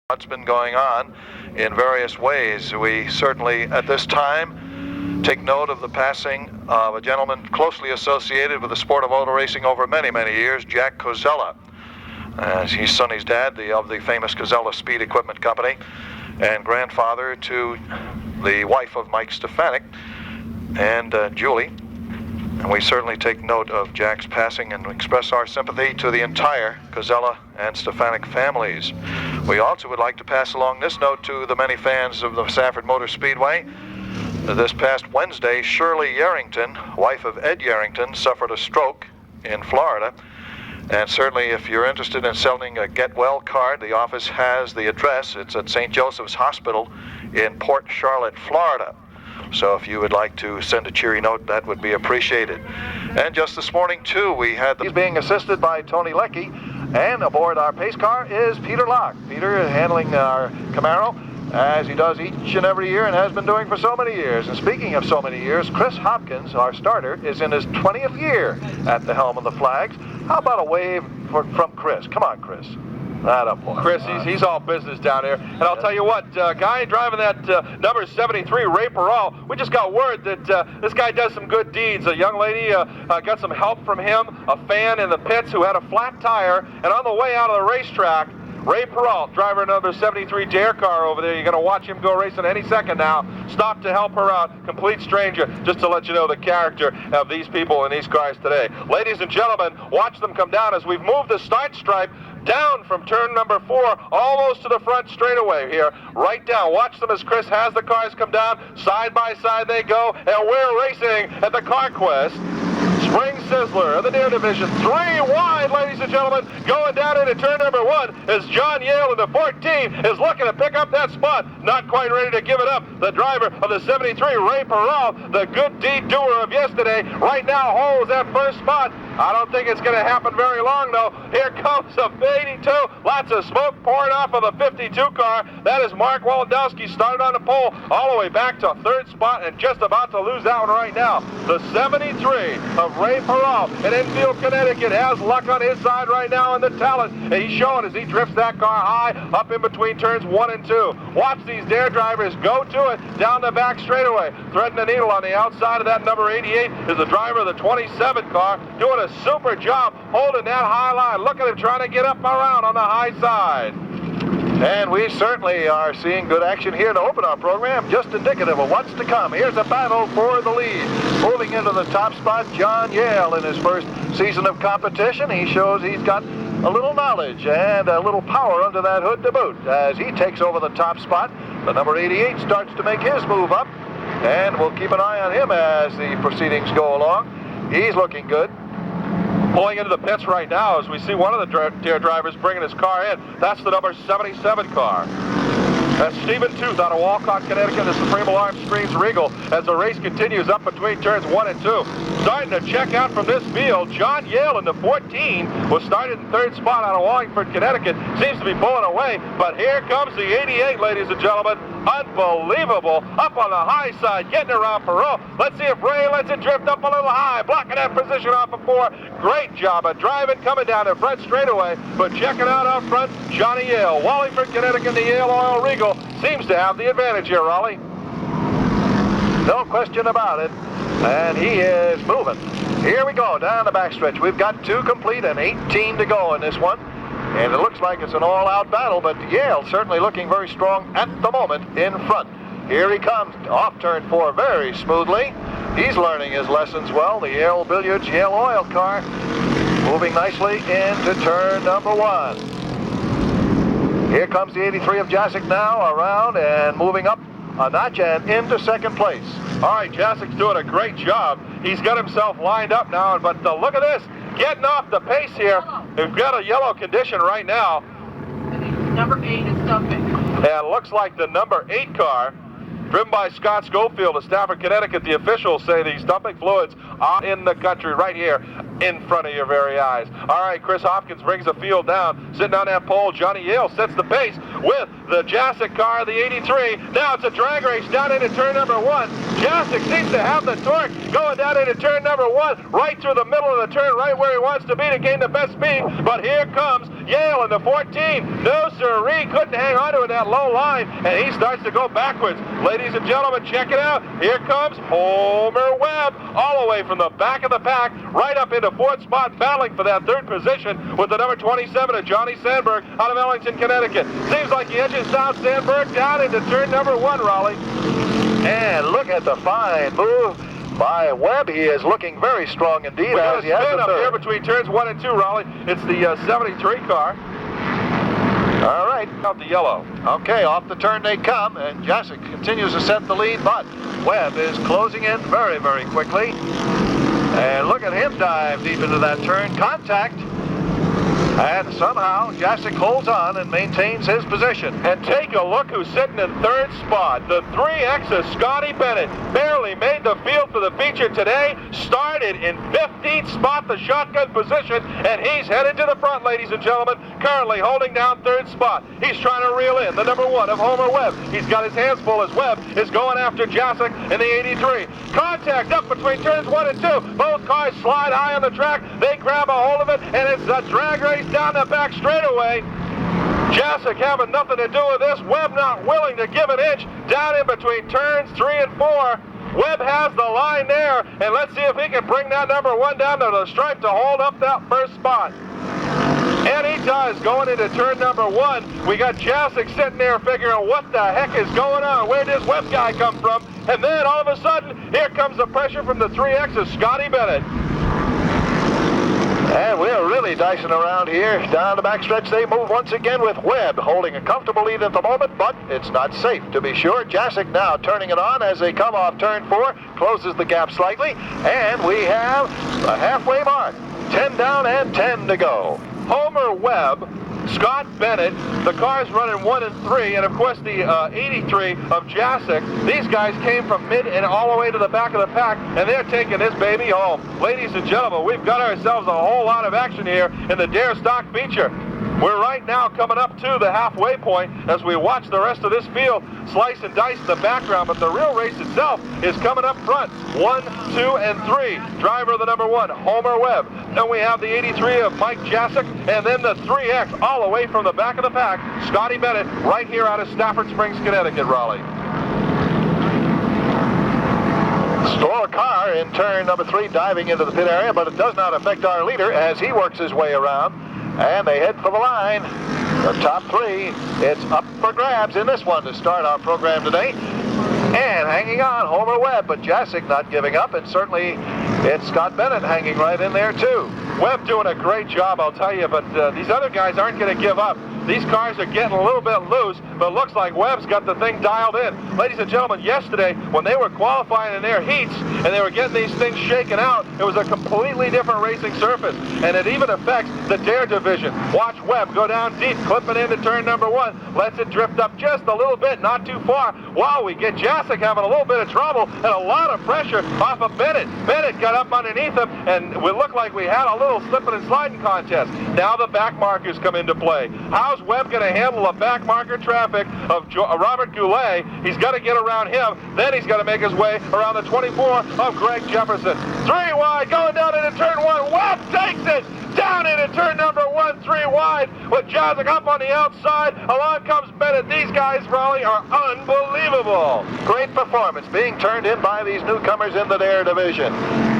What's been going on in various ways. We certainly, at this time, take note of the passing of a gentleman closely associated with the sport of auto racing over many, many years, Jack Kozzella. He's Sonny's dad of the famous Kozzella Speed Equipment Company, and grandfather to the wife of Mike Stefanik and Julie. And we certainly take note of Jack's passing and express our sympathy to the entire Kozzella and Stefanik families. We also would like to pass along this note to the many fans of the Stafford Motor Speedway. This past Wednesday, Shirley Yarrington, wife of Ed Yarrington, suffered a stroke in Florida. And certainly if you're interested in selling a Get Well card, the office has the address. It's at St. Joseph's Hospital in Port Charlotte, Florida. So if you would like to send a cheery note, that would be appreciated. And just this morning, too, we had he's being assisted by Tony Leckie, and aboard our pace car is Peter Locke. Peter handling our Camaro, as he does each and every year and has been doing for so many years. And speaking of so many years, Chris Hopkins, our starter, is in his 20th year at the helm of the flags. How about a wave from Chris? Come on, Chris. Chris, he's all business down there. And I'll tell you what, guy driving that number 73, Ray Peralt, we just got word that this guy does some good deeds. A young lady got some help from him, a fan in the pits who had a flat tire, and on the way out of the racetrack, Ray Peralt, driver of number 73 Dare car over there, you're going to watch him go racing any second now, stopped to help her out, complete stranger, just to let you know the character of these people in these cars today. Ladies and gentlemen, watch them come down as we've moved the start stripe down from turn number 4 almost to the front straightaway here, right down. Watch them as Chris has the cars come down, side by side they go, and we're racing at the CarQuest Spring Sizzler of the Deer Division. 3 wide, ladies and gentlemen, going down into turn number 1 as John Yale in the 14 is looking to pick up that spot, not quite ready to give it up. The driver of the 73, Ray Peralt, the good deed doer of yesterday, right now holds that first spot. I don't think it's going to happen very long, though. Here comes a 82. Lots of smoke pouring off of the 52 car. That is Mark Walendowski, started on the pole all the way back to third spot and just about to lose that one right now. The 73 of Ray Peralt in Enfield, Connecticut has Luck on his side right now in the talent. And he's showing as he drifts that car high up in between turns 1 and 2. Watch these Dare drivers go to it down the back straightaway. Threading the needle on the outside of that number 88 is the driver of the 27 car, doing a super job holding that high line. Look at him trying to get up around on the high side. And we certainly are seeing good action here to open our program, just indicative of what's to come. Here's a battle for the lead. Moving into the top spot, John Yale in his first season of competition. He shows he's got a little knowledge and a little power under that hood to boot as he takes over the top spot. The number 88 starts to make his move up, and we'll keep an eye on him as the proceedings go along. He's looking good. Pulling into the pits right now as we see one of the Dare drivers bringing his car in. That's the number 77 car. That's Stephen Tooth out of Walcott, Connecticut. The Supreme Alarm screams Regal as the race continues up between turns 1 and 2. Starting to check out from this field, John Yale in the 14 was started in third spot out of Wallingford, Connecticut. Seems to be pulling away, but here comes the 88, ladies and gentlemen. Unbelievable. Up on the high side, getting around Perot. Let's see if Ray lets it drift up a little high, blocking that position off of 4. Great job of driving, coming down the front straightaway, but checking out up front, Johnny Yale. Wallingford, Connecticut, the Yale Oil Regal seems to have the advantage here, Raleigh. No question about it. And he is moving. Here we go, down the backstretch. We've got 2 complete and 18 to go in this one. And it looks like it's an all-out battle, but Yale certainly looking very strong at the moment in front. Here he comes, off turn 4 very smoothly. He's learning his lessons well. The Yale Billiards, Yale Oil car moving nicely into turn number 1. Here comes the 83 of Jasic now around and moving up a notch and into second place. All right, Jasic's doing a great job. He's got himself lined up now, but look at this. Getting off the pace here. We've got a yellow condition right now. Number 8 is stumping. And it looks like the number 8 car, driven by Scott Schofield of Stafford, Connecticut. The officials say these dumping fluids are in the country right here in front of your very eyes. All right, Chris Hopkins brings the field down. Sitting on that pole, Johnny Yale sets the pace. with the Jasic car, the 83. Now it's a drag race down into turn number 1. Jasic seems to have the torque going down into turn number 1, right through the middle of the turn, right where he wants to be to gain the best speed. But here comes Yale in the 14. No siree, couldn't hang on to it that low line, and he starts to go backwards. Ladies and gentlemen, check it out. Here comes Homer Webb, all the way from the back of the pack, right up into 4th spot, battling for that 3rd position with the number 27 of Johnny Sandberg out of Ellington, Connecticut. Seems like he edges out Sandberg down into turn number 1, Raleigh. And look at the fine move by Webb. He is looking very strong indeed. We got a as he has spin the up third. here between turns 1 and 2, Raleigh. It's the 73 car. All right. Out the yellow. Okay, off the turn they come, and Jasic continues to set the lead, but Webb is closing in very, very quickly. And look at him dive deep into that turn. Contact. And somehow Jasic holds on and maintains his position. And take a look who's sitting in 3rd spot. The 3X of Scotty Bennett barely made the field for the feature today. Started in 15th spot, the shotgun position, and he's headed to the front, ladies and gentlemen. Currently holding down 3rd spot. He's trying to reel in the number 1 of Homer Webb. He's got his hands full as Webb is going after Jasic in the 83. Contact up between turns 1 and 2. Both cars slide high on the track. They grab a hold of it, and it's a drag race down the back straightaway. Jasic having nothing to do with this. Webb not willing to give an inch down in between turns 3 and 4. Webb has the line there, and let's see if he can bring that number 1 down to the stripe to hold up that 1st spot. And he does, going into turn number 1. We got Jasic sitting there figuring what the heck is going on? Where did this Webb guy come from? And then all of a sudden, here comes the pressure from the 3X of Scotty Bennett. And we're really dicing around here. Down the backstretch they move once again with Webb holding a comfortable lead at the moment, but it's not safe to be sure. Jasic now turning it on as they come off turn 4, closes the gap slightly, and we have a halfway mark. 10 down and 10 to go. Homer Webb, Scott Bennett, the cars running 1 and 3, and of course the 83 of Jasic. These guys came from mid and all the way to the back of the pack, and they're taking this baby home. Ladies and gentlemen, we've got ourselves a whole lot of action here in the Dare Stock feature. We're right now coming up to the halfway point as we watch the rest of this field slice and dice in the background, but the real race itself is coming up front. 1, 2, and 3. Driver of the number 1, Homer Webb. Then we have the 83 of Mike Jasic, and then the 3X all the way from the back of the pack, Scotty Bennett, right here out of Stafford Springs, Connecticut, Raleigh. Slower car in turn number 3, diving into the pit area, but it does not affect our leader as he works his way around. And they head for the line. The top 3, it's up for grabs in this one to start our program today. And hanging on, Homer Webb, but Jasic not giving up, and certainly it's Scott Bennett hanging right in there too. Webb doing a great job, I'll tell you, but these other guys aren't going to give up. These cars are getting a little bit loose, but it looks like Webb's got the thing dialed in. Ladies and gentlemen, yesterday, when they were qualifying in their heats and they were getting these things shaken out, it was a completely different racing surface, and it even affects the Dare division. Watch Webb go down deep, clipping into turn number 1, lets it drift up just a little bit, not too far. Wow, we get Jasic having a little bit of trouble and a lot of pressure off of Bennett. Bennett got up underneath him, and it looked like we had a little slipping and sliding contest. Now the back markers come into play. How's Webb going to handle the back marker traffic of Robert Goulet? He's got to get around him. Then he's got to make his way around the 24 of Greg Jefferson. 3 wide, going down into turn 1. Webb takes it down into turn number 1, 3 wide, with Jasic up on the outside. Along comes Bennett. These guys, Raleigh, are unbelievable. Great performance being turned in by these newcomers in the Dare division.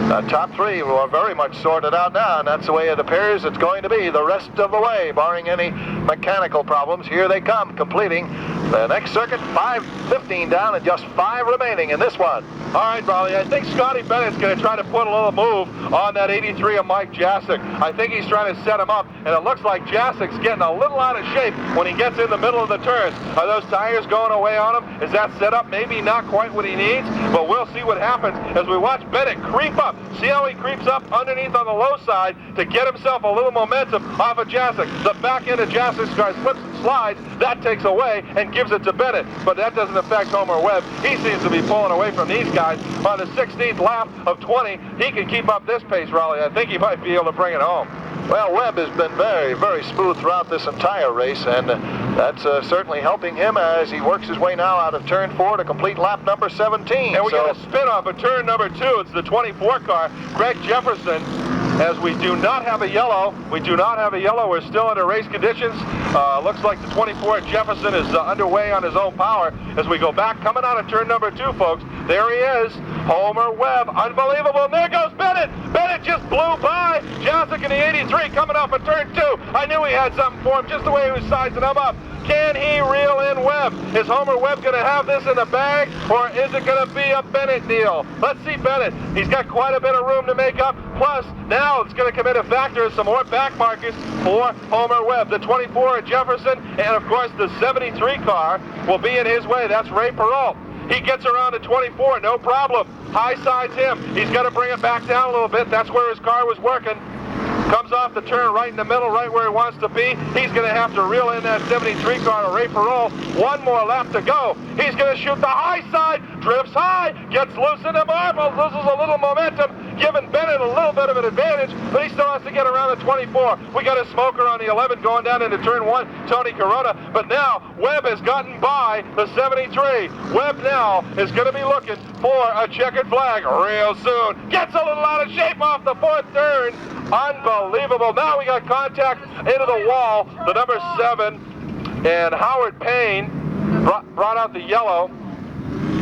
The top 3 were very much sorted out now, and that's the way it appears it's going to be the rest of the way, barring any mechanical problems. Here they come, completing the next circuit, 5:15 down and just 5 remaining in this one. All right, Raleigh, I think Scotty Bennett's going to try to put a little move on that 83 of Mike Jasic. I think he's trying to set him up, and it looks like Jasic's getting a little out of shape when he gets in the middle of the turns. Are those tires going away on him? Is that set up? Maybe not quite what he needs, but we'll see what happens as we watch Bennett creep up. See how he creeps up underneath on the low side to get himself a little momentum off of Jasic. The back end of Jasic's car slips and slides. That takes away and gives it to Bennett, but that doesn't affect Homer Webb. He seems to be pulling away from these guys. On the 16th lap of 20, he can keep up this pace, Raleigh. I think he might be able to bring it home. Well, Webb has been very, very smooth throughout this entire race, and That's certainly helping him as he works his way now out of turn 4 to complete lap number 17. And we got a spin off of turn number 2. It's the 24 car, Greg Jefferson. As we do not have a yellow, we're still under race conditions. Looks like the 24 Jefferson is underway on his own power. As we go back, coming out of turn number 2, folks, there he is, Homer Webb, unbelievable, and there goes Bennett. Bennett just blew by Jasic in the 83 coming off of turn 2. I knew he had something for him, just the way he was sizing him up. Can he reel in Webb? Is Homer Webb going to have this in the bag, or is it going to be a Bennett deal? Let's see Bennett. He's got quite a bit of room to make up. Plus, now it's going to come in a factor, some more back markers for Homer Webb. The 24 Jefferson, and of course the 73 car will be in his way. That's Ray Perrault. He gets around to 24, no problem. High sides him. He's got to bring it back down a little bit. That's where his car was working. Comes off the turn right in the middle, right where he wants to be. He's going to have to reel in that 73 car to Ray Perrault. One more lap to go. He's going to shoot the high side, drifts high, gets loose in the marbles, loses a little momentum, giving Bennett a little bit of an advantage, but he still has to get around the 24. We got a smoker on the 11 going down into turn 1, Tony Corona, but now Webb has gotten by the 73. Webb now is going to be looking for a checkered flag real soon. Gets a little out of shape off the 4th turn. Unbelievable. Now we got contact into the wall. The number 7 and Howard Payne brought out the yellow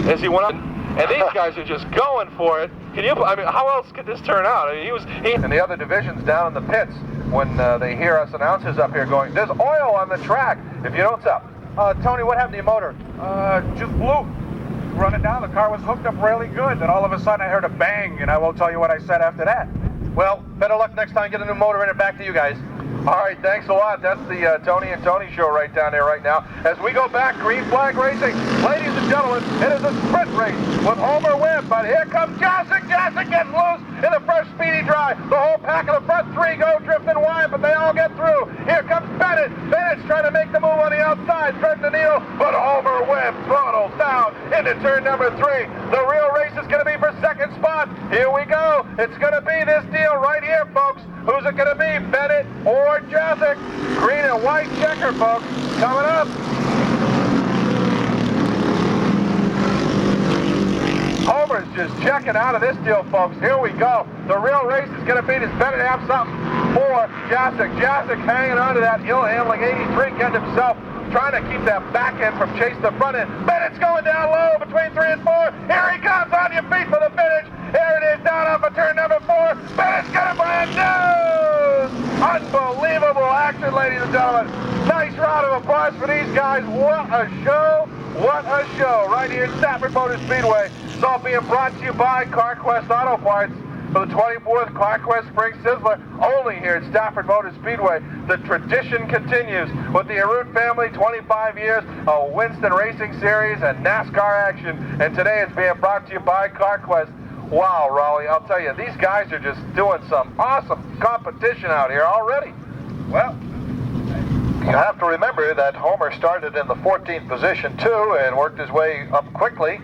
as he went up. And these guys are just going for it. I mean, how else could this turn out? I mean, And the other divisions down in the pits, when they hear us announcers up here going, there's oil on the track. If you don't stop. Tony, what happened to your motor? Just blew. Running down, the car was hooked up really good. Then all of a sudden I heard a bang, and I won't tell you what I said after that. Well, better luck next time. Get a new motor in and back to you guys. All right, thanks a lot. That's the Tony and Tony show right down there right now. As we go back, green flag racing. Ladies and gentlemen, it is a sprint race with Homer Webb. But here comes Jasic. Jasic gets loose in the first speedy drive. The whole pack of the front 3 go drifting wide, but they all get through. Here comes Bennett. Bennett's trying to make the move on the outside, threading the needle, but Homer Webb throttles down into turn number 3. The real race is going to be for second spot. Here we go. It's going to be this deal right here, folks. Who's it going to be, Bennett or Jasic? Green and white checker, folks, coming up. Homer's just checking out of this deal, folks. Here we go. The real race is going to be, does Bennett have something for Jasic? Jasic hanging on to that ill-handling 83, getting himself, trying to keep that back end from chasing the front end. Bennett's going down low between 3 and 4. Here he comes on your feet for the finish. Here it is down off of turn number 4. Bennett's got a brand new! Unbelievable action, ladies and gentlemen. Nice round of applause for these guys. What a show. What a show right here at Stafford Motor Speedway. It's all being brought to you by CarQuest Auto Parts for the 24th CarQuest Spring Sizzler, only here at Stafford Motor Speedway. The tradition continues with the Arute family, 25 years of Winston Racing Series and NASCAR action. And today it's being brought to you by CarQuest. Wow, Raleigh, I'll tell you, these guys are just doing some awesome competition out here already. Well, you have to remember that Homer started in the 14th position too and worked his way up quickly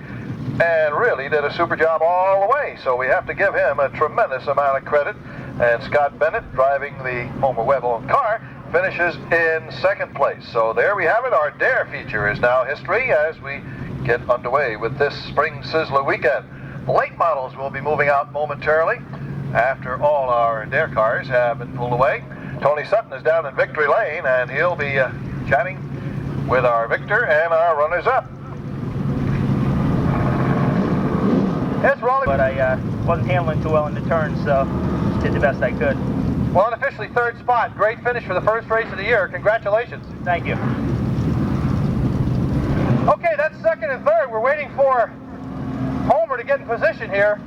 and really did a super job all the way. So we have to give him a tremendous amount of credit. And Scott Bennett, driving the Homer Webb-owned car, finishes in second place. So there we have it. Our Dare feature is now history as we get underway with this Spring Sizzler weekend. Late models will be moving out momentarily after all our Dare cars have been pulled away. Tony Sutton is down in Victory Lane, and he'll be chatting with our victor and our runners-up. It's Raleigh, but I wasn't handling too well in the turn, so just did the best I could. Well, unofficially third spot. Great finish for the first race of the year. Congratulations. Thank you. Okay, that's second and third. We're waiting for Homer to get in position here.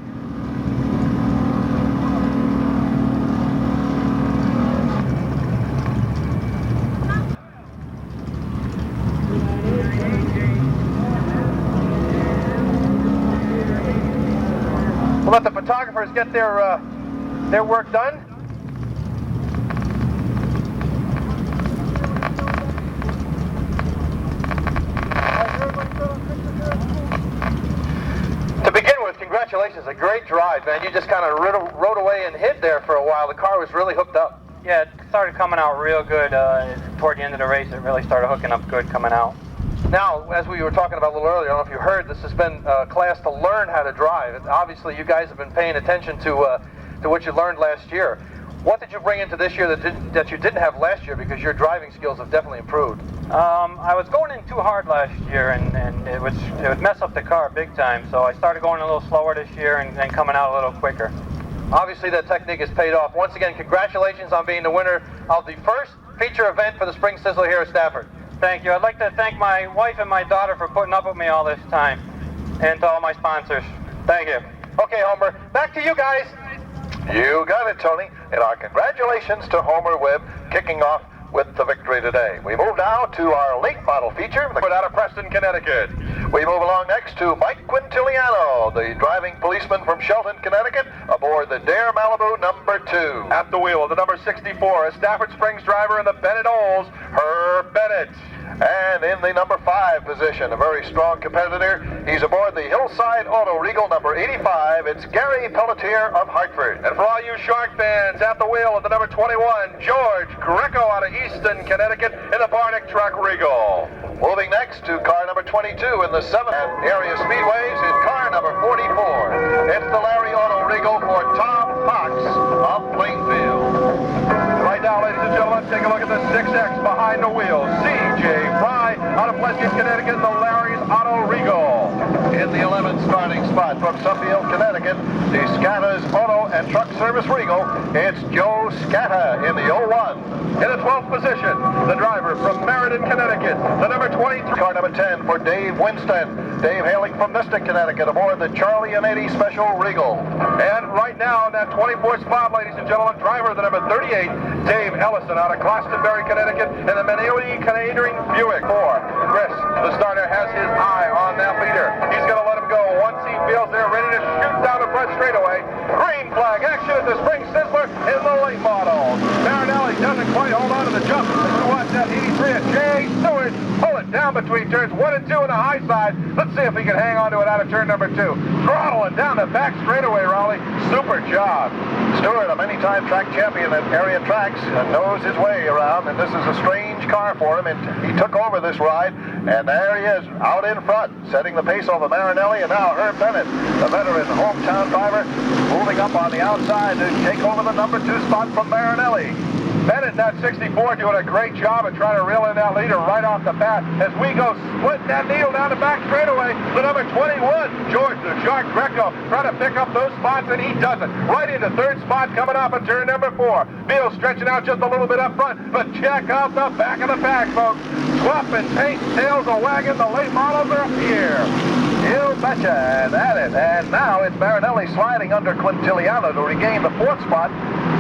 We'll let the photographers get their work done. To begin with, congratulations, a great drive, man. You just kind of rode away and hid there for a while. The car was really hooked up. Yeah, it started coming out real good. Toward the end of the race, it really started hooking up good coming out. Now, as we were talking about a little earlier, I don't know if you heard, this has been a class to learn how to drive. And obviously, you guys have been paying attention to what you learned last year. What did you bring into this year that you didn't have last year, because your driving skills have definitely improved? I was going in too hard last year, and it would mess up the car big time. So I started going a little slower this year and coming out a little quicker. Obviously, that technique has paid off. Once again, congratulations on being the winner of the first feature event for the Spring Sizzler here at Stafford. Thank you. I'd like to thank my wife and my daughter for putting up with me all this time, and to all my sponsors. Thank you. Okay, Homer, back to you guys. You got it, Tony. And our congratulations to Homer Webb, kicking off with the victory today. We move now to our late model feature, the out of Preston, Connecticut. We move along next to Mike Quintiliano, the driving policeman from Shelton, Connecticut, aboard the Dare Malibu number 2. At the wheel of the number 64, a Stafford Springs driver in the Bennett Olds, Herb Bennett. And in the number 5 position, a very strong competitor, he's aboard the Hillside Auto Regal number 85. It's Gary Pelletier of Hartford. And for all you Shark fans, at the wheel of the number 21, George Greco out of Easton, Connecticut, in the Barnick Truck Regal. Moving next to car number 22 in the 7th area speedways is car number 44. It's the Larry Auto Regal for Tom Fox of Plainfield. Right now, ladies and gentlemen, take a look at the 6X behind the wheel. C.J. Fry out of Pleasant, Connecticut, the Larry's Auto Regal. In the 11th starting spot from Suffield, Connecticut, the Scatta's Auto and Truck Service Regal, it's Joe Scatta in the 01. In the 12th position, the driver from Meriden, Connecticut, the number 23. Car number 10 for Dave Winston. Dave hailing from Mystic, Connecticut, aboard the Charlie and 80 Special Regal. And right now, in that 24th spot, ladies and gentlemen, driver, the number 38, Dave Ellison out of Glastonbury, Connecticut, in the Manili Canadian Buick 4. Chris, the starter, has his eye on that leader. He's going to let him go once he feels they're ready to shoot down the front straightaway. Green flag action at the Spring Sizzler in the late model. Marinelli doesn't quite hold on to the jump. We watch that 83 at Jay Stewart pull it down between turns 1 and 2 on the high side. Let's see if he can hang on to it out of turn number 2. Throttling down the back straightaway, Raleigh. Super job. Stewart, a many-time track champion at area tracks, knows his way around, and this is a strange car for him. And he took over this ride, and there he is, out in front, setting the pace over Marinelli, and now Herb Bennett, the veteran hometown driver, moving up on the outside to take over the number 2 spot from Marinelli. Bennett, that 64, doing a great job of trying to reel in that leader right off the bat as we go splitting that needle down the back straightaway. The number 21, George the Shark Greco, trying to pick up those spots, and he does it. Right into 3rd spot coming up at turn number 4. Beal stretching out just a little bit up front, but check out the back of the pack, folks. Swap and paint, tails a wagon, the late models are up here. You betcha, that is. And now it's Marinelli sliding under Quintiliano to regain the 4th spot.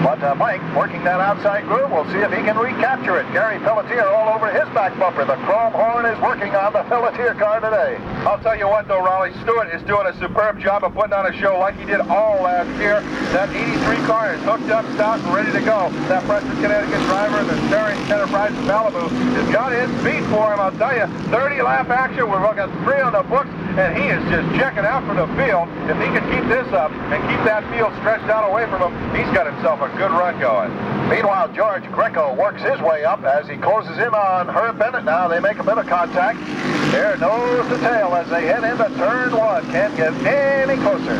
But Mike, working that outside groove, we'll see if he can recapture it. Gary Pelletier all over his back bumper. The chrome horn is working on the Pelletier car today. I'll tell you what, though, Raleigh, Stewart is doing a superb job of putting on a show like he did all last year. That 83 car is hooked up, stout, and ready to go. That Preston, Connecticut driver in the Staring Enterprises Malibu has got his feet for him, I'll tell you. 30-lap action. We're looking at 3 on the books, and he is just checking out for the field. If he can keep this up and keep that field stretched out away from him, he's got himself a good run going. Meanwhile, George Greco works his way up as he closes in on Herb Bennett. Now they make a bit of contact. They're nose to tail as they head into turn 1. Can't get any closer.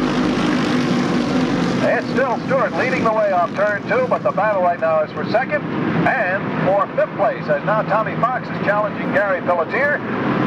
It's still Stewart leading the way off turn 2, but the battle right now is for 2nd and for 5th place, as now Tommy Fox is challenging Gary Pelletier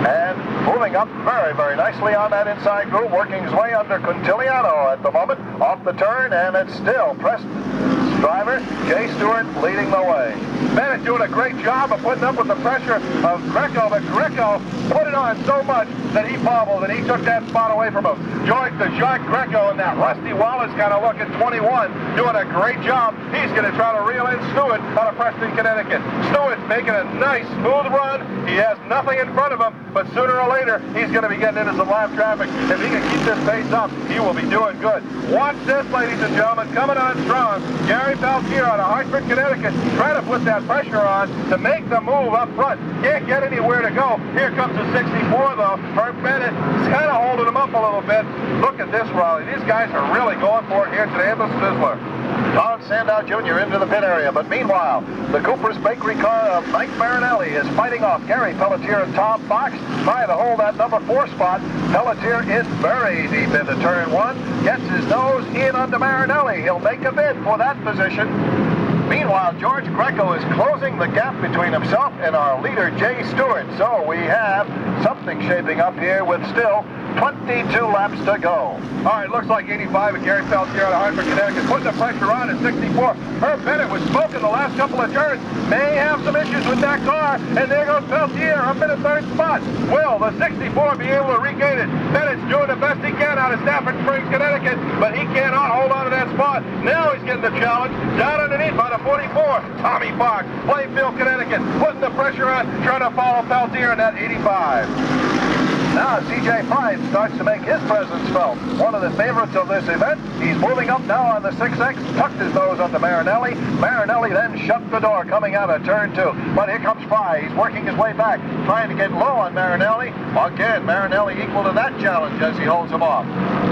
and moving up very, very nicely on that inside groove, working his way under Quintiliano at the moment, off the turn, and it's still Preston's driver, Jay Stewart, leading the way. Bennett doing a great job of putting up with the pressure of Greco, but Greco put it on so much that he bobbled, and he took that spot away from him. George the Shark Greco and that Rusty Wallace kind of look at 21, doing a great job. He's going to try to reel in Stewart out of Preston, Connecticut. Stewart's making a nice, smooth run. He has nothing in front of him, but sooner or later, he's going to be getting into some lap traffic. If he can keep this pace up, he will be doing good. Watch this, ladies and gentlemen, coming on strong. Gary Peltier out of Hartford, Connecticut, trying to put that pressure on to make the move up front. Can't get anywhere to go. Here comes the 64, though. Herb Bennett is kind of holding him up a little bit. Look at this, Raleigh. These guys are really going for it here today at the Sizzler. Don Sandow Jr. into the pit area, but meanwhile, the Cooper's Bakery car of Mike Marinelli is fighting off Gary Pelletier and Tom Fox, trying to hold that number 4 spot. Pelletier is very deep into turn 1, gets his nose in under Marinelli. He'll make a bid for that position. Meanwhile, George Greco is closing the gap between himself and our leader, Jay Stewart. So we have something shaping up here with still 22 laps to go. All right, looks like 85 and Gary Peltier out of Hartford, Connecticut, putting the pressure on at 64. Herb Bennett was smoking the last couple of turns. May have some issues with that car, and there goes Peltier up in the 3rd spot. Will the 64 be able to regain it? Bennett's doing the best he can out of Stafford Springs, Connecticut, but he cannot hold on to that spot. Now he's getting the challenge down underneath by the 44. Tommy Fox, Plainfield, Connecticut, putting the pressure on, trying to follow Peltier in that 85. Now CJ Pride starts to make his presence felt. One of the favorites of this event. He's moving up now on the 6X, tucked his nose onto Marinelli. Marinelli then shut the door coming out of turn 2. But here comes Fry. He's working his way back, trying to get low on Marinelli. Again, Marinelli equal to that challenge as he holds him off.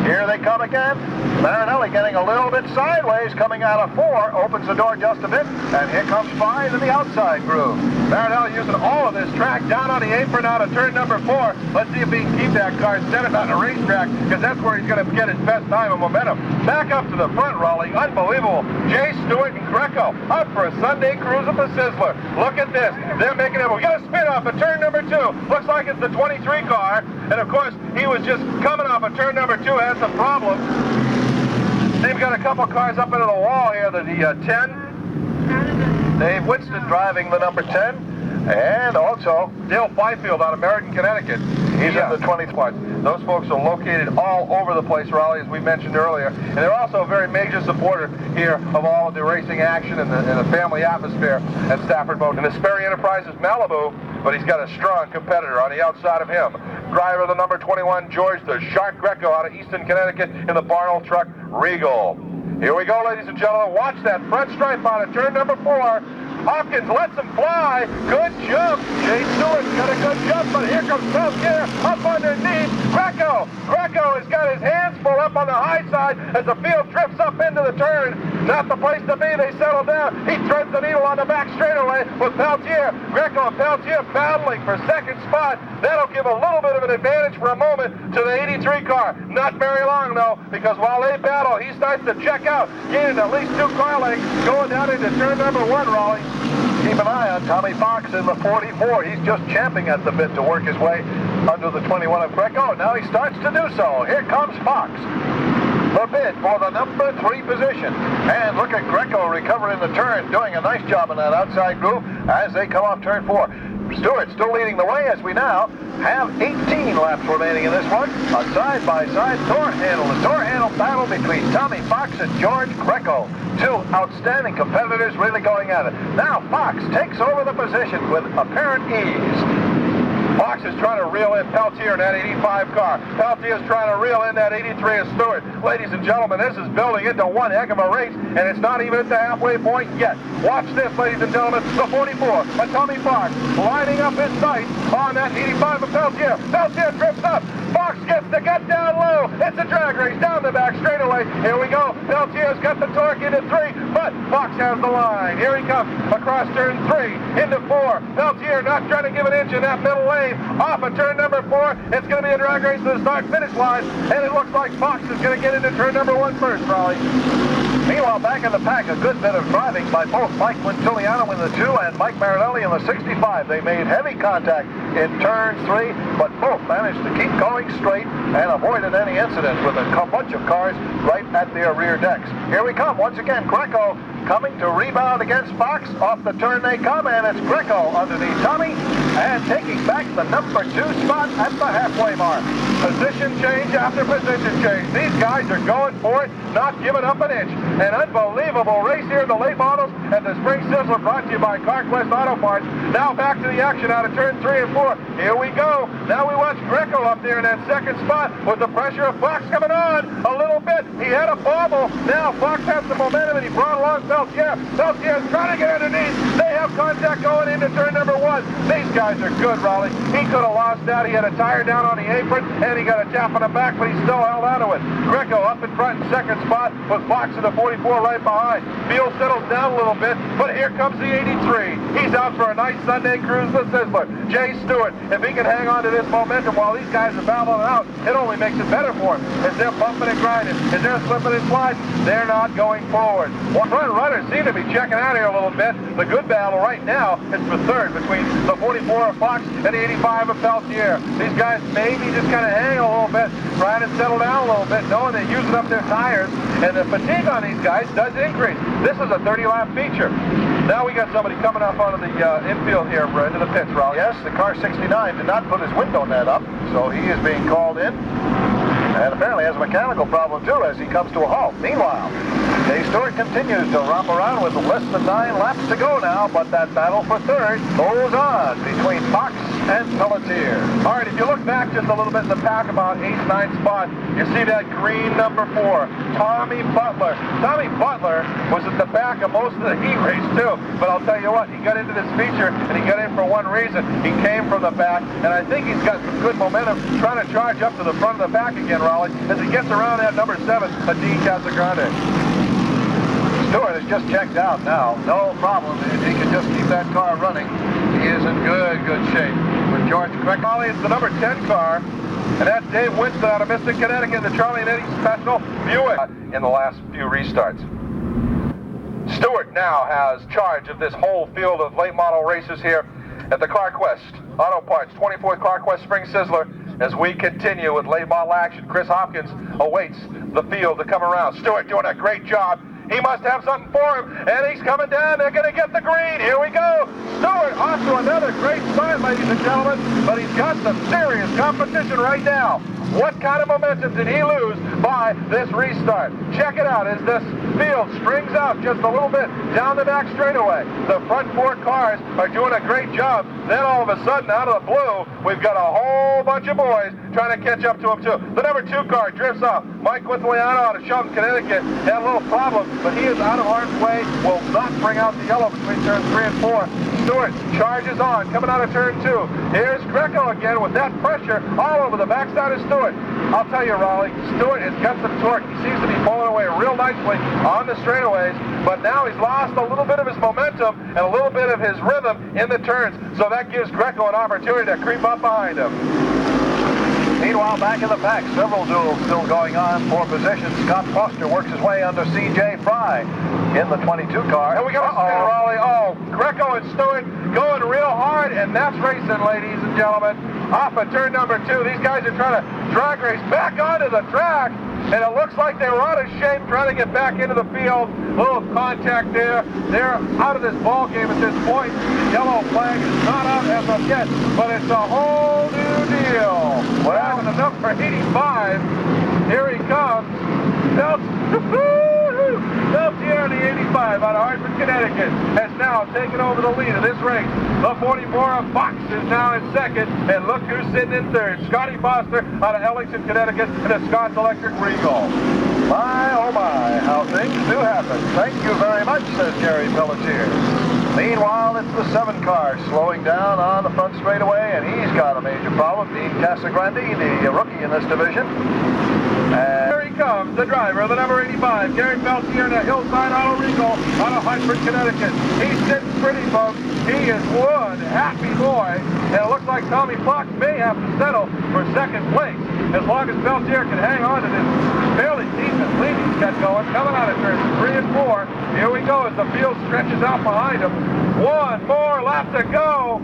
Here they come again. Marinelli getting a little bit sideways, coming out of 4, opens the door just a bit, and here comes Fry to the outside groove. Marinelli using all of this track down on the apron out of turn number 4. Let's see if he can keep that car centered on the racetrack, because that's where he's going to get his best time and momentum. Back up to the front, Raleigh. Unbelievable. Jay Stewart and Greco up for a Sunday cruise at the Sizzler. Look at this. They're making it. We got a spin off at turn number 2. Looks like it's the 23 car. And of course, he was just coming off of turn number 2, had some problems. They've got a couple cars up into the wall here, the 10. Dave Winston driving the number 10. And also Dale Fifield out of Meriden, Connecticut. He's in the 20th spot. Those folks are located all over the place, Raleigh, as we mentioned earlier. And they're also a very major supporter here of all of the racing action and the family atmosphere at Stafford Motor. And the Sperry Enterprises Malibu, but he's got a strong competitor on the outside of him. Driver the number 21, George the Shark Greco out of Easton, Connecticut in the Barnell truck Regal. Here we go, ladies and gentlemen. Watch that front stripe out of turn number 4. Hopkins lets him fly. Good jump. Jay Stewart's got a good jump, but here comes Peltier up underneath. Greco has got his hands full up on the high side as the field drifts up into the turn. Not the place to be. They settle down. He threads the needle on the back straightaway with Peltier. Greco and Peltier battling for 2nd spot. That'll give a little bit of an advantage for a moment to the 83 car. Not very long, though, because while they battle, he starts to check out, gaining at least 2 car lengths, going down into turn number 1, Raleigh. Keep an eye on Tommy Fox in the 44. He's just champing at the bit to work his way under the 21 of Greco. Now he starts to do so. Here comes Fox. The bid for the number 3 position. And look at Greco recovering the turn, doing a nice job in that outside groove as they come off turn 4. Stewart still leading the way as we now have 18 laps remaining in this one. A side-by-side door handle. The door handle battle between Tommy Fox and George Greco. 2 outstanding competitors really going at it. Now Fox takes over the position with apparent ease. Fox is trying to reel in Peltier in that 85 car. Peltier is trying to reel in that 83 of Stewart. Ladies and gentlemen, this is building into one heck of a race, and it's not even at the halfway point yet. Watch this, ladies and gentlemen. The 44 of Tommy Fox lining up his sights on that 85 of Peltier. Peltier trips up. Fox gets the gut down low. It's a drag race down the back straightaway. Here we go. Peltier's got the torque into 3, but Fox has the line. Here he comes across turn 3 into 4. Peltier not trying to give an inch in that middle lane. Off of turn number 4. It's going to be a drag race to the start-finish line, and it looks like Fox is going to get into turn number 1 first, Raleigh. Meanwhile, back in the pack, a good bit of driving by both Mike Quintiliano in the 2 and Mike Marinelli in the 65. They made heavy contact in turn 3, but both managed to keep going straight and avoided any incidents with a bunch of cars right at their rear decks. Here we come once again. Greco coming to rebound against Fox. Off the turn they come, and it's Greco underneath Tommy and taking back the number 2 spot at the halfway mark. Position change after position change. These guys are going for it, not giving up an inch. An unbelievable race here in the late models at the Spring Sizzler, brought to you by CarQuest Auto Parts. Now back to the action out of turn 3 and 4. Here we go. Now we watch Greco up there in that second spot with the pressure of Fox coming on a little bit. He had a bobble. Now Fox has the momentum and he brought along Peltier. Peltier's trying to get underneath. They have contact going into turn number 1. These guys are good, Raleigh. He could have lost that. He had a tire down on the apron and he got a tap on the back, but he still held out of it. Greco up in front in second spot with Fox in the 44 right behind. Field settles down a little bit, but here comes the 83. He's out for a nice Sunday cruise with Sizzler. Jay Stewart, if he can hang on to this momentum while these guys are battling out, it only makes it better for him. As they're bumping and grinding, as they're slipping and sliding, they're not going forward. Well, front runners seem to be checking out here a little bit. The good battle right now is for third between the 44 of Fox and the 85 of Peltier. These guys maybe just kind of hang a little bit, trying to settle down a little bit, knowing they're using up their tires, and the fatigue on these guys does increase. This is a 30-lap feature. Now we got somebody coming up onto the infield here, into the pits, Raleigh. Yes, the car 69 did not put his window net up, so he is being called in. And apparently has a mechanical problem, too, as he comes to a halt. Meanwhile, Jay Stewart continues to romp around with less than 9 laps to go now, but that battle for third goes on between Fox and Pelletier. All right, if you look back just a little bit in the pack, about 8th, 9th spot, you see that green number 4, Tommy Butler. Tommy Butler was at the back of most of the heat race, too. But I'll tell you what, he got into this feature, and he got in for one reason. He came from the back, and I think he's got some good momentum trying to charge up to the front of the pack again, Raleigh, as he gets around that number 7, Dean Casagrande. Stewart has just checked out now. No problem. If he can just keep that car running, he is in good shape. With George Greco, It's the number 10 car, and that's Dave Winston out of Mystic, Connecticut, the Charlie and Eddie Special Buick in the last few restarts. Stewart now has charge of this whole field of late model races here at the ClarkWest Auto Parts 24th ClarkWest Spring Sizzler as we continue with late model action. Chris Hopkins awaits the field to come around. Stewart doing a great job. He must have something for him, and he's coming down. They're going to get the green. Here we go. Stewart off to another great start, ladies and gentlemen, but he's got some serious competition right now. What kind of momentum did he lose by this restart? Check it out as this field strings out just a little bit down the back straightaway. The front 4 cars are doing a great job. Then all of a sudden, out of the blue, we've got a whole bunch of boys trying to catch up to him, too. The number 2 car drifts off. Mike Quintiliano out of Shelton, Connecticut, had a little problem, but he is out of harm's way, will not bring out the yellow between turns 3 and 4. Stewart charges on, coming out of turn 2. Here's Greco again with that pressure all over the backside of Stewart. I'll tell you, Raleigh, Stewart has got some torque. He seems to be pulling away real nicely on the straightaways, but now he's lost a little bit of his momentum and a little bit of his rhythm in the turns, so that gives Greco an opportunity to creep up behind him. Meanwhile, back in the pack, several duels still going on for position. Scott Foster works his way under C.J. Fry in the 22 car. And we got Raleigh. Oh, Greco and Stewart going real hard, and that's racing, ladies and gentlemen. Off of turn number 2, these guys are trying to drag race back onto the track, and it looks like they were out of shape trying to get back into the field. A little contact there. They're out of this ball game at this point. The yellow flag is not out as of yet, but it's a whole new deal. We're having the number 85. Here he comes. Peltier, the 85 out of Hartford, Connecticut, has now taken over the lead of this race. The 44 of Fox is now in second, and look who's sitting in third. Scotty Foster out of Ellington, Connecticut, in a Scott's Electric Regal. My, oh my, how things do happen. Thank you very much, says Jerry Pelletier. Meanwhile, it's the 7 car slowing down on the front straightaway, and he's got a major problem. Dean Casagrande, the rookie in this division. And here he comes, the driver, the number 85, Gary Peltier in a Hillside Auto Regal out of Hartford, Connecticut. He's sitting pretty, folks. He is one happy boy, and it looks like Tommy Fox may have to settle for second place as long as Peltier can hang on to this fairly decent lead he's got going. Coming out of turns 3 and 4. Here we go as the field stretches out behind him. One more lap to go.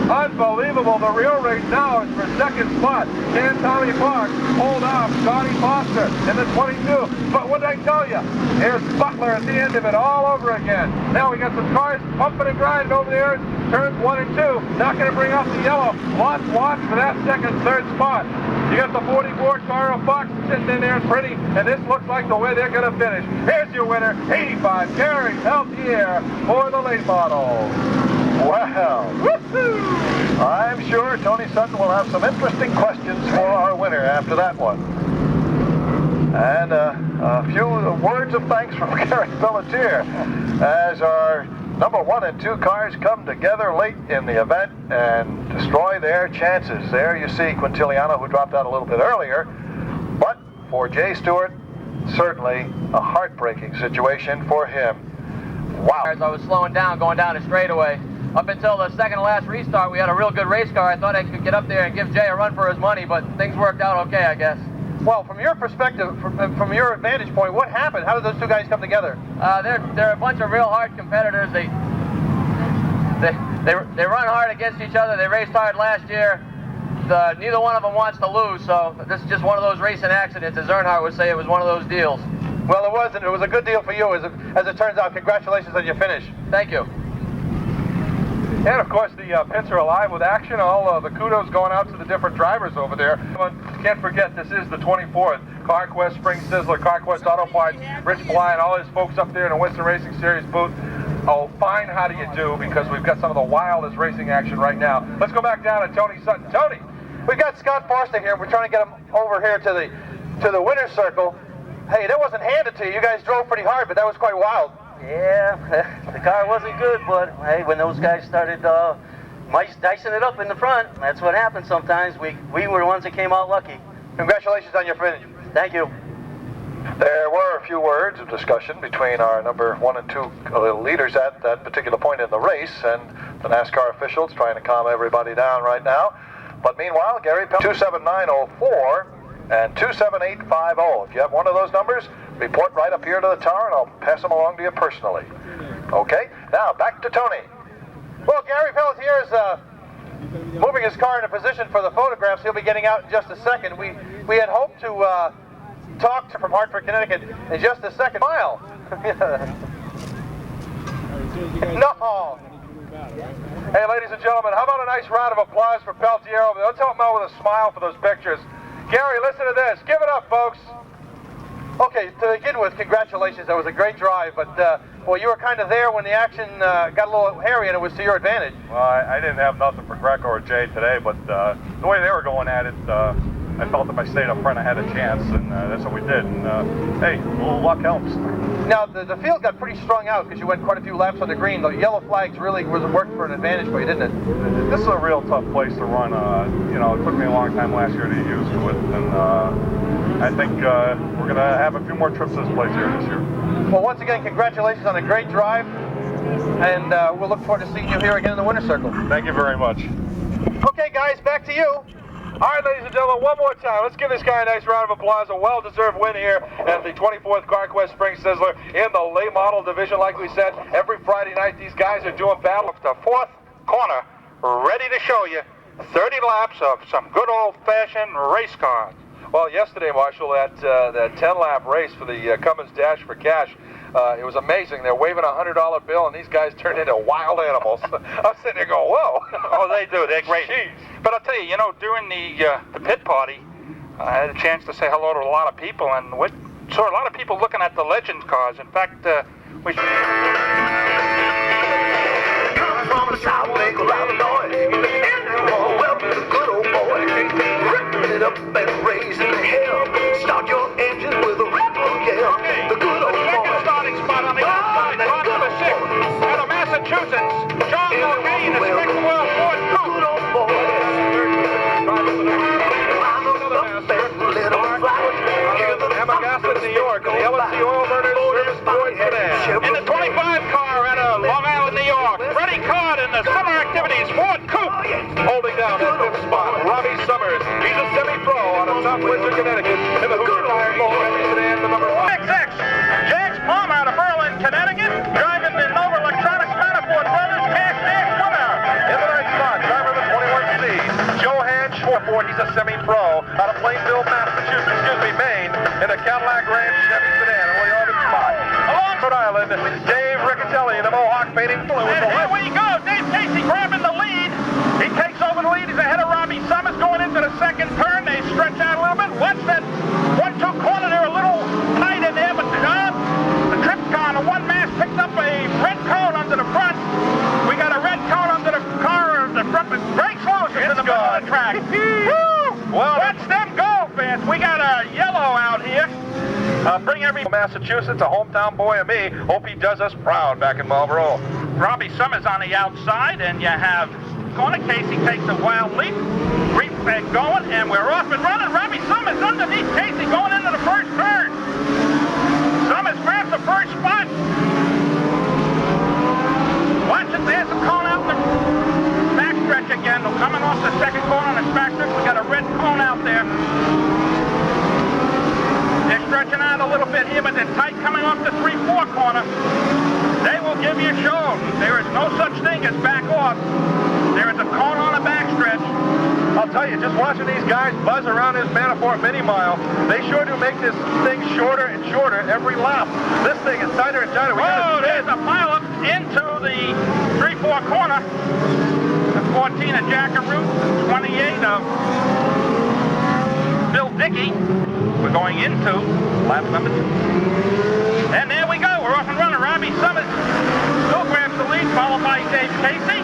Unbelievable. The real race now is for second spot. Can Tommy Fox hold off Scotty Foster in the 22? But what did I tell you? Here's Butler at the end of it all over again. Now we got some cars pumping and grinding over there. Turns 1 and 2. Not going to bring out the yellow. Watch for that second, third spot. You got the 44 car of Fox sitting in there pretty, and this looks like the way they're going to finish. Here's your winner, 85, Gary Peltier for the late model. Well, I'm sure Tony Sutton will have some interesting questions for our winner after that one. And a few words of thanks from Gary Pelletier as our number 1 and 2 cars come together late in the event and destroy their chances. There you see Quintiliano, who dropped out a little bit earlier. But for Jay Stewart, certainly a heartbreaking situation for him. Wow. As I was slowing down, going down the straightaway. Up until the second to last restart, we had a real good race car. I thought I could get up there and give Jay a run for his money, but things worked out okay, I guess. Well, from your perspective, from your vantage point, what happened? How did those two guys come together? They're a bunch of real hard competitors. They run hard against each other. They raced hard last year. Neither one of them wants to lose, so this is just one of those racing accidents. As Earnhardt would say, it was one of those deals. Well, it wasn't. It was a good deal for you, as it turns out. Congratulations on your finish. Thank you. And of course, the pits are alive with action. All the kudos going out to the different drivers over there. Can't forget, this is the 24th CarQuest Spring Sizzler, CarQuest Auto Parts, Rich Bly and all his folks up there in the Winston Racing Series booth. Oh, fine, how do you do? Because we've got some of the wildest racing action right now. Let's go back down to Tony Sutton. Tony, we've got Scott Forster here. We're trying to get him over here to the winner's circle. Hey, that wasn't handed to you. You guys drove pretty hard, but that was quite wild. Yeah, the car wasn't good, but hey, when those guys started dicing it up in the front, that's what happens sometimes. We were the ones that came out lucky. Congratulations on your finish. Thank you. There were a few words of discussion between our number 1 and 2 leaders at that particular point in the race and the NASCAR officials trying to calm everybody down right now. But meanwhile, Gary, 27904 and 27850. If you have one of those numbers, report right up here to the tower and I'll pass them along to you personally. Okay, now back to Tony. Well, Gary Pelletier is moving his car into position for the photographs. He'll be getting out in just a second. We had hoped to talk to from Hartford, Connecticut in just a second. Mile. No. Hey, ladies and gentlemen, how about a nice round of applause for Pelletier over there? Let's help him out with a smile for those pictures. Gary, listen to this. Give it up, folks. Okay, to begin with, congratulations. That was a great drive, but well, you were kind of there when the action got a little hairy, and it was to your advantage. Well, I didn't have nothing for Greco or Jay today, but the way they were going at it, I felt if I stayed up front, I had a chance, and that's what we did. And hey, a little luck helps. Now, the field got pretty strung out because you went quite a few laps on the green. The yellow flags really worked for an advantage for you, didn't it? This is a real tough place to run. You know, it took me a long time last year to get used to it, and I think we're going to have a few more trips to this place here this year. Well, once again, congratulations on a great drive, and we'll look forward to seeing you here again in the winner's circle. Thank you very much. Okay, guys, back to you. All right, ladies and gentlemen, one more time. Let's give this guy a nice round of applause. A well-deserved win here at the 24th CarQuest Spring Sizzler in the late model division. Like we said, every Friday night, these guys are doing battle up the 4th corner, ready to show you 30 laps of some good old-fashioned race cars. Well, yesterday, Marshall, that 10-lap race for the Cummins Dash for Cash, it was amazing. They're waving a $100 bill, and these guys turned into wild animals. I'm sitting there going, whoa. Oh, they do. They're great. Jeez. But I'll tell you, you know, during the pit party, I had a chance to say hello to a lot of people, and we saw a lot of people looking at the Legends cars. In fact, we... Come from the South Lake of Illinois, welcome to the good old boy. Ripping it up and raising hell. Start your engine with a rebel yell. The good old boy. Starting spot on the outside, on to the 6th. Out of Massachusetts, John Mulcahy, the Springwell Ford Coupe. Good old boy. Amagassett, New York, the LNC Oil Burners Service Ford Sedan. In the 25 car out of Long Island, New York, Freddie Card in the Summer Activities Ford Coupe. Holding down that 5th spot, Robbie Summers. He's a semi-pro out of South Windsor, Connecticut. In the Hoover Tire Chevy Sedan, the number 5. XX, Jax Palmer out of Berlin, Connecticut, driving the Nova Electronics Manifold Brothers Cash Dash winner. In the 9th spot, driver of the 21C, Johan Schwarford. He's a semi-pro out of Plainville, Maine, in the Cadillac Grand Chevy Sedan. In the 11th spot, along Rhode Island, Dave Riccatelli in the Mohawk painting fluid. And here we go, Dave Casey grabbing the lead. He takes over the lead. He's ahead of Robbie Summers going into the second turn. They stretch out a little bit. Watch that 1-2 corner. They're a little tight in there, but the trip car, the one mass picked up a red cone under the front. We got a red cone on Bring every Massachusetts, a hometown boy of me. Hope he does us proud back in Marlboro. Robbie Summers on the outside, and you have corner. Casey takes a wild leap. Green flag going, and we're off and running. Robbie Summers underneath Casey going into the first turn. Summers grabs the first spot. Watch it, there's a cone out in the backstretch again. They're coming off the second corner on the backstretch. We got a red cone out there. They're stretching out a little bit here, but they're tight coming off the 3-4 corner. They will give you a show. There is no such thing as back off. There is a cone on the backstretch. I'll tell you, just watching these guys buzz around this Manafort mini mile, they sure do make this thing shorter and shorter every lap. This thing is tighter and tighter. Oh, there's a pileup into the 3-4 corner. The 14 of Jackaroo, 28 of Bill Dickey. We're going into lap number 2. And there we go. We're off and running. Robbie Summers still grabs the lead, followed by Dave Casey,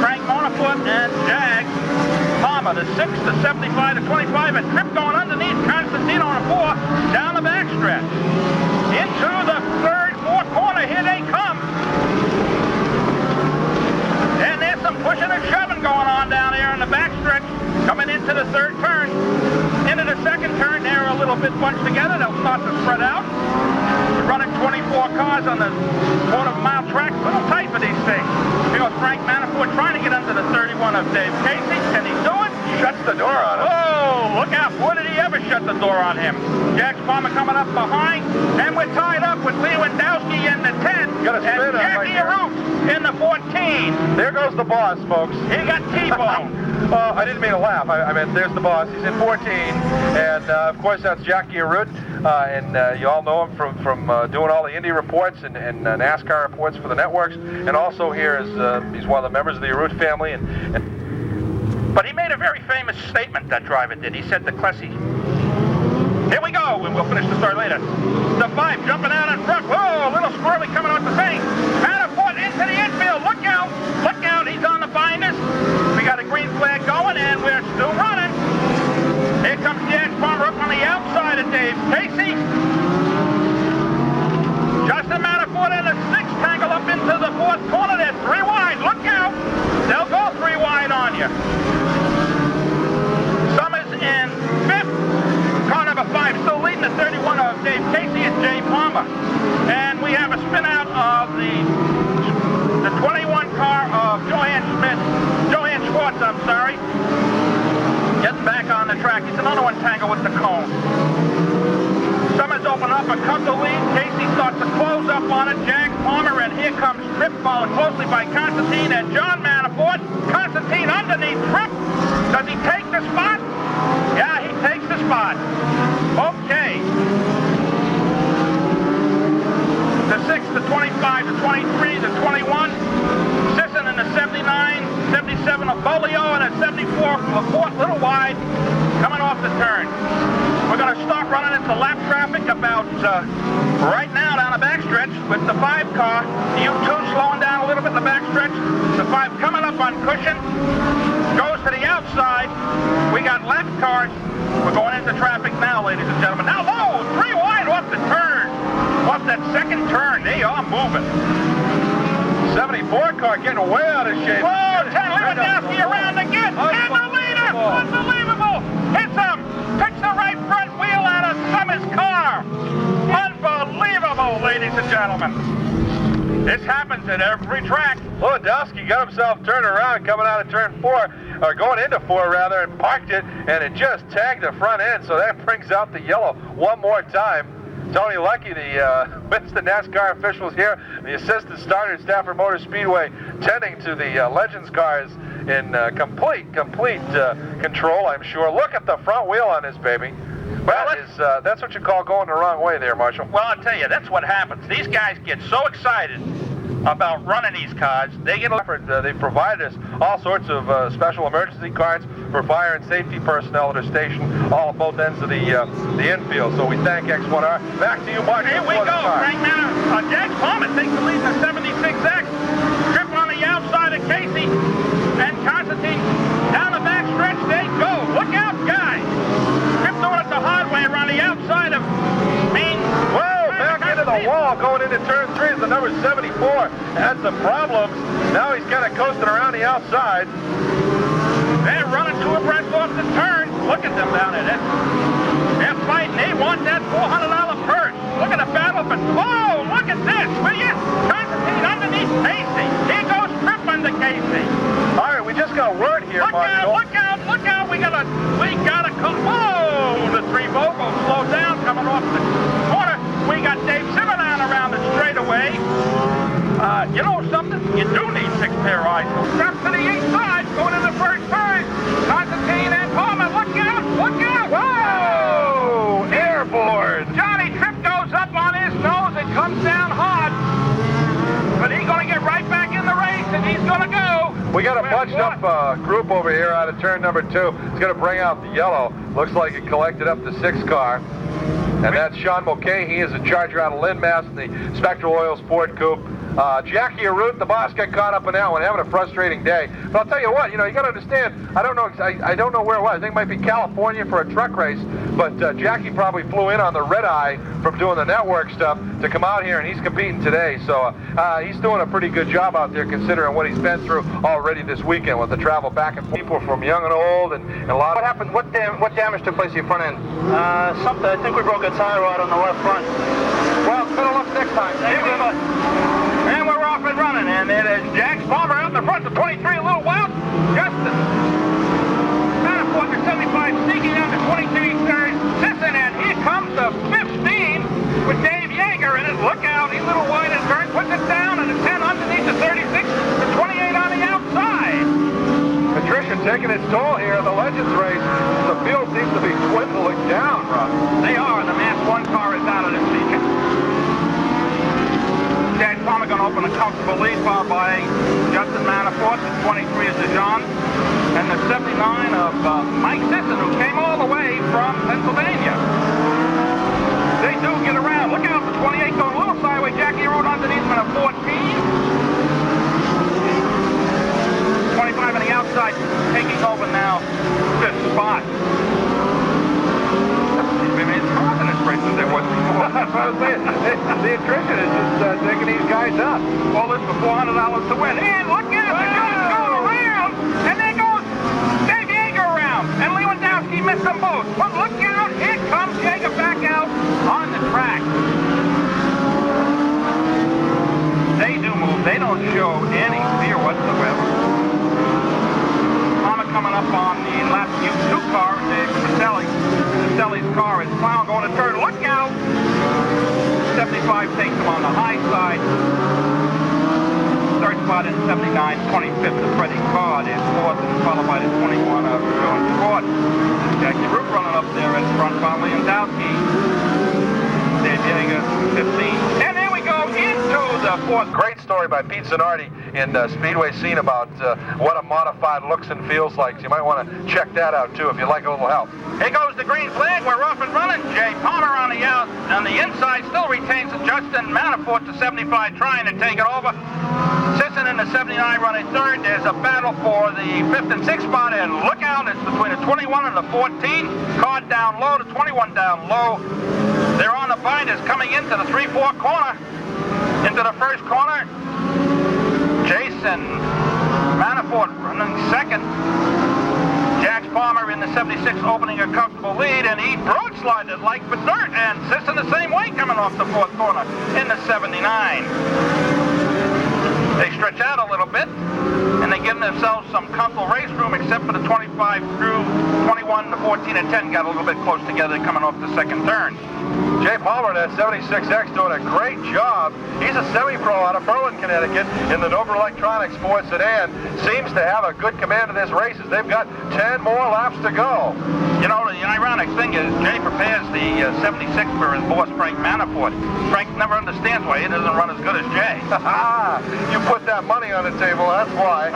Frank Monafoot, and Jag Palmer. The 6 to 75 to 25. A trip going underneath Constantine on a 4 down the backstretch. Into the 3rd, 4th corner. Here they come. And there's some pushing and shoving going on down there in the backstretch. Coming into the 3rd turn. Into the 2nd turn, they're a little bit bunched together. They'll start to spread out. We're running 24 cars on the quarter-mile track. A little tight for these things. Here goes Frank Manafort trying to get under the 31 of Dave Casey. Can he do it? Shuts the door on him. Oh, look out. Boy, did he ever shut the door on him. Jack Palmer coming up behind. And we're tied up with Lewandowski in the 10. Got a spin and Jackie Root in the 14. There goes the boss, folks. He got T-boned. I didn't mean to laugh. I meant there's the boss. He's in 14. And, of course, that's Jackie Arut. And you all know him from doing all the Indy reports and NASCAR reports for the networks. And also here is he's one of the members of the Arut family. But he made a very famous statement, that driver did. He said to Clessy, here we go, and we'll finish the story later. The 5 jumping out in front. Whoa, a little squirrely coming out the thing. Manafort into the infield. Look out. Look out. He's on the binders. We got a green flag going, and we're still running. Here comes Jack Palmer up on the outside of Dave Casey. Justin Manafort in the 6th, tangle up into the 4th corner. They're 3 wide. Look out. They'll go 3 wide on you. Summers in 5th. Car number 5 still leading the 31 of Dave Casey and Jay Palmer. And we have a spin out of the 21 car of Joanne Schwartz, I'm sorry. Getting back on the track. He's another one tangled with the cone. Summers open up and comes the lead. Casey starts to close up on it. Jag Palmer, and here comes Tripp, followed closely by Constantine and John Manafort. Constantine underneath Tripp. Does he take the spot? Yeah, he takes the spot. Okay. The 6 to 25 to 23 to 21. Sisson in the 79, 77 of Bolio, and a 74 Laporte, little wide, coming off the turn. We're going to start running into lap traffic about right now down the backstretch with the 5 car. The U2 slowing down a little bit in the backstretch. The 5 coming up on cushion. Goes to the outside. We got lap cars. We're going into traffic now, ladies and gentlemen. Now low, 3 wide off the turn. Off that 2nd turn. They are moving. 74 car getting way out of shape. Whoa, Lewandowski around again. And the leader. Unbelievable. Hits him. Picks the right front wheel out of Summers' car. Unbelievable, ladies and gentlemen. This happens at every track. Lewandowski got himself turned around coming out of turn 4, or going into 4 rather, and parked it, and it just tagged the front end, so that brings out the yellow one more time. Tony Lucky, the NASCAR officials here, the assistant starter at Stafford Motor Speedway, tending to the Legends cars in complete control, I'm sure. Look at the front wheel on this baby. Well, that's what you call going the wrong way there, Marshall. Well, I'll tell you, that's what happens. These guys get so excited about running these cars. They get they've provided us all sorts of special emergency cards for fire and safety personnel that are stationed all at both ends of the infield. So we thank X1R. Back to you, Marshall. Here we go. Right now, Jag Palmer takes the lead in the 76X. Trip on the outside of Casey and Constantine down the back stretch. They go. Look out, guys. Trip doing it the hard way around the outside of Main the number 74 had some problems. Now he's kind of coasting around the outside. They're running 2 abreast off the turn. Look at them down there. They're fighting. They want that $400 purse. Look at the battle. But oh, look at this, will you? Constantine underneath Casey. Here goes Trip under Casey. All right, we just got word here, Marshall. Look out! We gotta come. Whoa! The 3 Vogels slowed down coming off the corner. We got Dave Seidman around the straightaway. You know something? You do need 6 pair of eyes. Step to the inside, going in the first turn. Constantine and Palmer, look out! Look out! Whoa! Airborne! Johnny Tripp goes up on his nose and comes down hard. But he's going to get right back in the race, and he's going to go. We got a bunched up group over here out of turn number 2. It's going to bring out the yellow. Looks like it collected up the 6 car. And that's Sean Mulcahy. He is a charger out of Lynn, Mass. in the Spectral Oil Sport Coupe. Jackie Arute, the boss, got caught up in that one, having a frustrating day. But I'll tell you what, you got to understand, I don't know where it was. I think it might be California for a truck race, but Jackie probably flew in on the red eye from doing the network stuff to come out here, and he's competing today. So he's doing a pretty good job out there considering what he's been through already this weekend with the travel back and forth. People from young and old and a lot. What happened? What damage took place to your front end? Something. I think we broke a tie rod on the left front. Well, better luck next time. Thank you very much. And we're off and running, and it is Jack Palmer out in the front, the 23 a little wild. Justin Manafort, the 75, sneaking down to 23 third. Sisson, and here comes the 15 with Dave Yeager in it. Look out, he's a little wide in turn, puts it down, and the 10 underneath the 36, the 28 on the outside. Attrition taking its toll here in the Legends race. The field seems to be dwindling down, Rob. They are. The Mass 1 car is out of this feature. Jack Palmer going to open a comfortable lead, followed by Justin Manafort. The 23 is DeJean. And the 79 of Mike Sisson, who came all the way from Pennsylvania. They do get around. Look out, the 28 going a little sideways. Jackie Arute underneath him in a 14. 25 on the outside, taking over now. 5th spot. It's hard in this race as there was before. That's what I was saying. The attrition is just taking these guys up. All this for $400 to win. And look at it, the guys going around. And there goes Dave Yeager around. And Lewandowski missed them both. But look out, here comes Yeager back out on the track. They do move. They don't show any fear whatsoever. Coming up on the lap U2 car, Castelli's car is Clown going to third. Look out! 75 takes him on the high side. Third spot in 79, 25th of Freddie Card is 4th, and followed by the 21 of John Ford. Jackie Arute running up there in front by Lewandowski. Dave Yeager, 15. And there we go into the 4th. Great story by Pete Zanardi in Speedway Scene about what a modified looks and feels like. So you might want to check that out too if you'd like a little help. Here goes the green flag. We're off and running. Jay Palmer on the inside still retains Justin Manafort, the 75, trying to take it over. Sisson in the 79 running third. There's a battle for the 5th and 6th spot, and look out, it's between the 21 and the 14. Card down low, the 21 down low. They're on the binders coming into the 3-4 corner. Into the first corner. Jason Manafort running second. Jack Palmer in the 76 opening a comfortable lead, and he broadslided like for dirt, and Sisson the same way coming off the 4th corner in the 79. They stretch out a little bit, and they give themselves some comfortable race room, except for the 25 through 21, the 14 and 10 got a little bit close together coming off the second turn. Jay Palmer, that 76X, doing a great job. He's a semi-pro out of Berlin, Connecticut, in the Nova Electronics Sports Sedan. Seems to have a good command of this race as they've got 10 more laps to go. You know, the ironic thing is Jay prepares the 76 for his boss, Frank Manafort. Frank never understands why he doesn't run as good as Jay. You put that money on the table, that's why.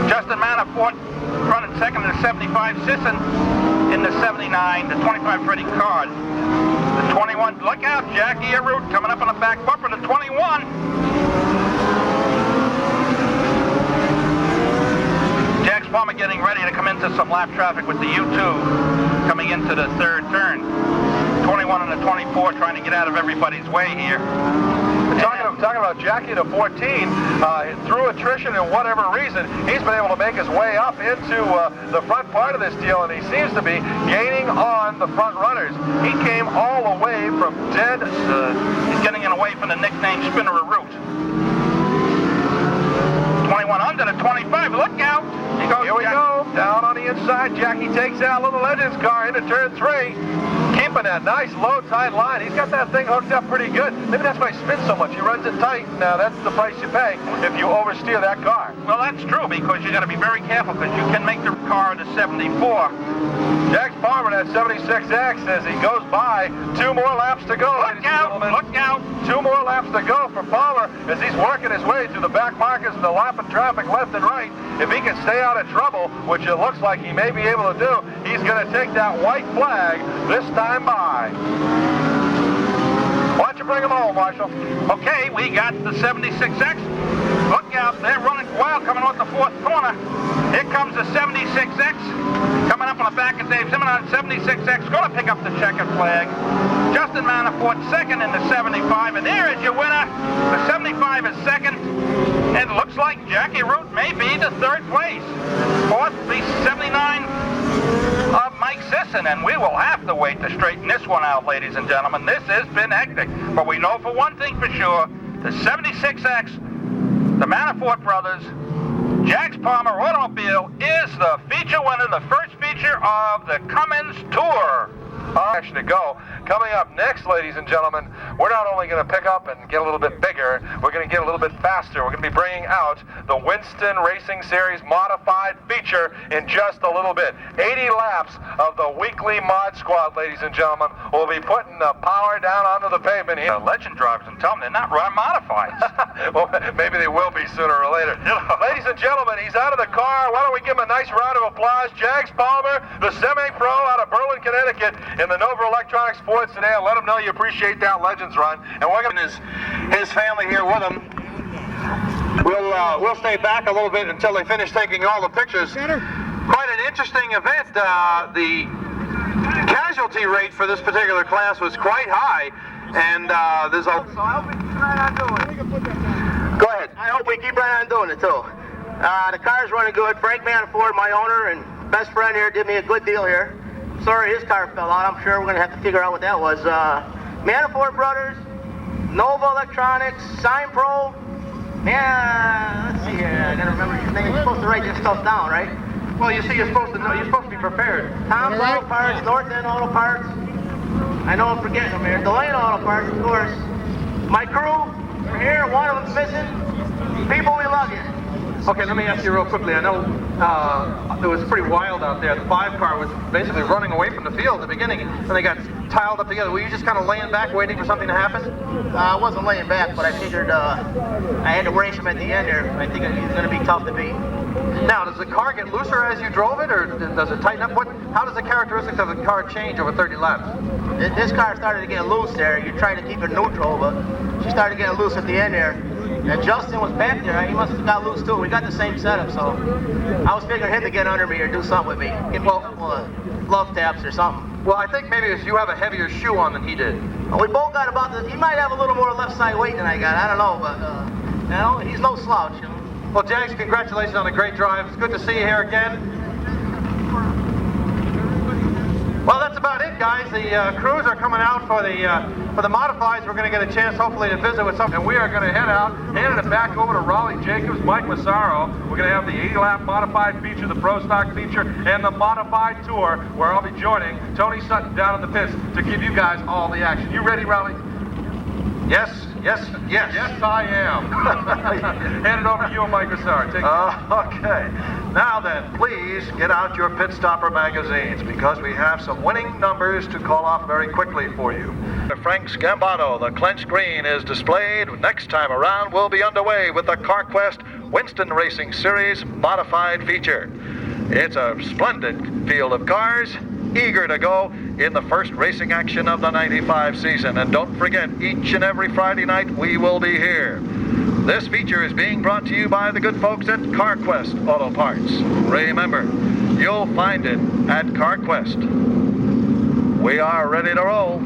Justin Manafort running second in the 75, Sisson in the 79, the 25 Freddie Card. The 21, look out, Jackie Arute coming up on the back bumper, the 21. Jack Palmer getting ready to come into some lap traffic with the U2 coming into the 3rd turn. 21 and the 24 trying to get out of everybody's way here. Talking about Jackie to 14, through attrition and whatever reason, he's been able to make his way up into the front part of this deal, and he seems to be gaining on the front runners. He came all the way from dead. He's getting away from the nickname Spinner of Root. 21 under the 25. Look out! Here we go. Down on the inside, Jackie takes out Little Legends car into turn 3. Keeping that nice low, tight line. He's got that thing hooked up pretty good. Maybe that's why he spins so much. He runs it tight. Now, that's the price you pay if you oversteer that car. Well, that's true, because you got to be very careful, because you can make the car into 74. Jax Palmer, that 76X, as he goes by. 2 more laps to go, ladies and gentlemen. Look out! 2 more laps to go for Palmer as he's working his way through the back markers and the lapping traffic left and right. If he can stay out of trouble, which it looks like he may be able to do, he's going to take that white flag this time by. Why don't you bring him home, Marshall? Okay, we got the 76X. Look out, they're running wild coming off the 4th corner. Here comes the 76X. Coming up on the back of Dave Zimmerman. 76X going to pick up the checkered flag. Justin Manafort second in the 75, and there is your winner. The 75 is second. It looks like Jackie Root may be the 3rd place. 4th, the 79 of Mike Sisson, and we will have to wait to straighten this one out, ladies and gentlemen. This has been hectic, but we know for one thing for sure, the 76X, the Manafort brothers, Jax Palmer automobile is the feature winner, the first feature of the Cummins Tour. Action to go. Coming up next, ladies and gentlemen, we're not only going to pick up and get a little bit bigger, we're going to get a little bit faster. We're going to be bringing out the Winston Racing Series modified feature in just a little bit. 80 laps of the weekly mod squad, ladies and gentlemen. We'll be putting the power down onto the pavement here. Legend drivers, and tell them they're not running modifieds. Well, maybe they will be sooner or later. Ladies and gentlemen, he's out of the car. Why don't we give him a nice round of applause? Jax Palmer, the semi-pro out of Berlin, Connecticut, in the Nova Electronics Sports today. I'll let him know you appreciate that Legends run. And we're going to his family here with him. We'll stay back a little bit until they finish taking all the pictures. Quite an interesting event. The casualty rate for this particular class was quite high, and there's a... So I hope we keep right on doing it. Go ahead. I hope we keep right on doing it, too. The car's running good. Frank Manafort, my owner and best friend here, did me a good deal here. Sorry his car fell out. I'm sure we're going to have to figure out what that was. Manafort Brothers, Nova Electronics, Sign Pro. Yeah, let's see here. I got to remember your name. You're supposed to write this stuff down, right? Well, you see, you're supposed to know. You're supposed to be prepared. Tom's Auto Parts, North End Auto Parts. I know I'm forgetting them here. Delane Auto Parts, of course. My crew, we're here. One of them's missing. People, we love you. Okay, let me ask you real quickly. I know it was pretty wild out there. The 5 car was basically running away from the field at the beginning, and they got tiled up together. Were you just kind of laying back, waiting for something to happen? I wasn't laying back, but I figured I had to race him at the end there. I think he's going to be tough to beat. Now, does the car get looser as you drove it, or does it tighten up? How does the characteristics of the car change over 30 laps? This car started to get loose there. You're trying to keep it neutral, but she started getting loose at the end there. And Justin was back there. He must have got loose too. We got the same setup, so I was figuring him to get under me or do something with me. Give me a couple of glove taps or something. Well, I think maybe it's you have a heavier shoe on than he did. Well, we both got about the... He might have a little more left side weight than I got. I don't know, but, you know, he's no slouch. You know? Well, Jax, congratulations on a great drive. It's good to see you here again. Well, that's about it, guys. The crews are coming out for the modifieds. We're going to get a chance, hopefully, to visit with some. And we are going to head out, handing it back over to Raleigh Jacobs, Mike Massaro. We're going to have the 80-lap modified feature, the Pro Stock feature, and the modified tour, where I'll be joining Tony Sutton down in the pits to give you guys all the action. You ready, Raleigh? Yes. Yes, I am. Hand it over to you and Mike Massaro. Take it. Okay. Now then, please get out your Pit Stopper magazines, because we have some winning numbers to call off very quickly for you. Frank Scambato, the clenched green is displayed. Next time around, we'll be underway with the CarQuest Winston Racing Series modified feature. It's a splendid field of cars, eager to go in the first racing action of the 95 season. And don't forget, each and every Friday night we will be here. This feature is being brought to you by the good folks at CarQuest Auto Parts. Remember, you'll find it at CarQuest. We are ready to roll.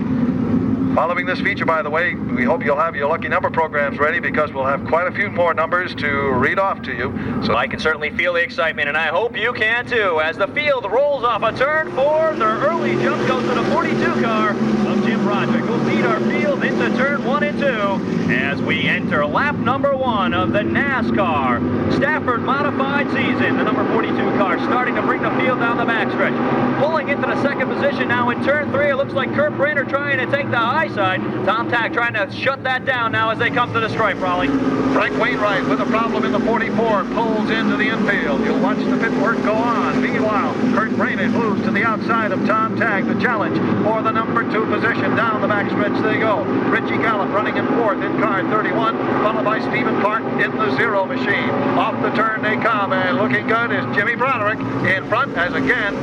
Following this feature, by the way, we hope you'll have your lucky number programs ready because we'll have quite a few more numbers to read off to you. So I can certainly feel the excitement, and I hope you can too, as the field rolls off a turn 4. Their early jump goes to the 42 car of Jim Broderick, who'll lead our field into turn 1 and 2 as we enter lap number 1 of the NASCAR Stafford Modified Season. The number 42 car starting to bring the field down the backstretch. Pulling into the second position now in turn 3. It looks like Kurt Brainerd trying to take the high side. Tom Tag trying to shut that down now as they come to the stripe, Raleigh. Frank Wainwright with a problem in the 44 pulls into the infield. You'll watch the pit work go on. Meanwhile, Kurt Brainerd moves to the outside of Tom Tag. The challenge for the number 2 position. Down the backstretch they go. Richie Gallup running in 4th in car 31, followed by Stephen Park in the Zero machine. Off the turn they come, and looking good is Jimmy Broderick in front, as again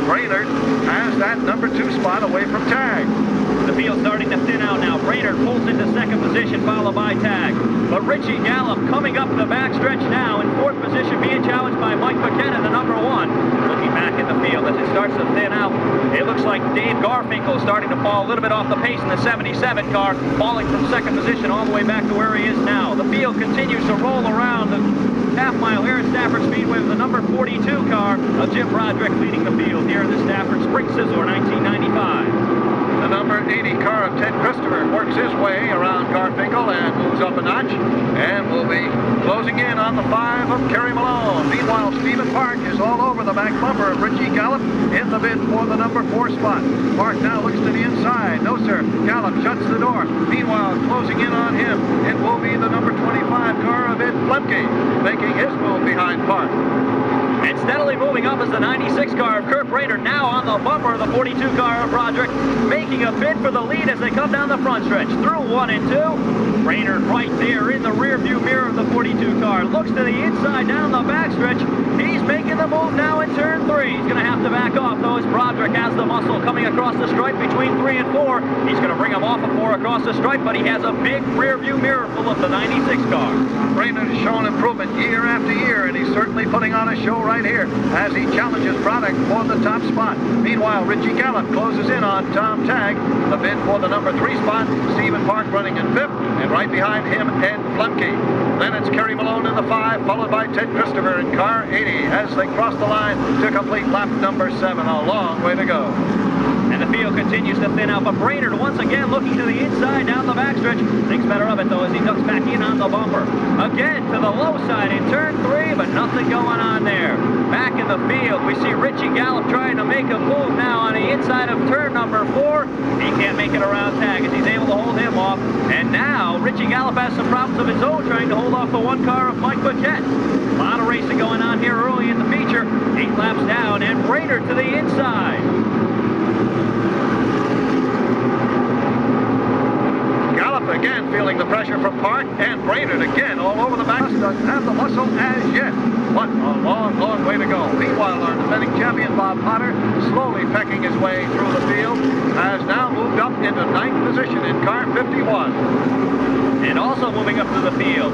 Brainerd has that number 2 spot away from Tag. The field's starting to thin out now. Brainerd pulls into second position, followed by Tag. But Richie Gallup coming up the backstretch now in 4th position, being challenged by Mike Paquette in the number 1. Looking back in the field as it starts to thin out, it looks like Dave Garfinkel is starting to fall a little bit off the pace in the 77 car, falling from second position all the way back to where he is now. The field continues to roll around the half-mile here at Stafford Speedway with the number 42 car of Jim Broderick leading the field here in the Stafford Spring Sizzler 1995. The number 80 car of Ted Christopher works his way around Garfinkel and moves up a notch, and will be closing in on the 5 of Kerry Malone. Meanwhile, Stephen Park is all over the back bumper of Richie Gallup in the bid for the number 4 spot. Park now looks to the inside. No, sir. Gallup shuts the door. Meanwhile, closing in on him, it will be the number 25 car of Ed Flemke, making his move behind Park. And steadily moving up is the 96 car of Kurt Brainerd, now on the bumper of the 42 car of Broderick, making a bid for the lead as they come down the front stretch. Through 1 and 2. Brainerd right there in the rear view mirror of the 42 car. Looks to the inside down the backstretch. He's making the move now in turn 3. He's going to have to back off, though, as Broderick has the muscle coming across the stripe between 3 and 4. He's going to bring him off of 4 across the stripe, but he has a big rear view mirror full of the 96 car. Brainerd has shown improvement year after year, and he's certainly putting on a show right here as he challenges Broderick for the top spot. Meanwhile, Richie Gallup closes in on Tom Tag. The bid for the number 3 spot. Stephen Park running in 5th, and right behind him, Ed Flemke. Then it's Kerry Malone in the 5, followed by Ted Christopher in car 80 as they cross the line to complete lap number 7. A long way to go. And the field continues to thin out, but Brainerd once again looking to the inside down the backstretch. Thinks better of it, though, as he ducks back in on the bumper. Again to the low side in turn 3, but nothing going on there. Back in the field, we see Richie Gallup trying to make a move now on the inside of turn number 4. He can't make it around Tag as he's able to hold him off. And now Richie Gallup has some problems of his own trying to hold off the 1 car of Mike Paquette. A lot of racing going on here early in the feature. 8 laps down, and Brainerd to the inside. Again feeling the pressure from Park, and Brainerd again all over the back. Doesn't have the muscle as yet. What a long, long way to go. Meanwhile, our defending champion Bob Potter, slowly pecking his way through the field, has now moved up into 9th position in car 51. And also moving up to the field,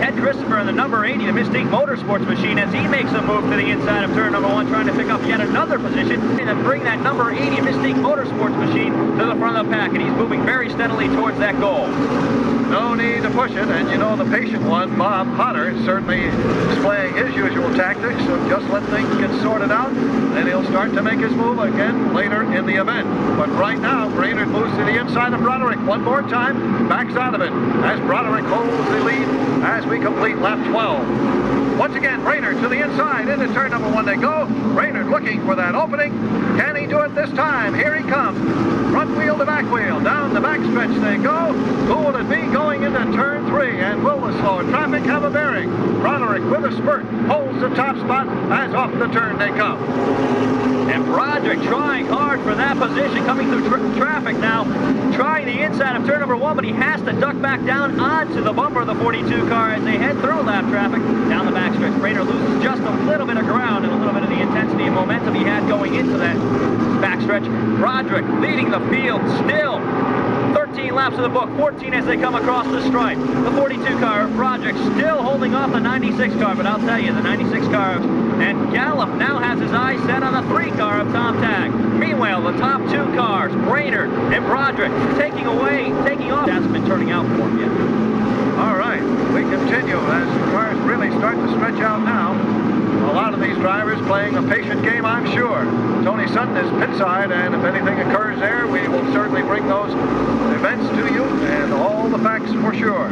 Ted Christopher in the number 80, the Mystique Motorsports machine, as he makes a move to the inside of turn number 1, trying to pick up yet another position and then bring that number 80 Mystique Motorsports machine to the front of the pack, and he's moving very steadily towards that goal. No need to push it, and you know the patient one, Bob Potter, certainly displaying his usual tactics, so just let things get sorted out, then he'll start to make his move again later in the event. But right now, Brainerd moves to the inside of Broderick one more time, backs out of it, as Broderick holds the lead as we complete lap 12. Once again, Brainerd to the inside, into turn number 1 they go. Brainerd looking for that opening. Can he do it this time? Here he comes. Front wheel to back wheel, down the backstretch they go. Who will it be going into turn 3? And will the slower traffic have a bearing? Broderick with a spurt holds the top spot as off the turn they come. And Broderick trying hard for that position, coming through traffic now, trying the inside of turn number 1, but he has to duck back down onto the bumper of the 42 car as they head through lap traffic down the backstretch. Brainerd loses just a little bit of ground and a little bit of the intensity and momentum he had going into that backstretch. Broderick leading the field still. 13 laps of the book, 14 as they come across the stripe. The 42 car of Broderick still holding off the 96 car, but I'll tell you, the 96 car and Gallup now has his eyes set on the 3 car of Tom Tag. Meanwhile, the top 2 car cars, Brainerd and Broderick, taking off. That's been turning out for him yet. All right, we continue as the cars really start to stretch out now. A lot of these drivers playing a patient game, I'm sure. Tony Sutton is pit side, and if anything occurs there, we will certainly bring those events to you and all the facts for sure.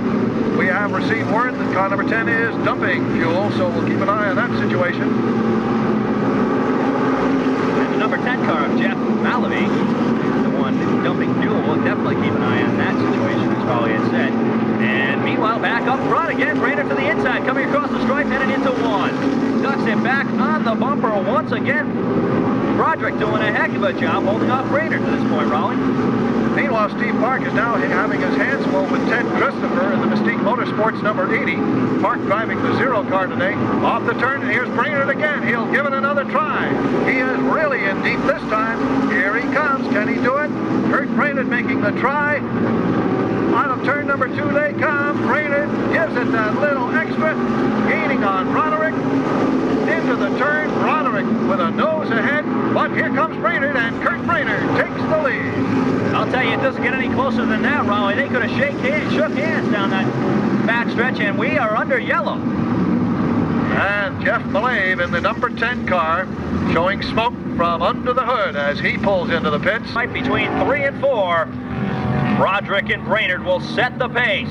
We have received word that car number 10 is dumping fuel, so we'll keep an eye on that situation. And the number 10 car of Jeff Mallaby, the one dumping fuel, we'll definitely keep an eye on that situation, as Raleigh had said. And meanwhile, back up front again, Brainerd to the inside, coming across the stripe, headed into one. Ducks it back on the bumper once again. Broderick doing a heck of a job holding off Brainerd to this point, Raleigh. Meanwhile, Steve Park is now having his hands full with Ted Christopher in the Mystique Motorsports number 80. Park driving the 0 car today. Off the turn, and here's Brainerd again. He'll give it another try. He is really in deep this time. Here he comes. Can he do it? Kurt Brainerd making the try. Out of turn number 2 they come. Brainerd gives it that little extra, gaining on Broderick. Into the turn, Broderick with a nose ahead, but here comes Brainerd, and Kurt Brainerd takes the lead. I'll tell you, it doesn't get any closer than that, Raleigh. They could have shook hands down that backstretch, and we are under yellow. And Jeff Malave in the number 10 car, showing smoke from under the hood as he pulls into the pits. Right between 3 and 4. Broderick and Brainerd will set the pace.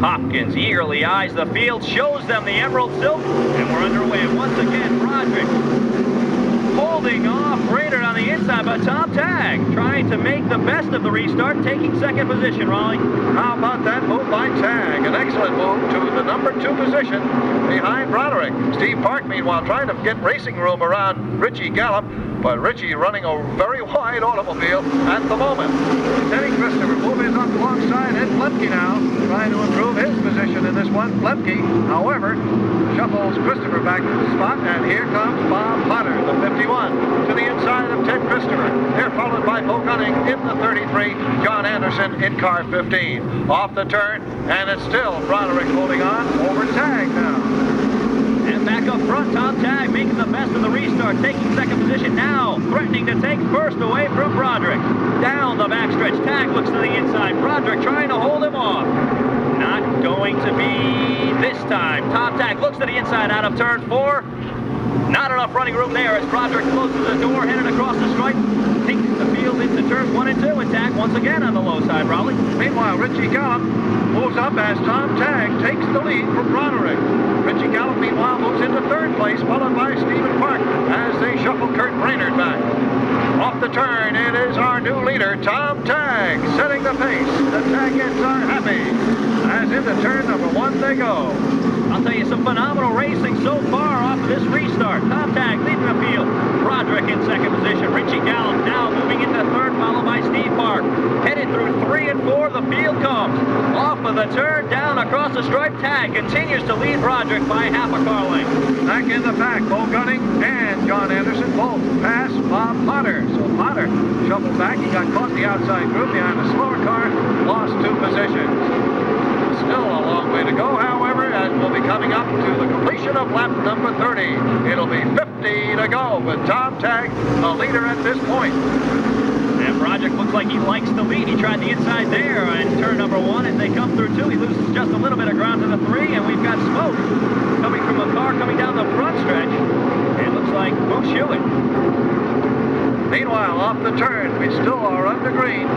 Hopkins eagerly eyes the field, shows them the emerald silk, and we're underway once again. Broderick holding off Brainerd on the inside, but Tom Tagg trying to make the best of the restart, taking second position, Raleigh. How about that move by Tagg? An excellent move to the number 2 position behind Broderick. Steve Park, meanwhile, trying to get racing room around Richie Gallup, but Richie running a very wide automobile at the moment. Teddy Christopher moving up alongside Ed Lemke now, trying to improve his position in this one. Lemke, however, shuffles Christopher back to the spot, and here comes Bob Potter, the 51, to the inside of Ted Christopher. They're followed by Bo Gunning in the 33, John Anderson in car 15. Off the turn, and it's still Broderick holding on over Tagg now. And back up front, Tom Tagg making the best of the restart, taking second position now, threatening to take first away from Broderick. Down the backstretch, Tagg looks to the inside. Broderick trying to hold him off. Not going to be this time. Tom Tagg looks to the inside out of turn 4. Not enough running room there as Broderick closes the door, headed across the stripe. Takes the field into turns 1 and 2, and Tagg once again on the low side, Raleigh. Meanwhile, Richie Gallup moves up as Tom Tagg takes the lead from Broderick. Richie Gallup, meanwhile, moves into 3rd place, followed by Stephen Park as they shuffle Kurt Brainerd back. Off the turn, it is our new leader, Tom Tagg, setting the pace. The Taggets are happy as into turn number 1 they go. I'll tell you, some phenomenal racing so far off of this restart. Tom Tagg leading the field. Broderick in second position. Richie Gallup now moving into 3rd, followed by Steve Park. Headed through 3 and 4, the field comes. Off of the turn, down across the stripe. Tagg continues to lead Broderick by half a car length. Back in the pack, Bo Gunning and John Anderson both pass Bob Potter. So Potter shuffled back. He got caught in the outside group behind the slower car, lost 2 positions. Still a long way to go, however, as we'll be coming up to the completion of lap number 30. It'll be 50 to go with Tom Tagg, the leader at this point. And Broderick looks like he likes the lead. He tried the inside there in turn number 1. As they come through 2, he loses just a little bit of ground to the 3, and we've got smoke coming from a car coming down the front stretch. It looks like Moose Hewitt. Meanwhile, off the turn, we still are under green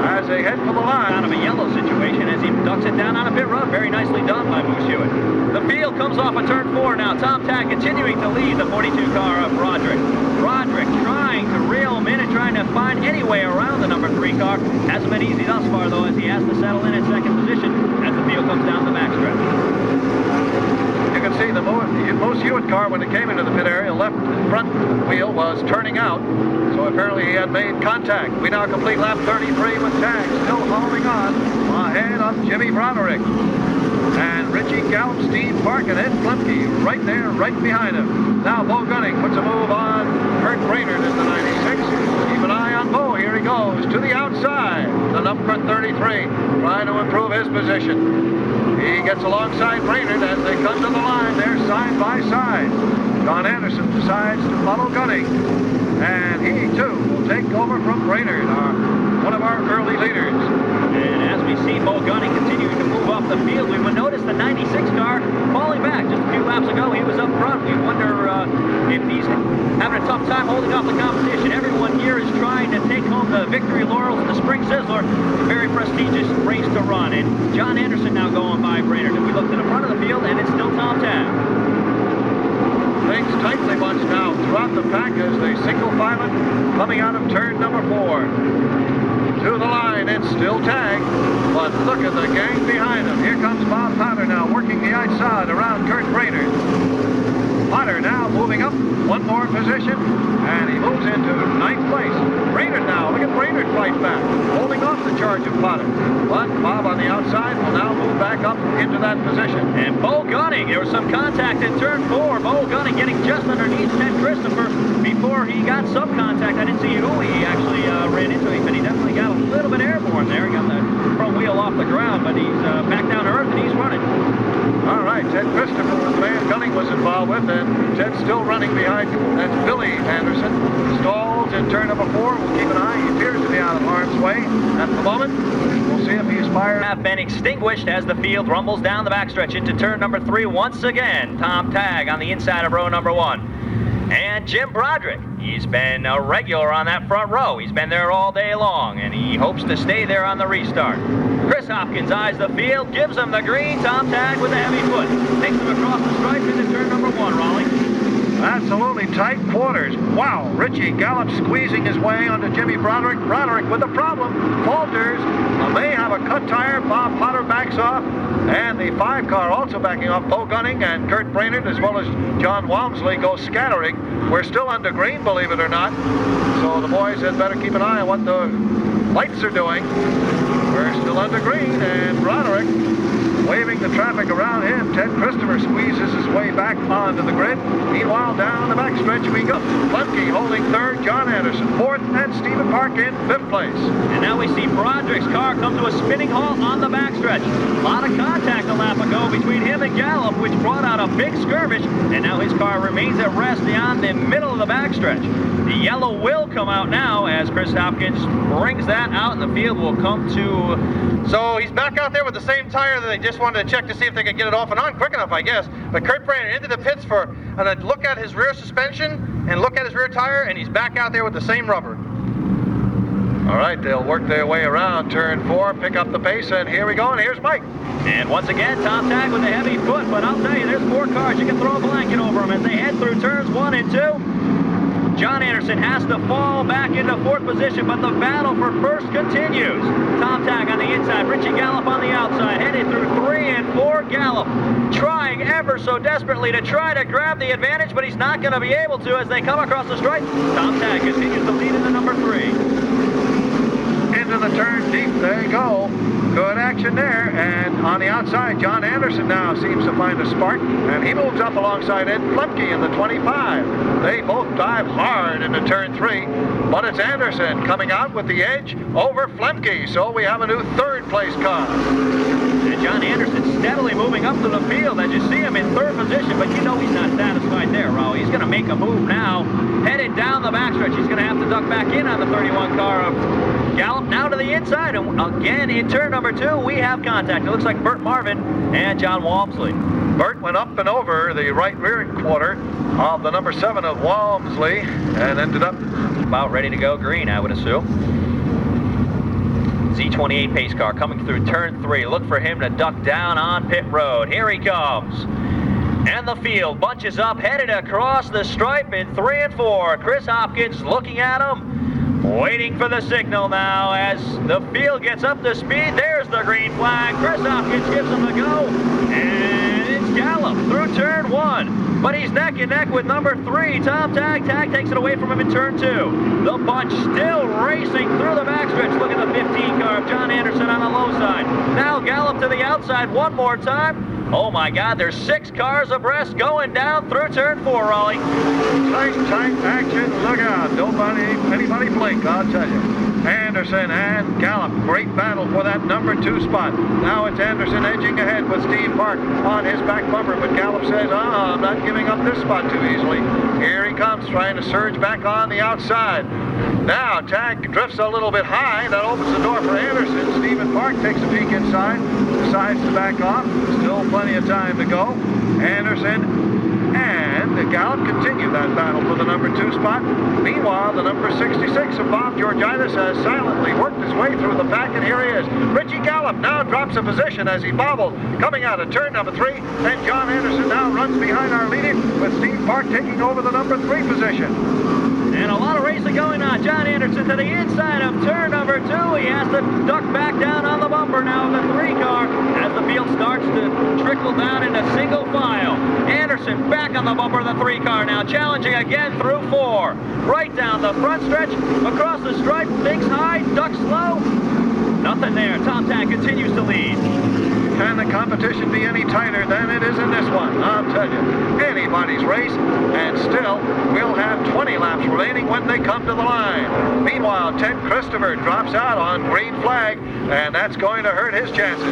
as they head for the line. Out of a yellow situation as he ducks it down on a pit road. Very nicely done by Moose Hewitt. The field comes off of turn 4 now. Tom Tagg continuing to lead the 42 car of Broderick. Broderick trying to reel him in and trying to find any way around the number 3 car. Hasn't been easy thus far, though, as he has to settle in at second position as the field comes down the backstretch. You can see the Moose Hewitt car, when it came into the pit area, left front wheel was turning out. So apparently he had made contact. We now complete lap 33 with Tagg still holding on ahead of Jimmy Broderick. And Richie Gallup, Steve Park, and Ed Lemke right there, right behind him. Now Bo Gunning puts a move on Kurt Brainerd in the 96. Keep an eye on Bo. Here he goes to the outside. The number 33, trying to improve his position. He gets alongside Brainerd as they come to the line. They're side by side. John Anderson decides to follow Gunning. and he too will take over from Brainerd, one of our early leaders. And as we see Bo Gunning continuing to move off the field, we would notice the 96 car falling back. Just a few laps ago, he was up front. We wonder if he's having a tough time holding off the competition. Everyone here is trying to take home the victory laurels in the Spring Sizzler. A very prestigious race to run. And John Anderson now going by Brainerd. And we look to the front of the field, and it's still Tom Tag. Things tightly bunched now throughout the pack as they single file it coming out of turn number 4. To the line, it's still Tag, but look at the gang behind him. Here comes Bob Potter now working the outside around Kurt Brainerd. Potter now moving up one more position, and he moves into 9th place. Brainerd now, look at Brainerd fight back, holding off the charge of Potter. But Bob on the outside will now move back up into that position. And Bo Gunning, there was some contact in turn 4. Bo Gunning getting just underneath Ted Christopher before he got some contact. I didn't see who he actually ran into, but he definitely got a little bit airborne there. He got the front wheel off the ground, but he's back down to earth and he's running. All right, Ted Christopher was the man Gunning was involved with, and Ted's still running behind. That's Billy Anderson. Stalls in turn number 4. We'll keep an eye. He appears to be out of harm's way at the moment. We'll see if he's fired. Have been extinguished as the field rumbles down the backstretch into turn number 3 once again. Tom Tag on the inside of row number 1. And Jim Broderick, he's been a regular on that front row. He's been there all day long, and he hopes to stay there on the restart. Chris Hopkins eyes the field, gives him the green. Tom Tag with a heavy foot. Takes him across the stripe into turn number 1, Raleigh. Absolutely tight quarters. Wow, Richie Gallup squeezing his way onto Jimmy Broderick. Broderick with a problem. Falters. May have a cut tire. Bob Potter backs off. And the 5 car also backing off. Bo Gunning and Kurt Brainerd as well as John Walmsley go scattering. We're still under green, believe it or not. So the boys had better keep an eye on what the lights are doing. We're still under green, and Broderick waving the traffic around him. Ted Christopher squeezes his way back onto the grid. Meanwhile, down the backstretch we go. Lemke holding 3rd, John Anderson 4th, and Stephen Park in 5th place. And now we see Broderick's car come to a spinning halt on the backstretch. A lot of contact a lap ago between him and Gallup, which brought out a big skirmish, and now his car remains at rest beyond the middle of the backstretch. The yellow will come out now as Chris Hopkins brings that out, and the field will come to... So he's back out there with the same tire that they just wanted to check to see if they could get it off and on quick enough, I guess. But Kurt Brainerd into the pits for a look at his rear suspension and look at his rear tire, and he's back out there with the same rubber. All right, they'll work their way around turn 4, pick up the pace, and here we go, and here's Mike. And once again, Tom Tag with a heavy foot, but I'll tell you, there's 4 cars. You can throw a blanket over them as they head through turns 1 and 2. John Anderson has to fall back into 4th position, but the battle for first continues. Tom Tag on the inside, Richie Gallup on the outside, headed through 3 and 4. Gallup trying ever so desperately to try to grab the advantage, but he's not going to be able to as they come across the stripe. Tom Tag continues to lead in the number 3. Into the turn deep, there you go. Good action there, and on the outside, John Anderson now seems to find a spark, and he moves up alongside Ed Flemke in the 25. They both dive hard into turn 3, but it's Anderson coming out with the edge over Flemke, so we have a new 3rd place car. And John Anderson steadily moving up to the field as you see him in 3rd position, but you know he's not satisfied there, Raul. He's going to make a move now, headed down the backstretch. He's going to have to duck back in on the 31 car of Gallup, now to the inside, and again in turn number 2 we have contact. It looks like Burt Marvin and John Walmsley. Burt went up and over the right rear quarter of the number 7 of Walmsley and ended up about ready to go green, I would assume. Z28 pace car coming through turn 3. Look for him to duck down on pit road. Here he comes. And the field bunches up, headed across the stripe in 3 and 4. Chris Hopkins looking at him, waiting for the signal now as the field gets up to speed. There's the green flag. Chris Hopkins gives him the go. And it's Gallup through turn 1. But he's neck and neck with number 3, Tom Tag. Tag takes it away from him in turn 2. The bunch still racing through the backstretch. Look at the 15 car of John Anderson on the low side. Now Gallup to the outside one more time. Oh my God, there's 6 cars abreast going down through turn 4, Raleigh. Tight action. Look out. Don't anybody blink, I'll tell you. Anderson and Gallup, great battle for that number 2 spot. Now it's Anderson edging ahead with Steve Park on his back bumper, but Gallup says, I'm not giving up this spot too easily. Here he comes, trying to surge back on the outside. Now Tag drifts a little bit high. That opens the door for Anderson. Stephen Park takes a peek inside, decides to back off. Still plenty of time to go. Anderson and Gallup continue that battle for the number 2 spot. Meanwhile, the number 66 of Bob Georgitis has silently worked his way through the pack, and here he is. Richie Gallup now drops a position as he bobbles, coming out of turn number 3, and John Anderson now runs behind our leader, with Steve Park taking over the number 3 position. And a lot of racing going on. John Anderson to the inside of turn number 2. He has to duck back down on the bumper now of the 3 car as the field starts to trickle down into single file. Anderson back on the bumper of the 3 car now, challenging again through 4. Right down the front stretch, across the stripe, thinks high, ducks low. Nothing there. Tom Tag continues to lead. Can the competition be any tighter than it is in this one? I'll tell you, anybody's race, and still, we'll have 20 laps remaining when they come to the line. Meanwhile, Ted Christopher drops out on green flag, and that's going to hurt his chances.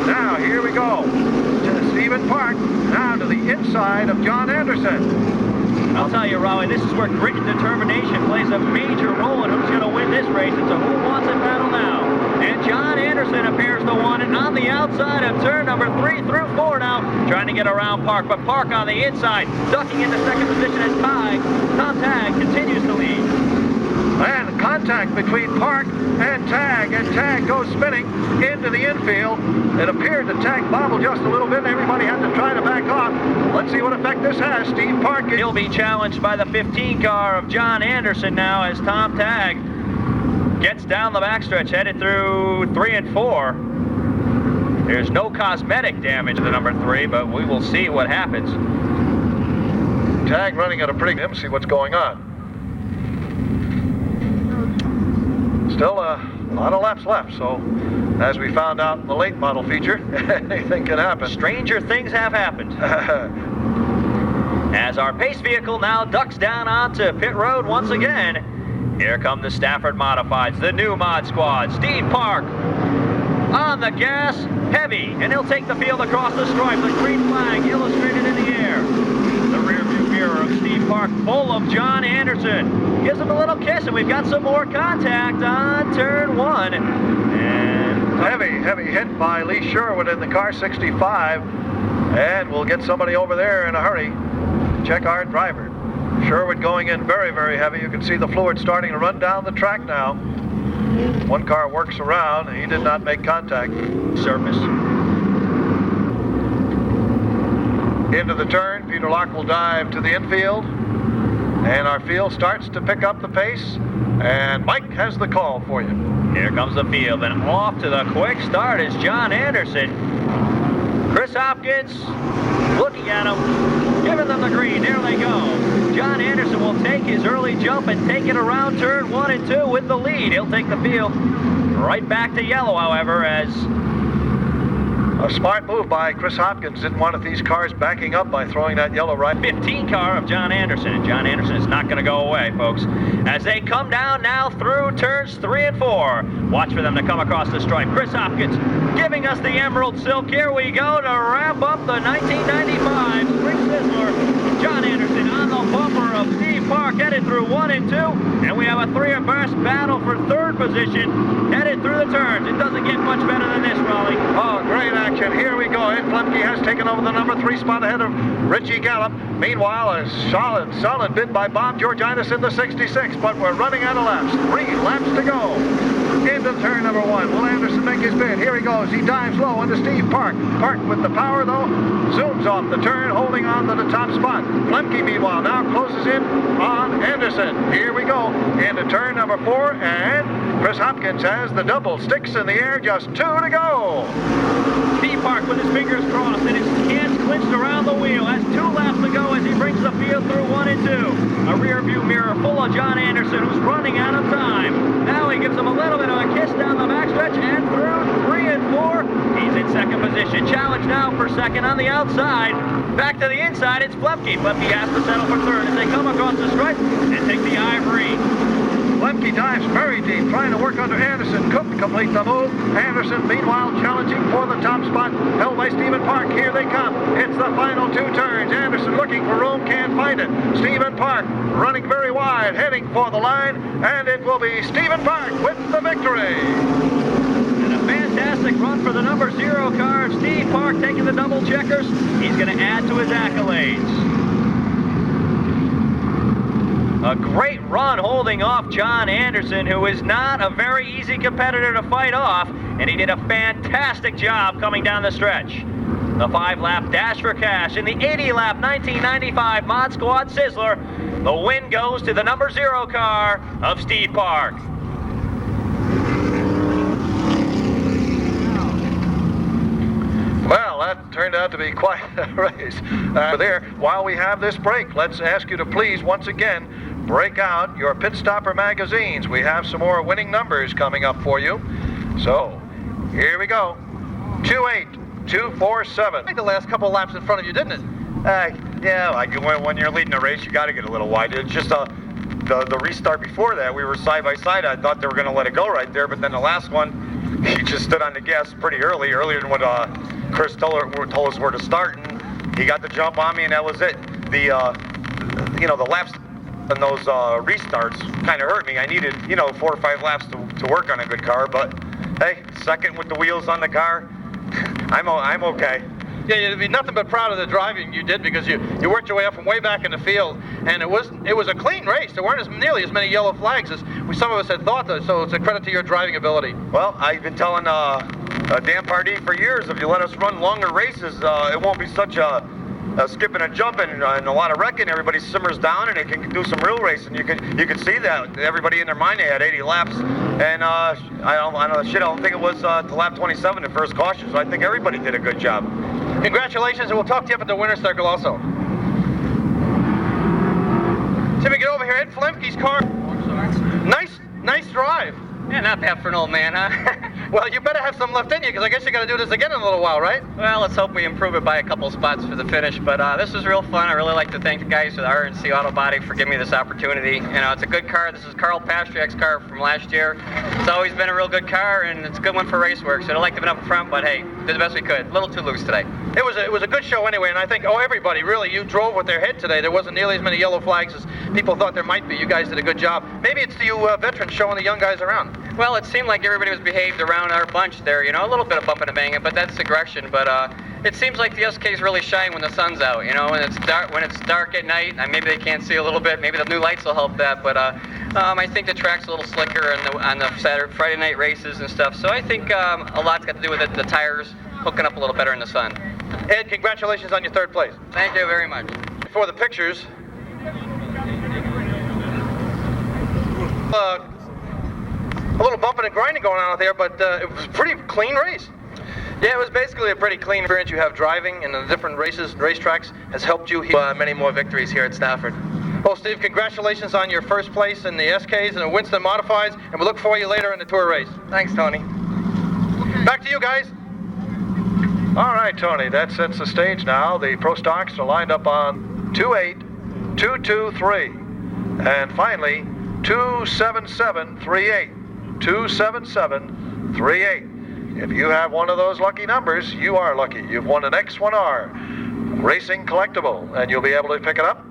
Now, here we go. To Stephen Park, now to the inside of John Anderson. I'll tell you, Raleigh, this is where grit and determination plays a major role in who's going to win this race. It's a who wants it battle now. And John Anderson appears to want it on the outside of turn number 3 through 4 now, trying to get around Park, but Park on the inside, ducking into second position as Tom Tag continues to lead. And contact between Park and Tag goes spinning into the infield. It appeared that Tag bobbled just a little bit, and everybody had to try to back off. Let's see what effect this has. Steve Park. He'll be challenged by the 15 car of John Anderson now as Tom Tag gets down the backstretch, headed through 3 and 4. There's no cosmetic damage to the number 3, but we will see what happens. Tag running at a pretty good, see what's going on. Still a lot of laps left, so as we found out in the late model feature, anything can happen. Stranger things have happened. As our pace vehicle now ducks down onto pit road once again, here come the Stafford Modifieds, the new mod squad. Steve Park on the gas, heavy, and he'll take the field across the stripe. The green flag illustrated in the air. The rear view mirror of Steve Park full of John Anderson. Gives him a little kiss, and we've got some more contact on turn 1. And heavy hit by Lee Sherwood in the car 65, and we'll get somebody over there in a hurry. Check our driver. Sherwood going in very, very heavy. You can see the fluid starting to run down the track now. One car works around. He did not make contact. Surface. Into the turn. Peter Locke will dive to the infield. And our field starts to pick up the pace. And Mike has the call for you. Here comes the field. And off to the quick start is John Anderson. Chris Hopkins looking at him, giving them the green. There they go. John Anderson will take his early jump and take it around turn 1 and 2 with the lead. He'll take the field right back to yellow, however, as a smart move by Chris Hopkins. Didn't want these cars backing up by throwing that yellow right. 15 car of John Anderson, and John Anderson is not going to go away, folks. As they come down now through turns 3 and 4. Watch for them to come across the stripe. Chris Hopkins giving us the Emerald Silk. Here we go to wrap up the 1995 Spring Sizzler. John Anderson on the bumper of Steve Park, headed through 1 and 2, and we have a 3-abreast battle for 3rd position, headed through the turns. It doesn't get much better than this, Raleigh. Oh, great action. Here we go. Ed Flemke has taken over the number 3 spot ahead of Richie Gallup. Meanwhile, a solid bid by Bob Georgitis in the 66, but we're running out of laps. 3 laps to go. Into turn number 1. Will Anderson make his bid? Here he goes. He dives low into Steve Park. Park with the power, though, zooms off the turn, holding on to the top spot. Flemke, meanwhile, now closes in on Anderson. Here we go. Into turn number 4, and Chris Hopkins has the double. Sticks in the air, just 2 to go. Steve Park with his fingers crossed and his hands clenched around the wheel. Has 2 laps to go as he brings the field through 1 and 2. A rear view mirror full of John Anderson, who's running out of time. Now he gives him a little bit of a kiss down the backstretch and through 3 and 4. He's in second position. Challenge now for second on the outside. Back to the inside, it's Flemke. Flemke has to settle for 3rd as they come across the stripe and take the ivory. dives very deep, trying to work under Anderson. Couldn't complete the move. Anderson, meanwhile, challenging for the top spot. Held by Stephen Park. Here they come. It's the final 2 turns. Anderson looking for room, can't find it. Stephen Park running very wide, heading for the line, and it will be Stephen Park with the victory. Fantastic run for the number 0 car. Steve Park taking the double checkers. He's going to add to his accolades. A great run holding off John Anderson, who is not a very easy competitor to fight off, and he did a fantastic job coming down the stretch. The 5-lap dash for cash in the 80-lap 1995 Mod Squad Sizzler. The win goes to the number 0 car of Steve Park. Well, that turned out to be quite a race. There, while we have this break, let's ask you to please, once again, break out your Pit Stopper magazines. We have some more winning numbers coming up for you. So, here we go. 28247. The last couple laps in front of you, didn't it? Yeah, like when you're leading a race, you got to get a little wide. It's just the restart before that, we were side by side. I thought they were going to let it go right there, but then the last one, he just stood on the gas pretty earlier than what Chris told us where to start, and he got the jump on me, and that was it. The laps and those restarts kind of hurt me. I needed 4 or 5 laps to work on a good car, but hey, second with the wheels on the car, I'm okay. Yeah, you'd be nothing but proud of the driving you did, because you worked your way up from way back in the field, and it was a clean race. There weren't nearly as many yellow flags as some of us had thought, though, so it's a credit to your driving ability. Well, I've been telling Dan Pardee for years, if you let us run longer races, it won't be such a skip and a jump and a lot of wrecking. Everybody simmers down and they can do some real racing. You can see that everybody in their mind, they had 80 laps, and I don't think it was to lap 27 the first caution. So I think everybody did a good job. Congratulations, and we'll talk to you up at the winner's circle also. So we get over here, Ed Flemke's car. Nice drive. Yeah, not bad for an old man, huh? Well, you better have some left in you, because I guess you're going to do this again in a little while, right? Well, let's hope we improve it by a couple spots for the finish, but this was real fun. I really like to thank the guys at R&C Auto Body for giving me this opportunity. It's a good car. This is Carl Pastriak's car from last year. It's always been a real good car, and it's a good one for race work, so I like to be up front, but hey, did the best we could. A little too loose today. It was a good show anyway, and I think, everybody, really, you drove with their head today. There wasn't nearly as many yellow flags as people thought there might be. You guys did a good job. Maybe it's you veterans showing the young guys around. Well, it seemed like everybody was behaved around our bunch there, a little bit of bumping and banging, but that's aggression. But it seems like the SKs really shine when the sun's out, when it's dark at night. Maybe they can't see a little bit. Maybe the new lights will help that. But I think the track's a little slicker on the Friday night races and stuff. So I think a lot's got to do with the tires hooking up a little better in the sun. Ed, congratulations on your 3rd place. Thank you very much. For the pictures, a little bumping and grinding going on out there, but it was a pretty clean race. Yeah, it was basically a pretty clean experience you have driving in the different racetracks has helped you many more victories here at Stafford. Well, Steve, congratulations on your 1st place in the SKs and the Winston Modifieds, and we look for you later in the Tour race. Thanks, Tony. Back to you guys. All right, Tony, that sets the stage now. The Pro Stocks are lined up on 28223, and finally 27738. 27738. If you have one of those lucky numbers, you are lucky. You've won an X1R Racing Collectible, and you'll be able to pick it up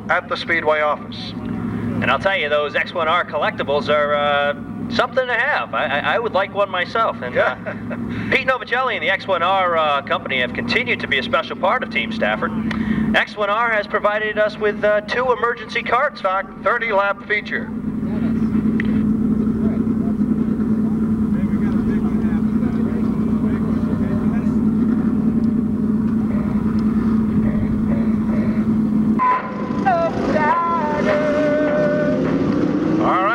at the Speedway office. And I'll tell you, those X1R collectibles are something to have. I would like one myself. And Pete Novicelli and the X1R company have continued to be a special part of Team Stafford. X1R has provided us with 2 emergency cart stock 30-lap feature.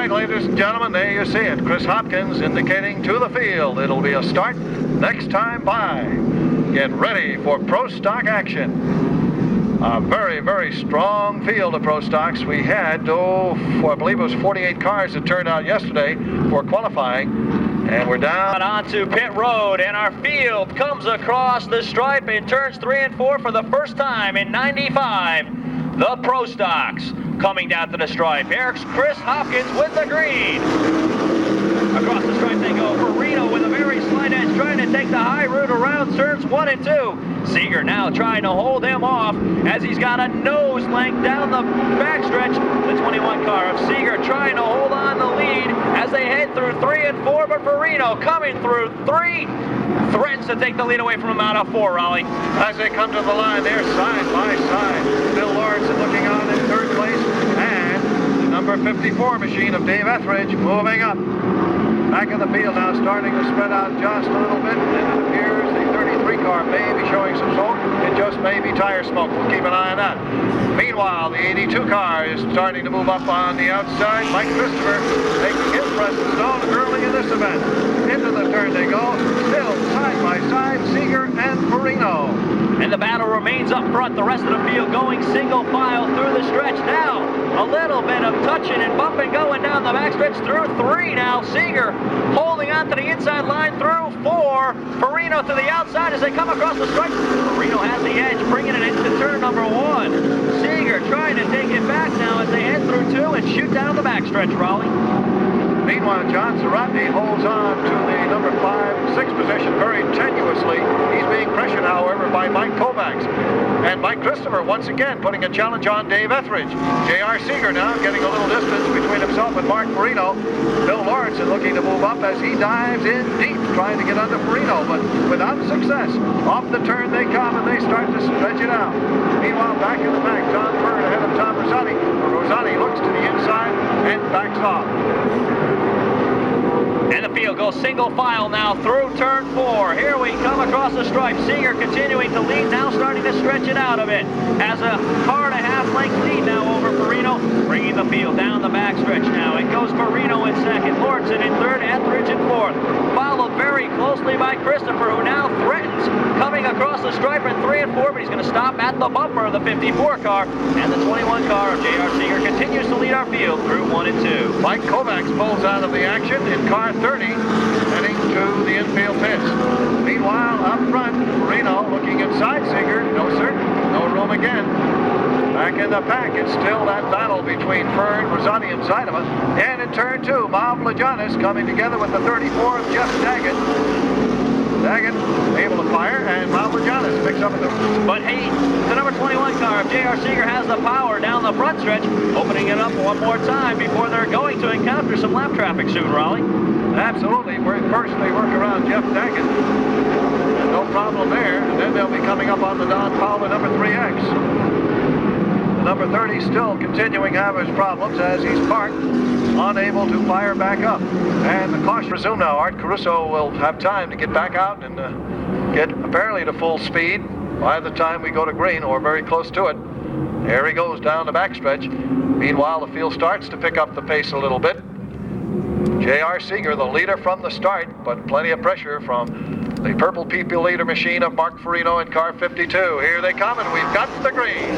Ladies and gentlemen, there you see it. Chris Hopkins indicating to the field it'll be a start next time by. Get ready for Pro Stock action. A very, very strong field of Pro Stocks. We had, I believe it was 48 cars that turned out yesterday for qualifying. And we're down onto pit road, and our field comes across the stripe in turns 3 and 4 for the first time in '95. The Pro Stocks. coming down to the stripe. Here's Chris Hopkins with the green. Across the stripe they go. Farino with a very slight edge, trying to take the high route around turns 1 and 2. Seeger now trying to hold him off as he's got a nose length down the backstretch. The 21 car of Seeger trying to hold on the lead as they head through 3 and 4, but Farino coming through 3, threatens to take the lead away from him out of 4, Raleigh. As they come to the line, they're side by side. Bill Lawrence looking on in 3rd place, and the number 54 machine of Dave Etheridge moving up. Back in the field now, starting to spread out just a little bit, and it appears the 33 car may be showing some smoke. It just may be tire smoke. We'll keep an eye on that. Meanwhile, the 82 car is starting to move up on the outside. Mike Christopher making his presence known early in this event. Into the turn they go, still side by side, Seeger and Farino. And the battle remains up front. The rest of the field going single file through the stretch. Now, a little bit of touching and bumping going down the backstretch through 3 now. Seeger holding on to the inside line through 4. Farino to the outside as they come across the stripe. Farino has the edge, bringing it into turn number 1. Seeger trying to take it back now as they head through 2 and shoot down the backstretch, Raleigh. Meanwhile, John Cerrotny holds on to the number 5, 6 position very tenuously. He's being pressured, however, by Mike Kovacs. And Mike Christopher, once again, putting a challenge on Dave Etheridge. J.R. Seeger now getting a little distance between himself and Mark Farino. Bill Lawrence is looking to move up as he dives in deep, trying to get under Farino, but without success. Off the turn they come, and they start to stretch it out. Meanwhile, back in the back, John Bird ahead of Tom Rosati. Rosati looks to the inside and backs off. And the field goes single file now through turn 4. Here we come across the stripe. Seeger continuing to lead, now starting to stretch it out a bit. Has a car and a half length lead now over Farino, bringing the field down the backstretch now. It goes Farino in 2nd, Lordson in 3rd, Etheridge in 4th. Followed very closely by Christopher, who now threatens coming across the stripe in 3 and 4, but he's going to stop at the bumper of the 54 car. And the 21 car of J.R. Seeger continues to lead our field through 1 and 2. Mike Kovacs pulls out of the action in car 30, heading to the infield pits. Meanwhile, up front, Farino looking inside Seeger. No, sir. No room again. Back in the pack, it's still that battle between Fern, Rosati, and Seidman. And in turn 2, Bob Lajanis coming together with the 34 of Jeff Daggett. Daggett able to fire, and Bob Lajanis picks up at the... But hey, the number 21 car of J.R. Seeger has the power down the front stretch, opening it up one more time before they're going to encounter some lap traffic soon, Raleigh. Absolutely. First they work around Jeff Daggett. No problem there. And then they'll be coming up on the Don Fowler number 3X. The number 30 still continuing to have his problems as he's parked, unable to fire back up. And the caution resume now. Art Caruso will have time to get back out and get apparently to full speed by the time we go to green, or very close to it. There he goes down the backstretch. Meanwhile, the field starts to pick up the pace a little bit. J.R. Seeger, the leader from the start, but plenty of pressure from the purple people leader machine of Mark Farino in car 52. Here they come, and we've got the green.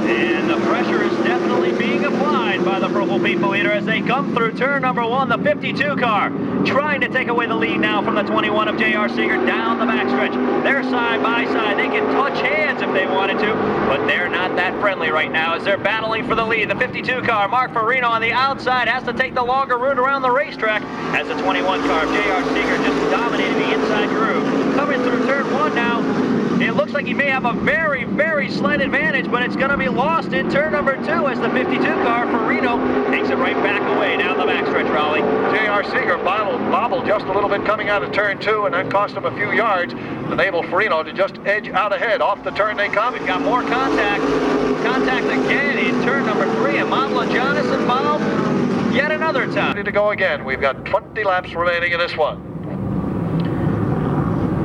And the pressure is definitely being applied by the purple people leader as they come through turn number 1, the 52 car, trying to take away the lead now from the 21 of J.R. Seeger down the backstretch. They're side by side. They can touch hands if they wanted to, but they're not that friendly right now as they're battling for the lead. The 52 car, Mark Farino on the outside, has to take the longer route around the racetrack as the 21 car of J.R. Seeger just dominating the inside groove. Coming through turn 1 now. It looks like he may have a very, very slight advantage, but it's going to be lost in turn number 2 as the 52 car, Farino, takes it right back away down the backstretch, Raleigh. J.R. Seeger bobbled just a little bit coming out of turn 2, and that cost him a few yards, enabled Farino to just edge out ahead. Off the turn they come. We've got more contact. Contact again in turn number 3, and Mavla Jonas involved yet another time. Ready to go again. We've got 20 laps remaining in this one.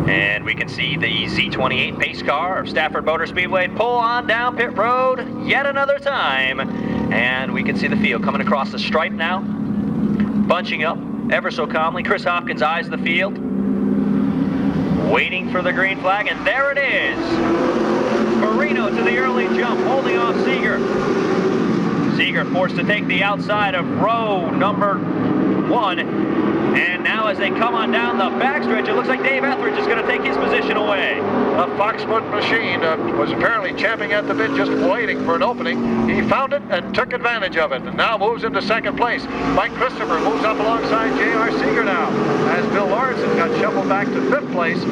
And we can see the Z28 pace car of Stafford Motor Speedway pull on down pit road yet another time. And we can see the field coming across the stripe now, bunching up ever so calmly. Chris Hopkins eyes the field, waiting for the green flag, and there it is. Farino to the early jump, holding off Seeger. Seeger forced to take the outside of row number 1. And now as they come on down the backstretch, it looks like Dave Etheridge is going to take his position away. The Foxfoot machine was apparently champing at the bit, just waiting for an opening. He found it and took advantage of it, and now moves into second place. Mike Christopher moves up alongside J.R. Seeger now, as Bill Lawrenson got shuffled back to 5th place.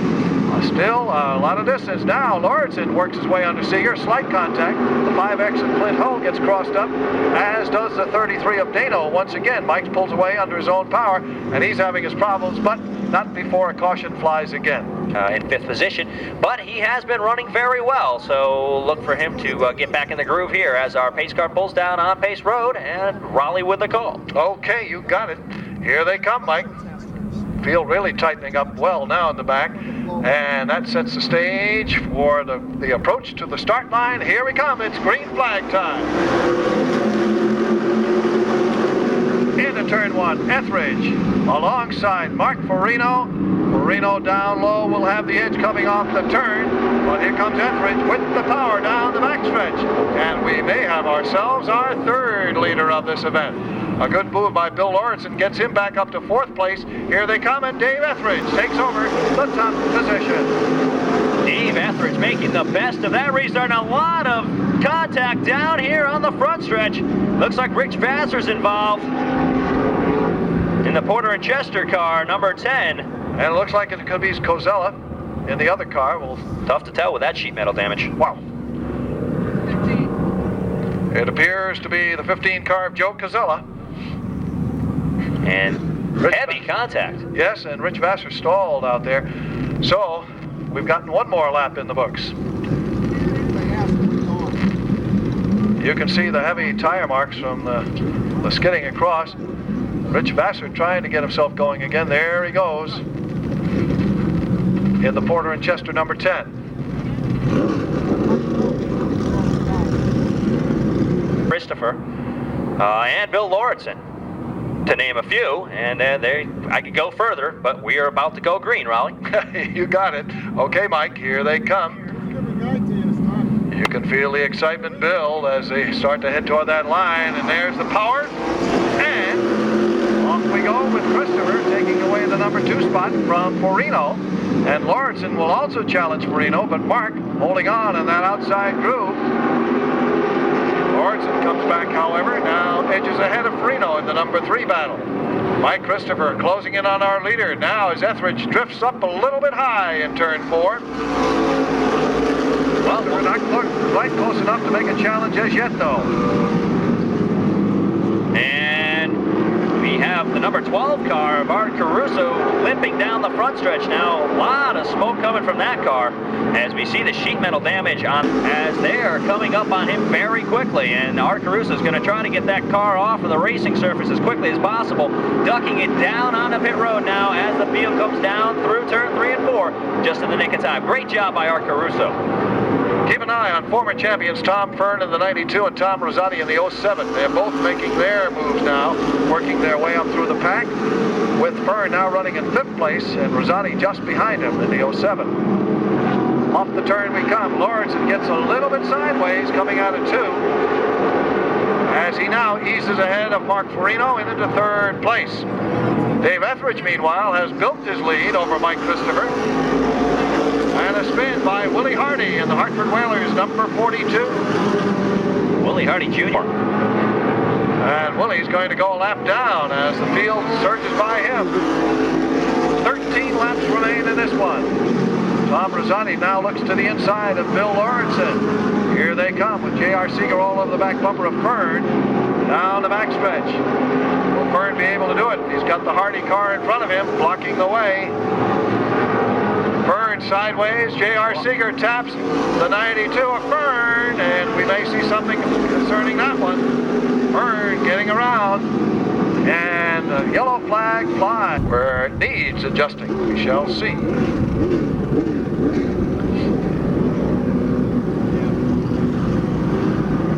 Still a lot of distance. Now Lawrenson works his way under Seeger. Slight contact. The 5X of Clint Hull gets crossed up, as does the 33 of Dano. Once again, Mike pulls away under his own power, and he's having his problems, but not before a caution flies again. In 5th position, but he has been running very well, so look for him to get back in the groove here as our pace car pulls down on Pace Road, and Raleigh with the call. Okay, you got it. Here they come, Mike. Field really tightening up well now in the back, and that sets the stage for the approach to the start line. Here we come. It's green flag time. Into turn 1, Etheridge alongside Mark Farino. Farino down low will have the edge coming off the turn, but here comes Etheridge with the power down the backstretch, and we may have ourselves our 3rd leader of this event. A good move by Bill Lawrenson gets him back up to 4th place. Here they come, and Dave Etheridge takes over the top position. Dave Etheridge making the best of that restart. A lot of contact down here on the front stretch. Looks like Rich Vassar's involved in the Porter and Chester car, number 10. And it looks like it could be Cozella in the other car. Well, tough to tell with that sheet metal damage. Wow. It appears to be the 15 car of Joe Cozella. And heavy contact. Yes, and Rich Vassar stalled out there. So, we've gotten one more lap in the books. You can see the heavy tire marks from the skidding across. Rich Vassar trying to get himself going again. There he goes. In the Porter and Chester number 10. Christopher and Bill Lawrenson, to name a few, and I could go further, but we are about to go green, Raleigh. You got it. Okay, Mike, here they come. You can feel the excitement build as they start to head toward that line, and there's the power, and off we go with Christopher taking away the number 2 spot from Farino, and Lawrenson will also challenge Farino, but Mark holding on in that outside groove. Lawrenson comes back, however, now edges ahead of Farino in the number 3 battle. Mike Christopher closing in on our leader now as Etheridge drifts up a little bit high in turn 4. Well, we're not quite close enough to make a challenge as yet, though. And we have the number 12 car of Art Caruso limping down the front stretch now. A lot of smoke coming from that car as we see the sheet metal damage on as they are coming up on him very quickly. And Art Caruso is going to try to get that car off of the racing surface as quickly as possible, ducking it down onto pit road now as the field comes down through turn 3 and 4 just in the nick of time. Great job by Art Caruso. Keep an eye on former champions Tom Fern in the 92 and Tom Rosati in the 07. They're both making their moves now, working their way up through the pack, with Fern now running in 5th place and Rosati just behind him in the 07. Off the turn we come. Lawrenson gets a little bit sideways coming out of 2, as he now eases ahead of Mark Farino into 3rd place. Dave Etheridge, meanwhile, has built his lead over Mike Christopher. And a spin by Willie Hardy in the Hartford Whalers, number 42. Willie Hardy Jr. And Willie's going to go a lap down as the field surges by him. 13 laps remain in this one. Tom Rosati now looks to the inside of Bill Lawrenson. Here they come with J.R. Seeger all over the back bumper of Fern. Down the backstretch. Will Fern be able to do it? He's got the Hardy car in front of him, blocking the way. Fern sideways. J.R. Seeger taps the 92 of Fern, and we may see something concerning that one. Fern getting around, and the yellow flag flies where it needs adjusting. We shall see.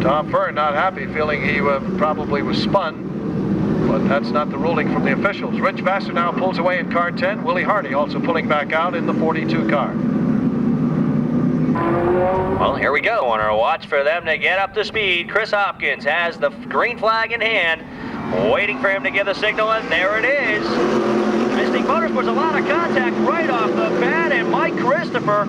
Tom Fern not happy, feeling he probably was spun. But that's not the ruling from the officials. Rich Vassar now pulls away in car 10. Willie Hardy also pulling back out in the 42 car. Well, here we go. Want to watch for them to get up to speed. Chris Hopkins has the green flag in hand. waiting for him to give the signal, and there it is. Mystic Motorsports, a lot of contact right off the bat, and Mike Christopher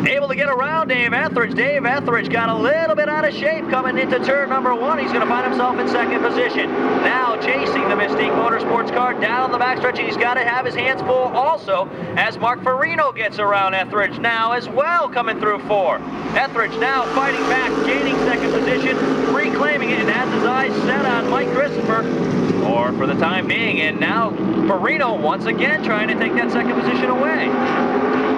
able to get around Dave Etheridge. Dave Etheridge got a little bit out of shape coming into turn number 1. He's going to find himself in second position. Now chasing the Mystique Motorsports car down the backstretch, and he's got to have his hands full also as Mark Farino gets around Etheridge now as well, coming through 4. Etheridge now fighting back, gaining second position, reclaiming it, and has his eyes set on Mike Christopher, or for the time being, and now Farino once again trying to take that second position away.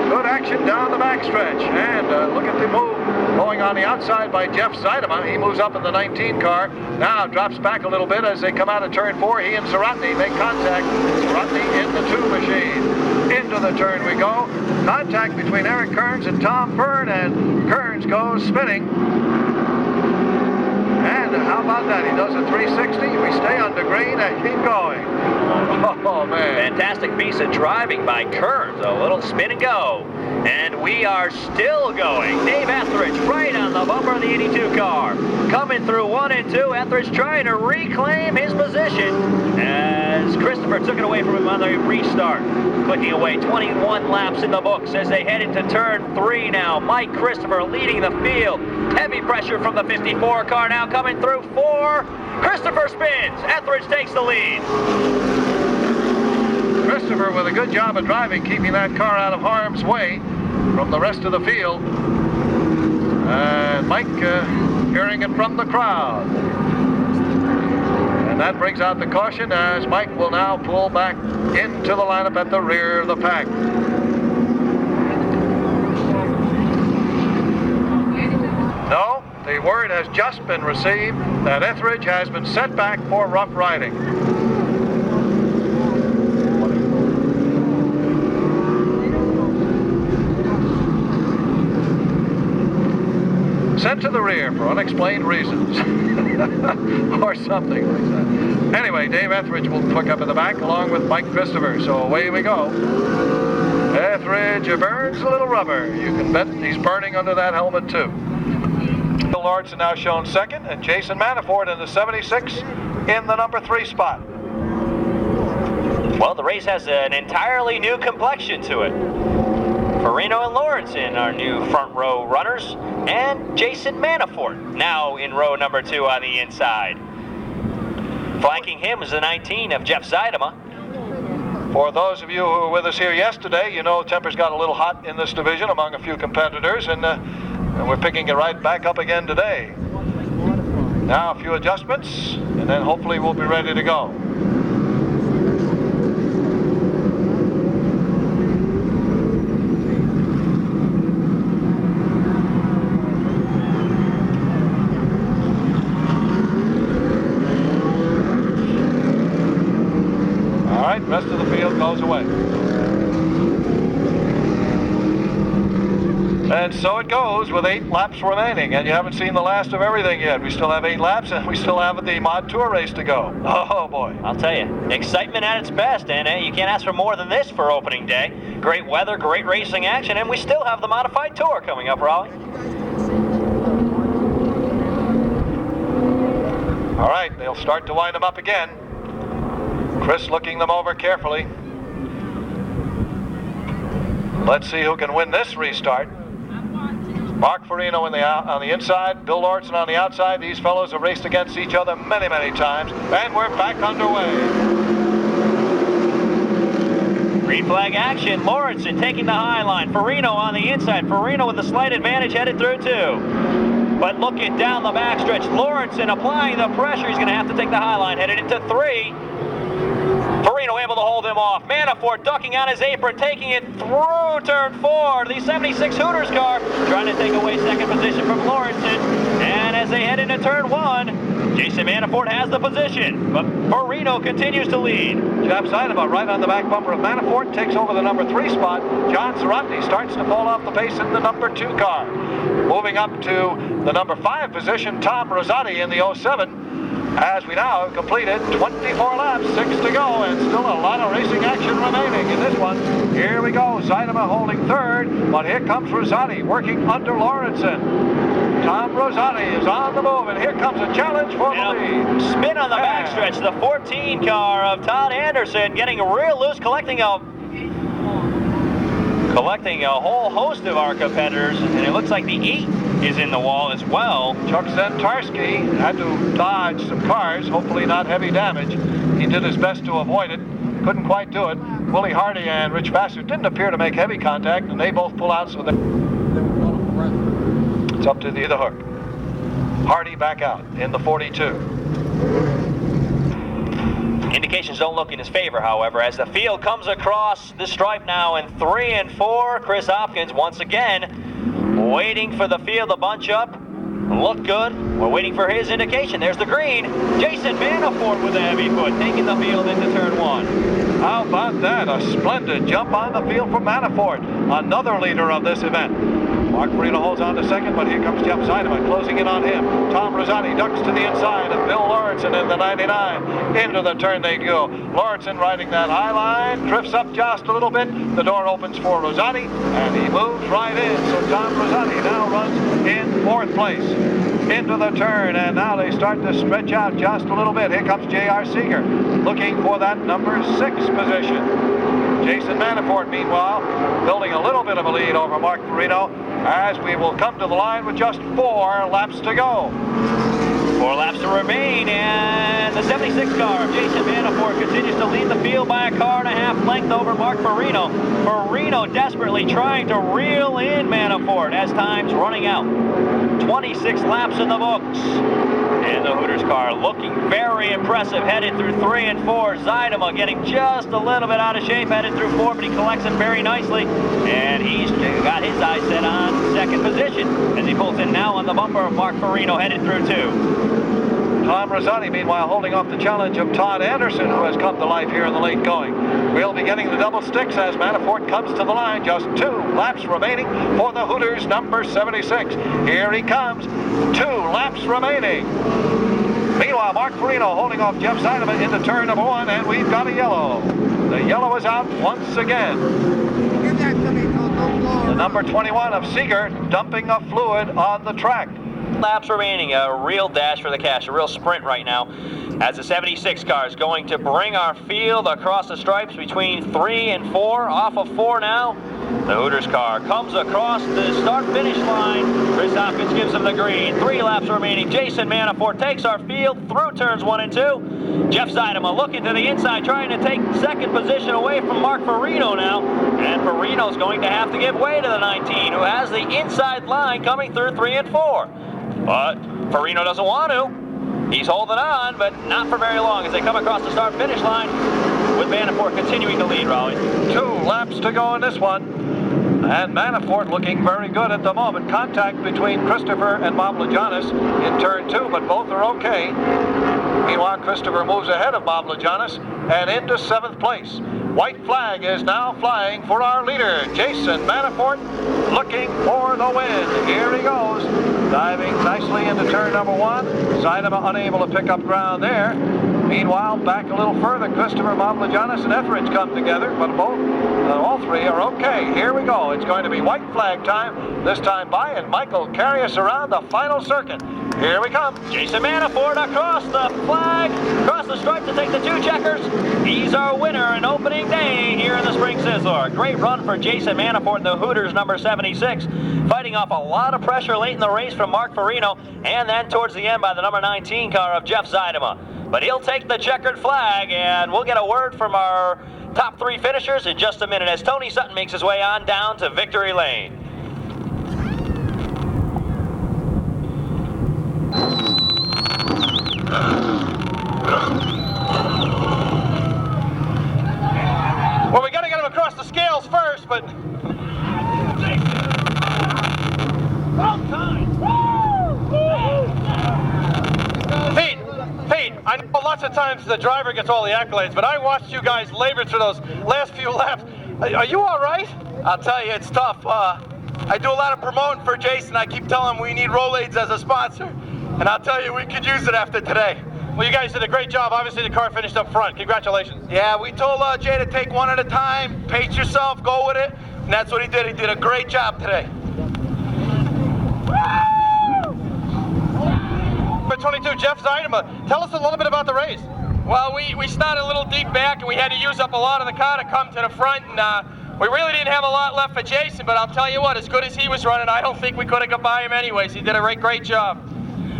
Good action down the backstretch, and look at the move going on the outside by Jeff Seidman. He moves up in the 19 car, now drops back a little bit as they come out of turn 4. He and Zaratny make contact. Zaratny in the 2 machine. Into the turn we go. Contact between Eric Kearns and Tom Byrne, and Kearns goes spinning. And how about that? He does a 360. We stay under green and keep going. Oh, man. Fantastic piece of driving by Kearns. A little spin and go. And we are still going. Dave Etheridge right on the bumper of the 82 car. Coming through 1 and 2. Etheridge trying to reclaim his position as Christopher took it away from him on the restart. Clicking away 21 laps in the books as they head into turn 3 now. Mike Christopher leading the field. Heavy pressure from the 54 car now coming through 4. Christopher spins. Etheridge takes the lead. Christopher with a good job of driving, keeping that car out of harm's way from the rest of the field. And Mike hearing it from the crowd. And that brings out the caution as Mike will now pull back into the lineup at the rear of the pack. No, the word has just been received that Etheridge has been sent back for rough riding. Sent to the rear for unexplained reasons. Or something like that. Anyway, Dave Etheridge will pick up in the back along with Mike Christopher. So away we go. Etheridge burns a little rubber. You can bet he's burning under that helmet too. Bill Lawrence now shown second, and Jason Manafort in the 76 in the number 3 spot. Well, the race has an entirely new complexion to it. Farino and Lawrence in our new front row runners, and Jason Manafort now in row number 2 on the inside. Flanking him is the 19 of Jeff Seidman. For those of you who were with us here yesterday, you know tempers got a little hot in this division among a few competitors, and we're picking it right back up again today. Now a few adjustments, and then hopefully we'll be ready to go. All right, rest of the field goes away. And so it goes with 8 laps remaining, and you haven't seen the last of everything yet. We still have 8 laps, and we still have the Mod Tour race to go. Oh, boy. I'll tell you, excitement at its best, and you can't ask for more than this for opening day. Great weather, great racing action, and we still have the Modified Tour coming up, Raleigh. All right, they'll start to wind them up again. Chris looking them over carefully. Let's see who can win this restart. Mark Farino on the inside, Bill Lawrence on the outside. These fellows have raced against each other many, many times, and we're back underway. Green flag action. Lawrence taking the high line. Farino on the inside. Farino with a slight advantage headed through 2. But looking down the backstretch, Lawrence applying the pressure. He's going to have to take the high line, headed into 3. Farino able to hold him off. Manafort ducking on his apron, taking it through turn 4. The 76 Hooters car trying to take away second position from Lawrence. And as they head into turn 1, Jason Manafort has the position, but Farino continues to lead. Jeff Seidman right on the back bumper of Manafort, takes over the number 3 spot. John Zaratny starts to fall off the pace in the number 2 car. Moving up to the number 5 position, Tom Rosati in the 07. As we now have completed 24 laps, 6 to go, and still a lot of racing action remaining in this one. Here we go, Seidman holding 3rd, but here comes Rosati working under Lawrenson. Tom Rosati is on the move, and here comes a challenge for the lead. Spin on the backstretch. The 14 car of Todd Anderson getting real loose, collecting a whole host of our competitors, and it looks like the 8 is in the wall as well. Chuck Zentarski had to dodge some cars, hopefully not heavy damage. He did his best to avoid it. Couldn't quite do it. Willie Hardy and Rich Vassar didn't appear to make heavy contact, and they both pull out, so it's up to the hook. Hardy back out in the 42. Indications don't look in his favor, however, as the field comes across the stripe now in 3 and 4. Chris Hopkins once again waiting for the field to bunch up. Look good. We're waiting for his indication. There's the green. Jason Manafort with a heavy foot taking the field into turn 1. How about that? A splendid jump on the field from Manafort, another leader of this event. Mark Farina holds on to second, but here comes Jeff Seidman closing in on him. Tom Rosati ducks to the inside of Bill Lawrenson in the 99. Into the turn they go. Lawrenson riding that high line, drifts up just a little bit. The door opens for Rosati, and he moves right in. So Tom Rosati now runs in 4th place. Into the turn, and now they start to stretch out just a little bit. Here comes J.R. Seeger looking for that number 6 position. Jason Manafort, meanwhile, building a little bit of a lead over Mark Farino as we will come to the line with just 4 laps to go. 4 laps to remain, and the 76 car of Jason Manafort continues to lead the field by a car and a half length over Mark Farino. Farino desperately trying to reel in Manafort as time's running out. 26 laps in the books. And the Hooters car looking very impressive, headed through 3 and 4. Seidman getting just a little bit out of shape, headed through 4, but he collects it very nicely. And he's got his eyes set on 2nd position as he pulls in now on the bumper of Mark Farino, headed through 2. Tom Rosati, meanwhile, holding off the challenge of Todd Anderson, who has come to life here in the late going. We'll be getting the double sticks as Manafort comes to the line. Just 2 laps remaining for the Hooters number 76. Here he comes. 2 laps remaining. Meanwhile, Mark Farino holding off Jeff Seidman into turn number 1, and we've got a yellow. The yellow is out once again. The number 21 of Seeger dumping a fluid on the track. Laps remaining, a real dash for the cash, a real sprint right now, as the 76 car is going to bring our field across the stripes between 3 and 4, off of 4 now. The Hooters car comes across the start-finish line. Chris Hopkins gives him the green. 3 laps remaining. Jason Manafort takes our field through turns 1 and 2. Jeff Seidman looking to the inside, trying to take 2nd position away from Mark Farino now. And Farino's going to have to give way to the 19, who has the inside line coming through 3 and 4. But Farino doesn't want to. He's holding on, but not for very long as they come across the start-finish line, with Manafort continuing to lead, Raleigh. 2 laps to go in this one. And Manafort looking very good at the moment. Contact between Christopher and Bob Lajanis in turn 2, but both are okay. Meanwhile, Christopher moves ahead of Bob Lajanis and into 7th place. White flag is now flying for our leader, Jason Manafort, looking for the win. Here he goes, diving nicely into turn number 1. Seidman unable to pick up ground there. Meanwhile, back a little further, Christopher, Bob Lajanis, and Etheridge come together, but all 3 are okay. Here we go. It's going to be white flag time, this time by, and Michael carry us around the final circuit. Here we come. Jason Manafort across the flag, across the stripe to take the 2 checkers. He's our winner in opening day here in the Spring Sizzler. Great run for Jason Manafort and the Hooters number 76, fighting off a lot of pressure late in the race from Mark Farino, and then towards the end by the number 19 car of Jeff Seidman. But he'll take the checkered flag, and we'll get a word from our top 3 finishers in just a minute as Tony Sutton makes his way on down to victory lane. Well, we got to get him across the scales first, but... Pete, I know lots of times the driver gets all the accolades, but I watched you guys labor through those last few laps. Are you all right? I'll tell you, it's tough. I do a lot of promoting for Jason. I keep telling him we need Rolaids as a sponsor. And I'll tell you, we could use it after today. Well, you guys did a great job. Obviously, the car finished up front. Congratulations. Yeah, we told Jay to take one at a time, pace yourself, go with it. And that's what he did. He did a great job today. 22, Jeff Seidman. Tell us a little bit about the race. Well, we started a little deep back, and we had to use up a lot of the car to come to the front, and we really didn't have a lot left for Jason, but I'll tell you what, as good as he was running, I don't think we could have got by him anyways. He did a great job.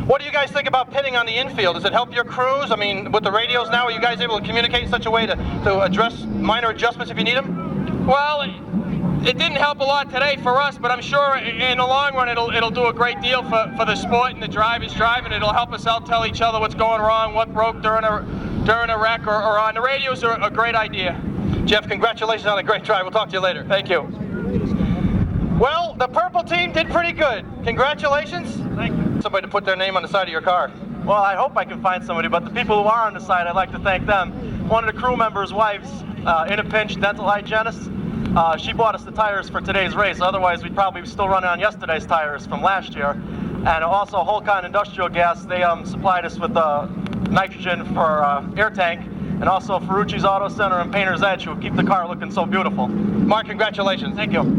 What do you guys think about pitting on the infield? Does it help your crews? I mean, with the radios now, are you guys able to communicate in such a way to address minor adjustments if you need them? Well, it didn't help a lot today for us, but I'm sure in the long run it'll do a great deal for the sport and the drivers driving. It'll help us out tell each other what's going wrong, what broke during a wreck or on. The radios are a great idea. Jeff, congratulations on a great drive. We'll talk to you later. Thank you. Well, the purple team did pretty good. Congratulations. Thank you. Somebody to put their name on the side of your car. Well, I hope I can find somebody, but the people who are on the side, I'd like to thank them. One of the crew members' wives, in a pinch, dental hygienist, she bought us the tires for today's race. Otherwise, we'd probably be still running on yesterday's tires from last year. And also, Holcon Industrial Gas, they supplied us with nitrogen for air tank, and also Ferrucci's Auto Center and Painter's Edge, who keep the car looking so beautiful. Mark, congratulations. Thank you.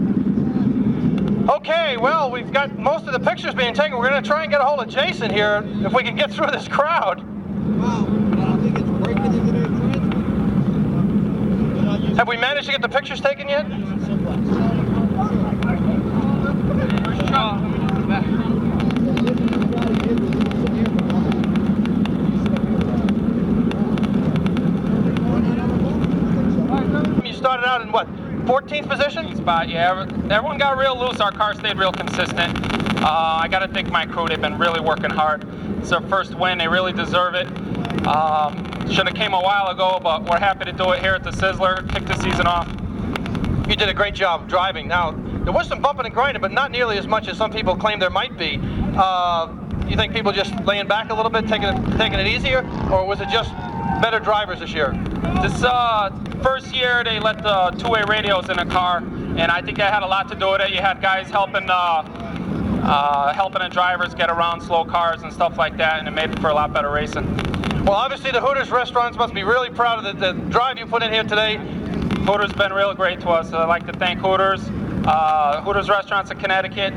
Okay, well, we've got most of the pictures being taken. We're going to try and get a hold of Jason here, if we can get through this crowd. Have we managed to get the pictures taken yet? You started out in what, 14th position? Spot, yeah. Everyone got real loose. Our car stayed real consistent. I got to thank my crew. They've been really working hard. It's their first win. They really deserve it. Should have came a while ago, but we're happy to do it here at the Sizzler. Kick the season off. You did a great job driving. Now, there was some bumping and grinding, but not nearly as much as some people claim there might be. You think people just laying back a little bit, taking it easier, or was it just better drivers this year? This first year, they let the two-way radios in the car, and I think that had a lot to do with it. You had guys helping the drivers get around slow cars and stuff like that, and it made for a lot better racing. Well, obviously the Hooters restaurants must be really proud of the drive you put in here today. Hooters been real great to us. I'd like to thank Hooters. Hooters Restaurants in Connecticut.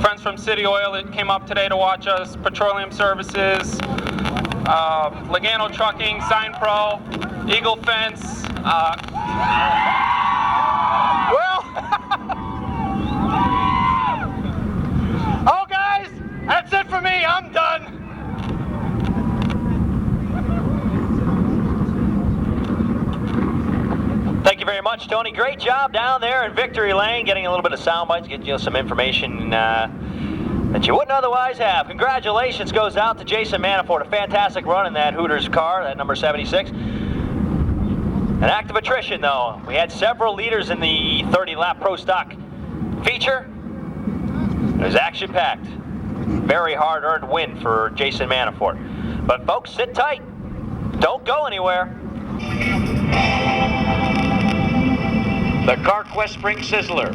Friends from City Oil that came up today to watch us. Petroleum Services. Lagano Trucking, Sign Pro, Eagle Fence. Oh, guys, that's it for me. I'm done. Thank you very much, Tony. Great job down there in Victory Lane, getting a little bit of sound bites, getting you some information that you wouldn't otherwise have. Congratulations goes out to Jason Manafort. A fantastic run in that Hooters car, that number 76. An act of attrition, though. We had several leaders in the 30-lap Pro Stock feature. It was action-packed. Very hard-earned win for Jason Manafort. But folks, sit tight. Don't go anywhere. The CarQuest Spring Sizzler.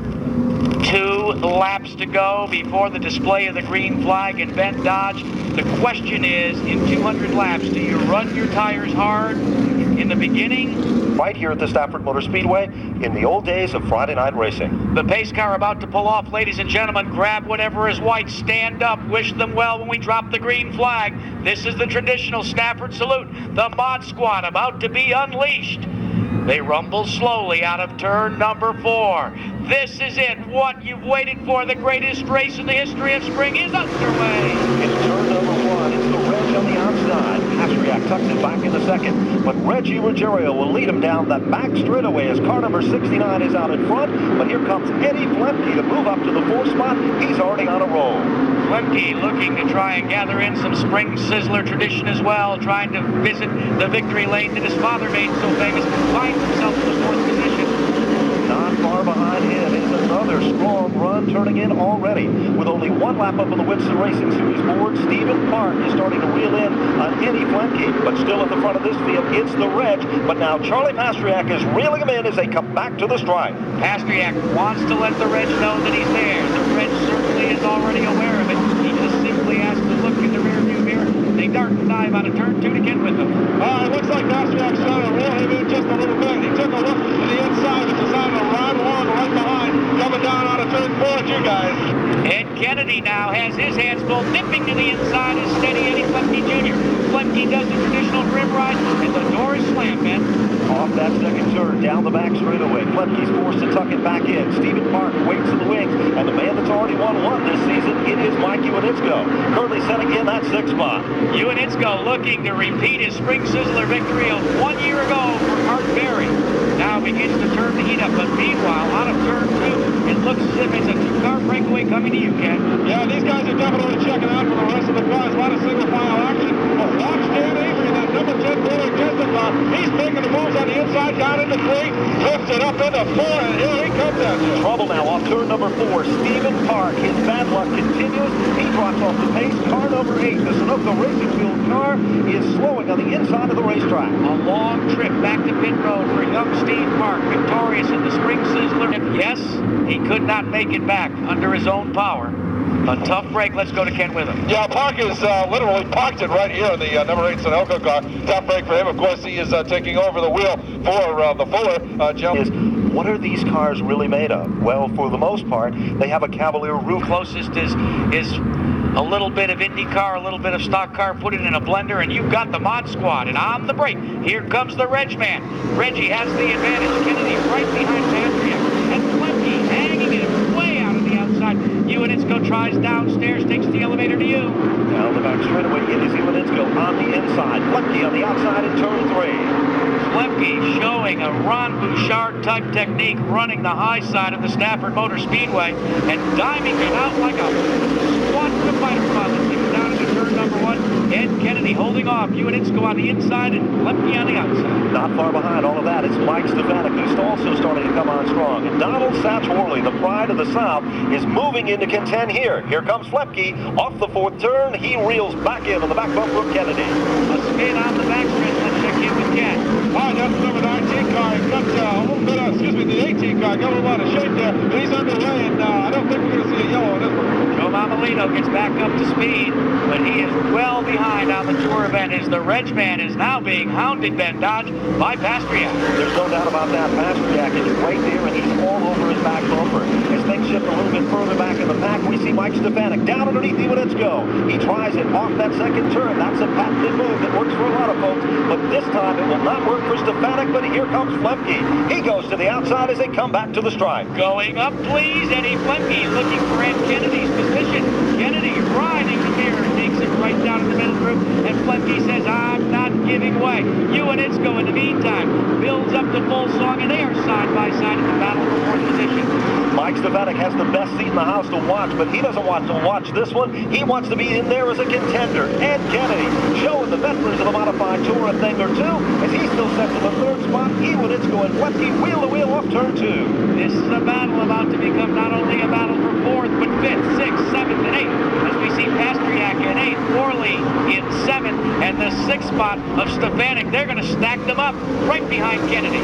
2 laps to go before the display of the green flag in Bend Dodge. The question is, in 200 laps, do you run your tires hard in the beginning? Right here at the Stafford Motor Speedway in the old days of Friday night racing. The pace car about to pull off. Ladies and gentlemen, grab whatever is white. Stand up. Wish them well when we drop the green flag. This is the traditional Stafford salute. The Mod Squad about to be unleashed. They rumble slowly out of turn number 4. This is it. What you've waited for. The greatest race in the history of spring is underway. It's turn number 1. It's the Reg on the outside. Pastriak tucks it back in the second. But Reggie Ruggiero will lead him down the back straightaway as car number 69 is out in front. But here comes Eddie Flemke to move up to the 4th spot. He's already on a roll. Flemke looking to try and gather in some Spring Sizzler tradition as well, trying to visit the victory lane that his father made so famous, finds himself in the 4th position. Not far behind him is another strong run turning in already. With only 1 lap up on the Winston Racing Series board, Stephen Park is starting to reel in on Eddie Flemke, but still at the front of this field, it's the Reg. But now Charlie Pastriak is reeling him in as they come back to the stripe. Pastriak wants to let the Reg know that he's there. The Reg certainly is already aware of it. He just simply has to look in the rearview mirror. They dart and dive out of turn 2 to get with them. It looks like Pastriak started to reel him in just a little bit. He took a look to the inside and decided to ride along right behind, coming down out of turn 4 at you guys. It Kennedy now has his hands full. Nipping to the inside is steady Eddie Flemke Jr. Flemke does the traditional grim ride, and the door is slammed, man. Off that second turn, down the back straightaway. Flemke's forced to tuck it back in. Stephen Park waits in the wings, and the man that's already won one this season, it is Mike Iwanitzko, currently setting in that 6th spot. Iwanitzko looking to repeat his Spring Sizzler victory of 1 year ago for Art Berry. Now begins to turn the heat up, but meanwhile, out of turn 2, it looks as if it's a 2-car breakaway coming to you, Ken. Yeah, these guys are definitely checking out for the rest of the cars. A lot of single file action. But watch Dan Avery, that number 10 Butler Jester car. He's making the moves on the inside, down into 3, lifts it up into 4, and here he comes out there. Trouble now off turn number 4. Stephen Park, his bad luck continues. He drops off the pace. Car number 8, the Sunoco Racing Field car, is slowing on the inside of the racetrack. A long trip back to pit road for young Steve Park, victorious in the Spring Sizzler. Yes, he could not make it back under his own power. A tough break. Let's go to Ken Witham. Yeah, Park is literally parked it right here in the number 8 Sunoco car. Tough break for him. Of course, he is taking over the wheel for the Fuller gentleman. What are these cars really made of? Well, for the most part, they have a Cavalier roof. Closest is a little bit of IndyCar, a little bit of stock car, put it in a blender, and you've got the Mod Squad. And on the break, here comes the Reg Man. Reggie has the advantage. Kennedy right behind Patria. And Flemke hanging it way out of the outside. Iwanitzko tries downstairs, takes the elevator to you. Down the back straightaway, it is Iwanitzko on the inside. Flemke on the outside in turn 3. Flemke showing a Ron Bouchard-type technique, running the high side of the Stafford Motor Speedway and diming it out like a squad of fighter pilots. Down into turn number 1. Ed Kennedy holding off. Iwanitzko on the inside and Flemke on the outside. Not far behind all of that is Mike Stefanik, who's also starting to come on strong. And Donald Satch-Worley, the pride of the South, is moving into contend here. Here comes Flemke off the 4th turn. He reels back in on the back bumper of Kennedy. A spin on the backstretch. Let's check in with Ken. Oh, that's the number 19 car. He's got a little bit of, the 18 car. Got a little out of shape there. But he's underway, and I don't think we're going to see a yellow on this one. Joe Mamalino gets back up to speed, but he is well behind on the tour event as the Reg Man is now being hounded, Ben Dodge, by Pastriak. There's no doubt about that. Pastriak is right there, and he's all over his back bumper. As things shift a little bit further back in the pack, we see Mike Stefanik down underneath Iwanitzko. He tries it off that second turn. That's a patented move that works for a lot of folks, but this time it will not work for Stefanik, but here comes Flemke. He goes to the outside as they come back to the stripe. Going up, please, Eddie Flemke looking for Ed Kennedy's position. Kennedy riding the mirror, takes it right down in the middle group, and Flemke says, I'm not giving way. Iwanitzko, in the meantime, builds up the full song, and they are side by side in the battle for 4th position. Mike Stefanik has the best seat in the house to watch, but he doesn't want to watch this one. He wants to be in there as a contender. Ed Kennedy showing the veterans of the modified tour a thing or two as he still sets in the 3rd spot. Iwanitzko and Flemke wheel to wheel off turn 2. This is a battle about to become not only a battle for 4th, but 5th, 6th, 7th, and 8th. As we see Pastriak in 8th, Worley in 7th, and the 6th spot of Stefanik. They're going to stack them up right behind Kennedy.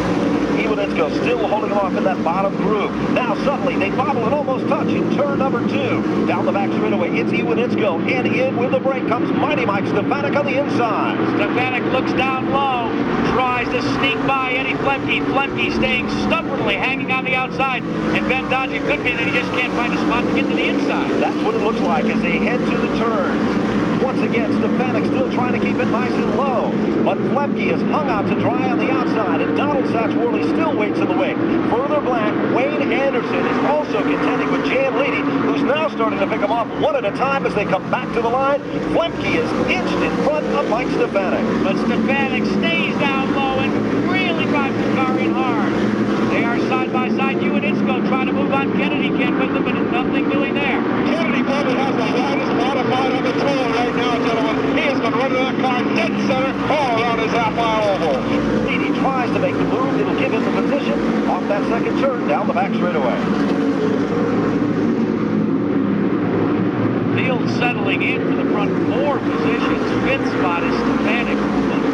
Iwanitzko still holding him off in that bottom groove. Now suddenly they bobble and almost touch in turn number 2. Down the back straightaway, it's Iwanitzko, and in with the break comes mighty Mike Stefanik on the inside. Stefanik looks down low, tries to sneak by Eddie Flemke. Flemke staying stubbornly hanging on the outside, and Ben Dodge, it could be that he just can't find a spot to get to the inside. That's what it looks like as they head to the turns. Once again, Stefanik still trying to keep it nice and low, but Flemke is hung out to dry on the outside, and Donald Satch-Worley still waits in the wing. Further back, Wayne Anderson is also contending with Jan Leedy, who's now starting to pick them off one at a time as they come back to the line. Flemke is inched in front of Mike Stefanik. But Stefanik stays down low and really drives the car in hard. They are side by side. Iwanitzko trying to move on Kennedy. Can't win them, but nothing doing there. Kennedy probably has the widest modified on the tour right now, gentlemen. He has been running that car dead center all around his half-mile oval. Leedy tries to make the move. It'll give him the position off that second turn down the back straightaway. Field settling in for the front 4 positions. 5th spot is Stefanik.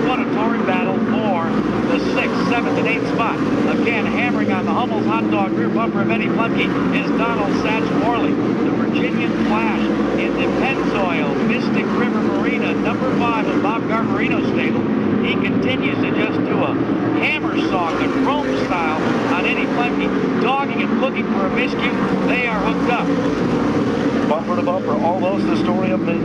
What a torrid battle for the 6th, 7th, and 8th spot. Again, hammering on the Hummel's hot dog rear bumper of Eddie Flemke is Donald Satch-Worley. The Virginian Flash in the Pennzoil Mystic River Marina, number 5 of Bob Garbarino's stable. He continues to just do a hammer song, the chrome style, on Eddie Flemke, dogging and looking for a miscue. They are hooked up. bumper to bumper. Almost the story of the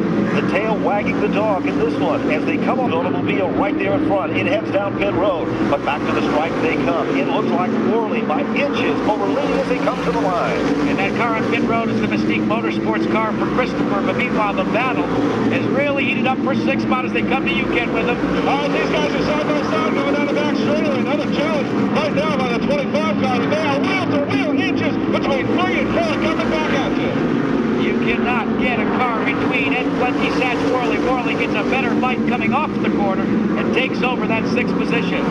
tail wagging the dog in this one. As they come on, the automobile right there in front. It heads down pit road, but back to the stripe they come. It looks like Worley by inches over Lee as they come to the line. And that car on pit road is the Mystique Motorsports car for Christopher. But meanwhile, the battle is really heated up for 6 spot as they come to you, Ken, with them. These guys are side by side going down the back straight. Another challenge right now by the 25 car. They are wheel to wheel inches between 3 and 4 coming back at you. You cannot get a car between Ed Plenty, Satch Worley. Worley gets a better light coming off the corner and takes over that 6th position.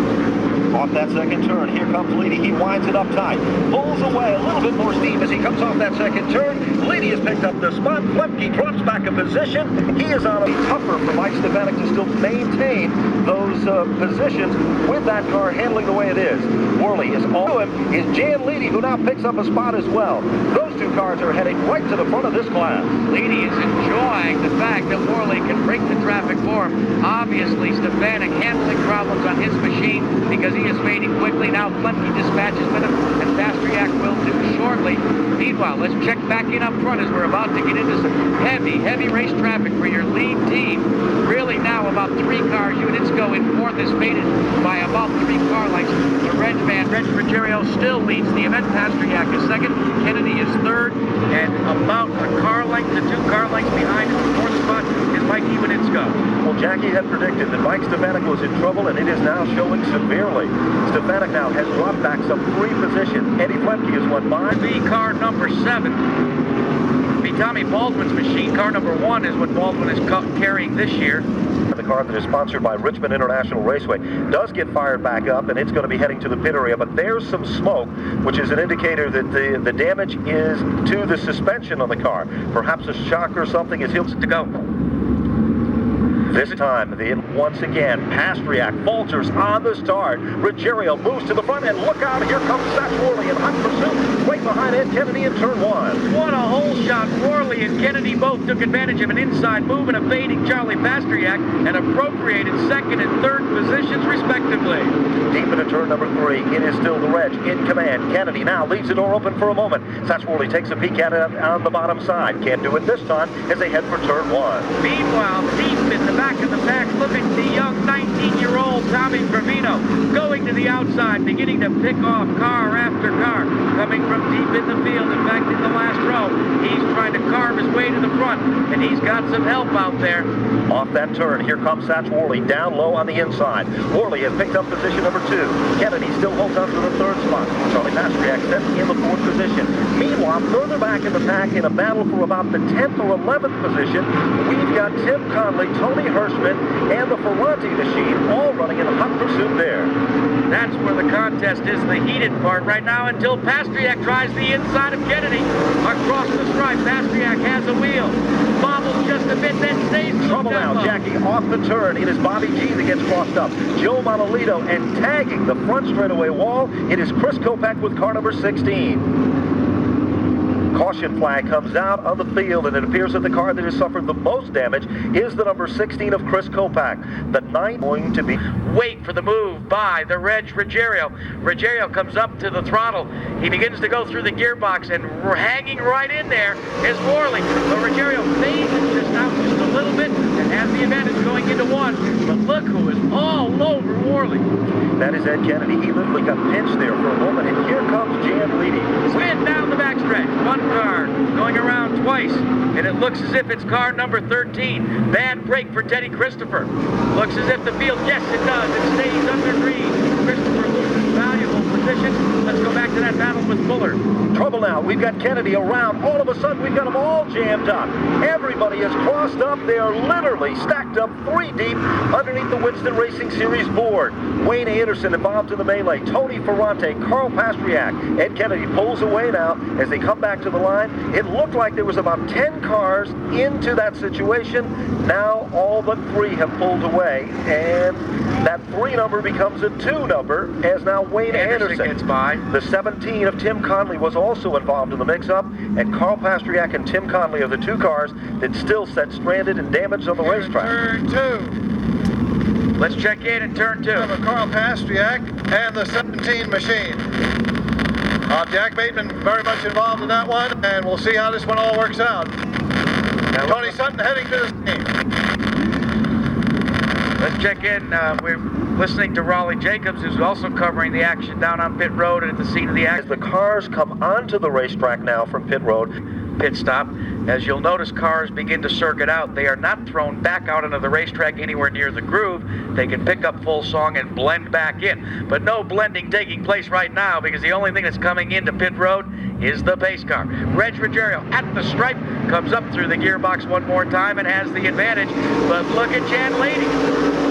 Off that second turn, here comes Leedy. He winds it up tight, pulls away a little bit more steam as he comes off that second turn. Leedy has picked up the spot. Lemke drops back a position. He is on a tougher for Mike Stefanik to still maintain those positions with that car handling the way it is. Worley is all him. Is Jan Leedy, who now picks up a spot as well. Those two cars are heading right to the front of this class. Leedy is enjoying the fact that Worley can break the traffic for him. Obviously, Stefanik handling problems on his machine because he is fading quickly. Now Plenty dispatches with him, and Pastriak will do shortly. Meanwhile, let's check back in up front as we're about to get into some heavy race traffic for your lead team. Really now about 3 cars. Unitsko in 4th is faded by about 3 car lengths. The Reg man, Reg Ruggiero, still leads the event. Pastriak is 2nd. Kennedy is 3rd. And about a car length to 2 car lengths behind in the 4th spot is Mike Unitsko. Well, Jackie had predicted that Mike Stefanik was in trouble, and it is now showing severely. Stefanik now has dropped back some 3 positions. Eddie Flemke is one by. The car number 7. Be Tommy Baldwin's machine. Car number 1 is what Baldwin is carrying this year. The car that is sponsored by Richmond International Raceway does get fired back up, and it's going to be heading to the pit area, but there's some smoke, which is an indicator that the damage is to the suspension on the car. Perhaps a shock or something as he'll to go. This time, once again, Pastriak falters on the start. Ruggiero moves to the front, and look out, here comes Satch Worley in hot pursuit, right behind Ed Kennedy in turn 1. What a hole shot. Worley and Kennedy both took advantage of an inside move and a fading Charlie Pastriak, and appropriated 2nd and 3rd positions, respectively. Deep into turn number 3, it is still the Reg in command. Kennedy now leaves the door open for a moment. Satch Worley takes a peek at it on the bottom side. Can't do it this time as they head for turn 1. Meanwhile, deep in the back of the pack, look at the young 19-year-old Tommy Gravino going to the outside, beginning to pick off car after car, coming from deep in the field. In fact, in the last row, he's trying to carve his way to the front, and he's got some help out there. Off that turn, here comes Satch Worley down low on the inside. Worley has picked up position number 2. Kennedy still holds on to the 3rd spot. Charlie Pastriak sets in the 4th position. Meanwhile, further back in the pack, in a battle for about the 10th or 11th position, we've got Tim Conley, Tony Hirschman, and the Ferranti machine all running in hot pursuit there. That's where the contest is, the heated part right now, until Pastriak tries the inside of Kennedy. Across the stripe, Pastriak has a wheel. Bobbles just a bit, then stays trouble now, Jackie, off the turn. It is Bobby G that gets crossed up. Joe Monolito, and tagging the front straightaway wall, it is Chris Kopak with car number 16. Caution flag comes out on the field, and it appears that the car that has suffered the most damage is the number 16 of Chris Kopak. The 9th going to be... Wait for the move by the Reg Ruggiero. Ruggiero comes up to the throttle. He begins to go through the gearbox, and hanging right in there is Worley. But Ruggiero fades just out just a little bit and has the advantage going into 1. But look who is all over Worley. That is Ed Kennedy. He literally got pinched there for a moment, and here comes Jan Leedy. Spin down the backstretch. 1 car going around twice, and it looks as if it's car number 13. Bad break for Teddy Christopher. Looks as if the field, yes it does, it stays under green. Christopher loses valuable position. Let's go back to that battle with Fuller. Trouble now. We've got Kennedy around. All of a sudden, we've got them all jammed up. Everybody is crossed up. They are literally stacked up 3 deep underneath the Winston Racing Series board. Wayne Anderson involved in the melee. Tony Ferrante, Carl Pastriak. Ed Kennedy pulls away now as they come back to the line. It looked like there was about 10 cars into that situation. Now all but 3 have pulled away, and that 3 number becomes a 2 number as now Wayne Anderson gets by. The 17 of Tim Conley was also involved in the mix-up, and Carl Pastriak and Tim Conley are the 2 cars that still set stranded and damaged on the racetrack. Turn 2. Let's check in turn 2. Carl Pastriak and the 17 machine. Jack Bateman very much involved in that one, and we'll see how this one all works out. Tony Sutton heading to the scene. Let's check in. We're listening to Raleigh Jacobs, who's also covering the action down on pit road and at the scene of the action. As the cars come onto the racetrack now from pit road. Pit stop. As you'll notice, cars begin to circuit out. They are not thrown back out onto the racetrack anywhere near the groove. They can pick up full song and blend back in. But no blending taking place right now because the only thing that's coming into pit road is the pace car. Reg Ruggiero at the stripe, comes up through the gearbox one more time and has the advantage. But look at Chad Leedy.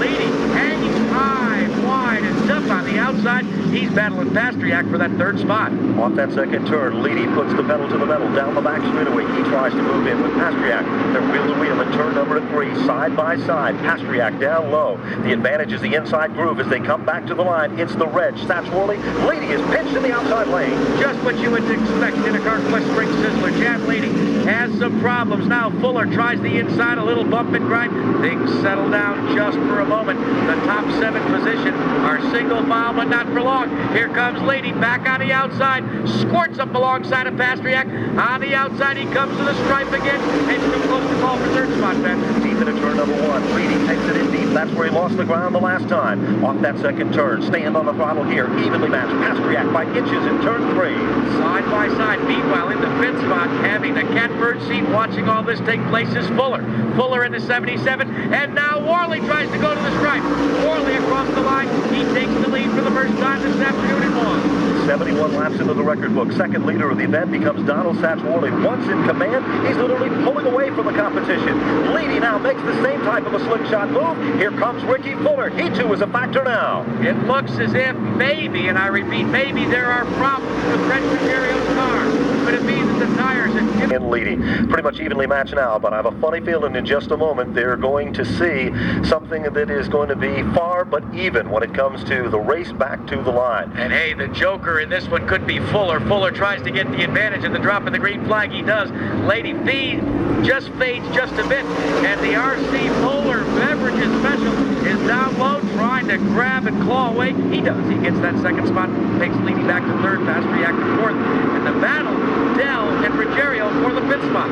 Leedy hanging high, wide, and tough on the outside. He's battling Pastriak for that third spot. Off that second turn, Leedy puts the pedal to the metal down the back straightaway. He tries to move in with Pastriak. They're wheel to wheel in turn number 3, side by side. Pastriak down low. The advantage is the inside groove as they come back to the line. It's the Reg. Satchworley. Leedy is pinched in the outside lane. Just what you would expect in a car like Spring Sizzler. Chad Leedy has some problems now. Fuller tries the inside, a little bump and grind. Things settle down just for a moment. The top 7 position are single file, but not for long. Here comes Leedy back on the outside, squirts up alongside of Pastriak. On the outside, he comes to the stripe again, and too close to call for third spot, Ben. Deep into turn number 1. Leedy exited deep. That's where he lost the ground the last time. Off that second turn, stand on the throttle here. Evenly matched Pastriak by inches in turn 3. Side by side. Meanwhile, in the fifth spot, having the catbird seat, watching all this take place is Fuller. Fuller in the 77, and now Worley tries to go to the stripe. Worley across the line. He takes the lead for the first time this afternoon and won. 71 laps into the record book. Second leader of the event becomes Donald Satchworley. Once in command, he's literally pulling away from the competition. Leedy now makes the same type of a slingshot move. Here comes Ricky Fuller. He too is a factor now. It looks as if maybe, and I repeat, maybe there are problems with Reg Ruggiero's car. Could it be that the tires are... In Leedy. Pretty much evenly matched now, but I have a funny feeling in just a moment they're going to see something that is going to be far but even when it comes to the race back to the line. And hey, the joker in this one could be Fuller. Fuller tries to get the advantage at the drop of the green flag. He does. Lady B just fades just a bit, and the RC Polar Beverages Special is down low trying to grab and claw away. He does. He gets that second spot, takes Leedy back to third, Pastriak to fourth. And the battle, Dell and Ruggiero for the fifth spot.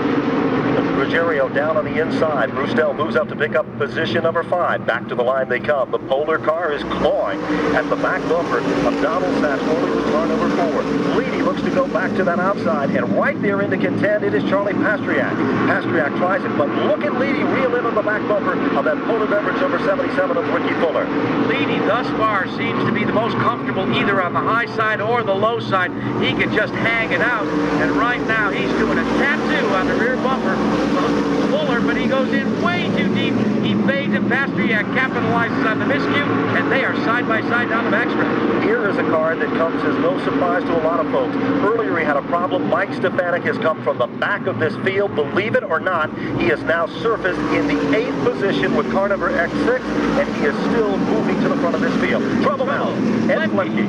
Ruggiero down on the inside. Bruce Dell moves up to pick up position number 5. Back to the line they come. The Polar car is clawing at the back bumper of Donald Satchworley with car number 4. Leedy looks to go back to that outside, and right there in to contend, it is Charlie Pastriak. Pastriak tries it, but look at Leedy reel in on the back bumper of that Polar Beverage number 77 of Ricky Fuller. Leedy thus far seems to be the most comfortable either on the high side or the low side. He can just hang it out, and right now he's doing a tattoo on the rear bumper of Fuller, but he goes in way too deep. He fades, and Pastriak capitalizes on the miscue, and they are side by side down the backstretch. Here is a car that comes as no surprise to a lot of folks. Earlier he had a problem. Mike Stefanik has come from the back of this field. Believe it or not, he has now surfaced in the 8th position with car number X6, and he is still moving to the front of this field. Trouble now. Ed Lemke.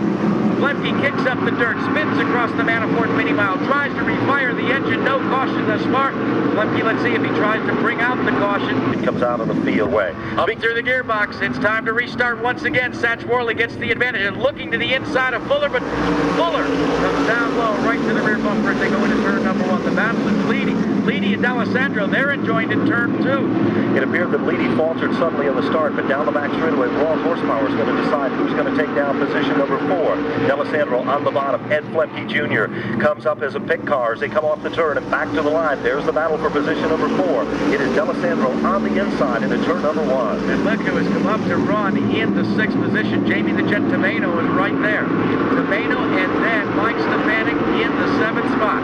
Lemke kicks up the dirt, spins across the Manafort mini mile, tries to refire the engine. No caution thus far. Lemke, let's see if he tries to bring out the caution. It comes out of the field way. Up through the gearbox. It's time to restart once again. Satchworley gets the advantage and looking to the inside of Fuller, but Fuller comes down low right to the rear bumper as they go into turn number 1. The battle is Leedy. Leedy and D'Alessandro, they're enjoined in turn 2. It appeared that Leedy faltered suddenly on the start, but down the back straightaway, raw horsepower is going to decide who's going to take down position number 4. D'Alessandro on the bottom. Ed Flemke Jr. comes up as a pit car as they come off the turn and back to the line. There's the battle for position number 4. It is D'Alessandro on the inside into turn number 1. Flemke has come up to run in the 6th position. Jamie the Jet Tomeno is right there. Tomeno and then Mike Stefanik in the 7th spot.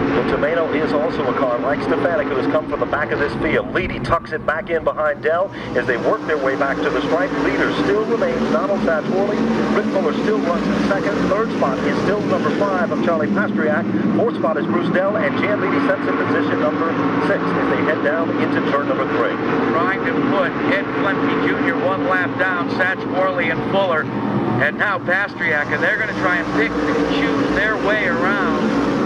Well, Tomeno is also a car like Stefanik who has come from the back of this field. Leedy tucks it back in behind Dell as they work their way back to the stripe. Leader still remains Donald Satchworley. Rick Fuller still runs in second. Third spot is still number 5 of Charlie Pastriak. Fourth spot is Bruce Dell, and Chad Leedy sets in position number 6 as they head down into turn number 3. Trying to put Ed Flemke Jr. one lap down, Satchworley and Fuller, and now Pastriak, and they're going to try and pick and choose their way around.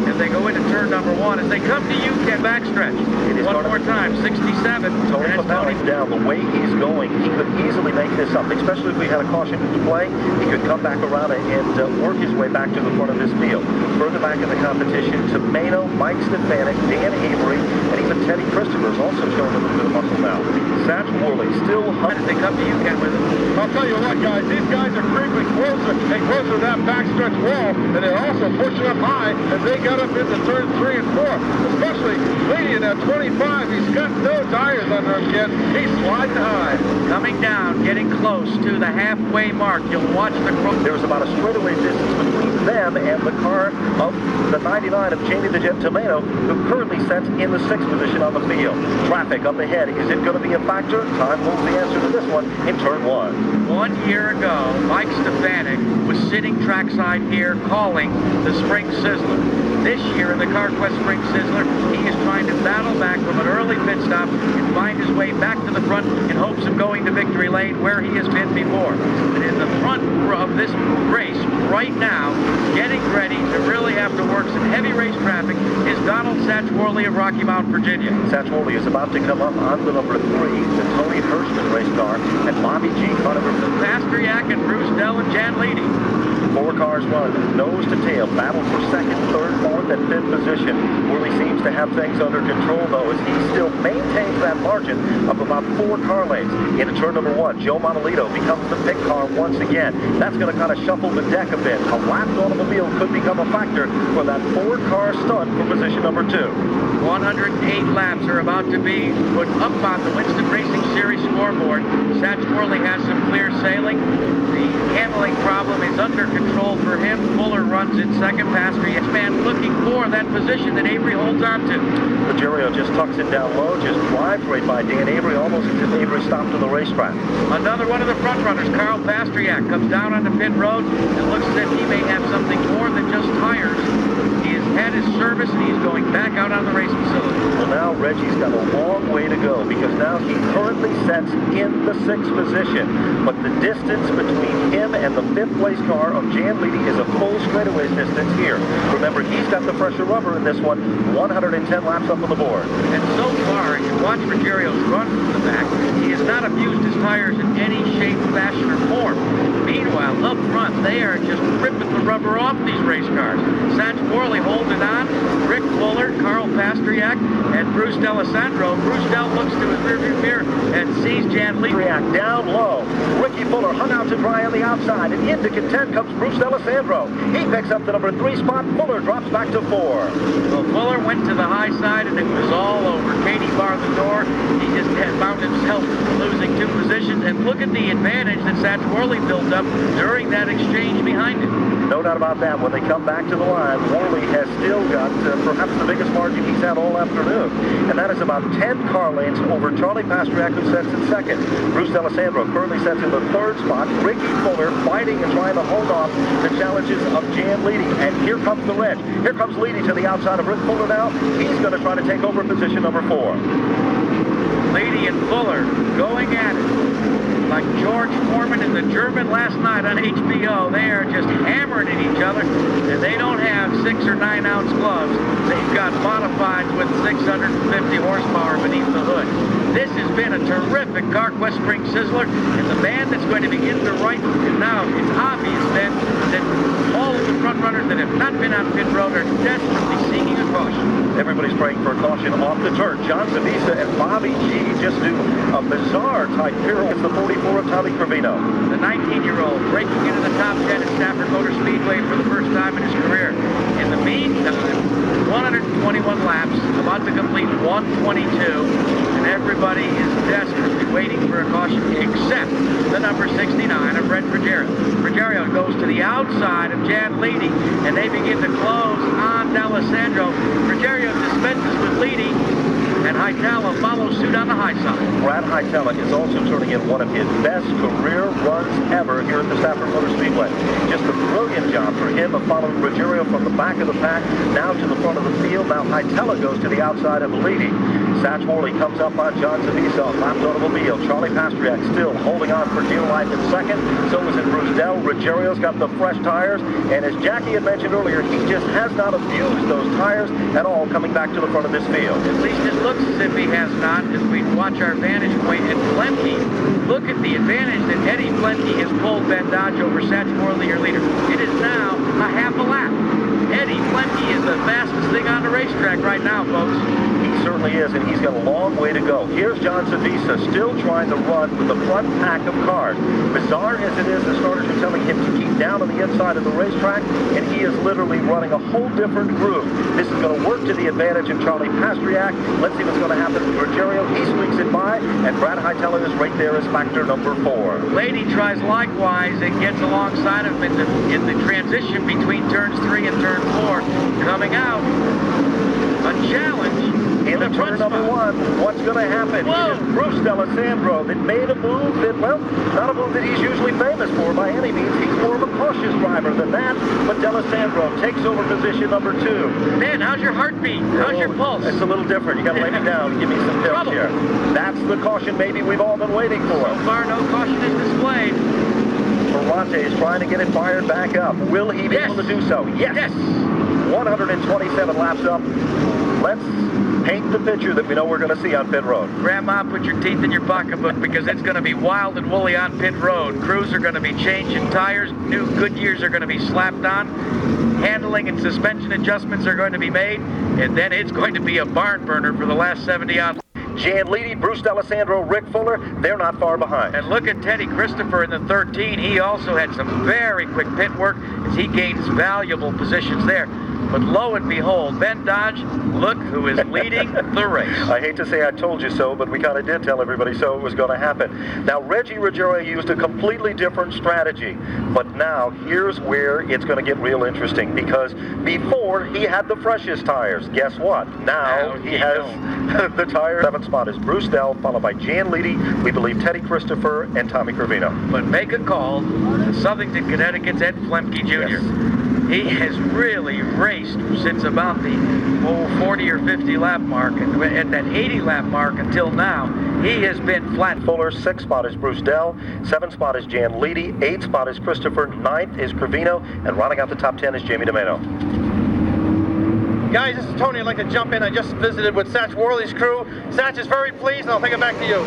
And as they go into turn number 1. As they come to UCAN backstretch. One more time, 67. Tony Papali's down. The way he's going, he could easily make this up, especially if we had a caution to play. He could come back around and work his way back to the front of this field. Further back in the competition, Tomeno, Mike Stefanik, Dan Avery, and even Teddy Christopher is also showing a little bit of muscle now. Satch Worley still as they come to UCAN with him. I'll tell you what, guys, these guys are creeping closer and closer to that backstretch wall, and they're also pushing up high as they got up into turn 3 and 4. Especially Leading in at 25, he's got no tires under him yet. He's sliding high. Coming down, getting close to the halfway mark. You'll watch the cross. There's about a straightaway distance between them and the car of the 99 of Jamie the Jet Tomeno, who currently sits in the 6th position on the field. Traffic up ahead. Is it going to be a factor? Time holds the answer to this one in turn 1. 1 year ago, Mike Stefanik was sitting trackside here calling the Spring Sizzler. This year in the CarQuest Spring Sizzler, he is trying to battle back from an early pit stop and find his way back to the front in hopes of going to victory lane where he has been before. And in the front of this race right now, getting ready to really have to work some heavy race traffic, is Donald Satch Worley of Rocky Mount, Virginia. Satch Worley is about to come up on the number 3, the Tony Hirschman race car, and Bobby G. Conover. Pasteryak and Bruce Dell and Jan Leedy. 4 cars run, nose to tail, battle for 2nd, 3rd, 4th, and 5th position. Worley seems to have things under control, though, as he still maintains that margin of about 4 car lengths. Into turn number 1, Joe Monolito becomes the pit car once again. That's going to kind of shuffle the deck a bit. A lapped automobile could become a factor for that 4-car stunt for position number 2. 108 laps are about to be put up on the Winston Racing Series scoreboard. Satch Worley has some clear sailing. The handling problem is under control for him. Fuller runs in 2nd. Pasteryak man looking for that position that Avery holds on to. Rogerio just tucks it down low, just drives right by Dan Avery, almost until Avery stopped on the racetrack. Another one of the front runners, Carl Pasteryak, comes down onto pit road and looks as if he may have something more than just tires. He has had his service and he's going back out on the race facility. Well, now Reggie's got a long way to go because now he currently sets in the 6th position. But the distance between him and the 5th place car of Jan Leedy is a full straightaways distance here. Remember, he's got the fresher rubber in this one, 110 laps up on the board. And so far, if you watch Rogerio's run from the back, he has not abused his tires in any shape, fashion, or form. Meanwhile, up front, they are just ripping the rubber off these race cars. Satch Worley holding on, Rick Fuller, Carl Pasteryak, and Bruce D'Alessandro. Bruce Del looks to his rearview mirror and sees Jan Leedy. Down low. Ricky Fuller hung out to dry on the outside, and into content comes Bruce D'Alessandro. He picks up the number 3 spot. Fuller drops back to 4. Well, Fuller went to the high side, and it was all over. Katie barred the door. He just had found himself losing 2 positions, and look at the advantage that Satch Worley built up during that exchange behind him. No doubt about that. When they come back to the line, Worley has still got perhaps the biggest margin he's had all afternoon. And that is about 10 car lengths over Charlie Pasteryak, who sets in 2nd. Bruce D'Alessandro currently sets in the 3rd spot. Ricky Fuller fighting and trying to hold off the challenges of Jan Leedy. And here comes the Reg. Here comes Leedy to the outside of Rick Fuller now. He's going to try to take over position number 4. Leedy and Fuller going at it. Like George Foreman and the German last night on HBO, they are just hammering at each other, and they don't have 6 or 9 ounce gloves. They've got modifieds with 650 horsepower beneath the hood. This has been a terrific CarQuest Spring Sizzler, and the band that's going to begin to write, and now it's obvious then that all of the front runners that have not been on pit road are desperately seeking a caution. Everybody's praying for a caution off the turn. John Zavisa and Bobby G just do a bizarre type hero. It's the 44 of Tommy Cravino. The 19-year-old breaking into the top 10 at Stafford Speedway for the first time in his career. In the meantime, 121 laps, about to complete 122, and everybody is desperately waiting for a caution except the number 69 of Red Rogerio. Rogerio goes to the outside of Jan Leedy, and they begin to close on D'Alessandro. Rogerio dispenses with Leedy, and Hightower follows suit on the high side. Brad Hightower is also turning in one of his best career runs ever here at the Stafford Motor Speedway. Just a brilliant job for him of following Rogerio from the back of the pack, now to the front of the field. Now Hightower goes to the outside of Leedy. Satch Worley comes up on John Zavisa on lapped automobile. Charlie Pasteryak still holding on for dear life in 2nd. So is it Bruce Dell. Ruggerio's got the fresh tires, and as Jackie had mentioned earlier, he just has not abused those tires at all coming back to the front of this field. At least it looks as if he has not, as we watch our vantage point. And Flemke, look at the advantage that Eddie Flemke has pulled Ben Dodge over Satch Morley, your leader. It is now a half a lap. Eddie Flemke is the fastest thing on the racetrack right now, folks. He certainly is, and he's got a long way to go. Here's John Savisa still trying to run with the front pack of cars. Bizarre as it is, the starters are telling him to keep down on the inside of the racetrack, and he is literally running a whole different groove. This is going to work to the advantage of Charlie Pastriak. Let's see what's going to happen to Ruggerio. He squeaks it by, and Brad Hightower is right there as factor number 4. Lady tries likewise and gets alongside him in the transition between turns 3 and turn 4. Coming out, a challenge. In the turn number 1, what's going to happen? It is Bruce D'Alessandro that made a move that, well, not a move that he's usually famous for by any means. He's more of a cautious driver than that, but D'Alessandro takes over position number 2. Man, how's your heartbeat? How's your pulse? It's a little different. You got to lay me down and give me some tips here. That's the caution maybe we've all been waiting for. So far, no caution is displayed. Ferrante is trying to get it fired back up. Will he be able to do so? Yes. 127 laps up. Let's paint the picture that we know we're going to see on pit road. Grandma, put your teeth in your pocketbook because it's going to be wild and woolly on pit road. Crews are going to be changing tires. New Goodyears are going to be slapped on. Handling and suspension adjustments are going to be made. And then it's going to be a barn burner for the last 70 odd. Jan Leedy, Bruce D'Alessandro, Rick Fuller, they're not far behind. And look at Teddy Christopher in the 13. He also had some very quick pit work as he gains valuable positions there. But lo and behold, Ben Dodge, look who is leading the race. I hate to say I told you so, but we kind of did tell everybody so it was going to happen. Now, Reggie Ruggerio used a completely different strategy. But now, here's where it's going to get real interesting, because before, he had the freshest tires. Guess what? Now he has the tire. 7th spot is Bruce Dell, followed by Jan Leedy, we believe Teddy Christopher, and Tommy Corvino. But make a call to Southington, Connecticut's Ed Flemke Jr. Yes. He has really raced since about the 40 or 50 lap mark, and at that 80 lap mark until now, he has been flat. Fuller, 6th spot is Bruce Dell, 7th spot is Jan Leedy, 8th spot is Christopher, 9th is Corvino, and rounding out the top 10 is Jamie DeMeno. Guys, this is Tony. I'd like to jump in. I just visited with Satch Worley's crew. Satch is very pleased, and I'll take it back to you.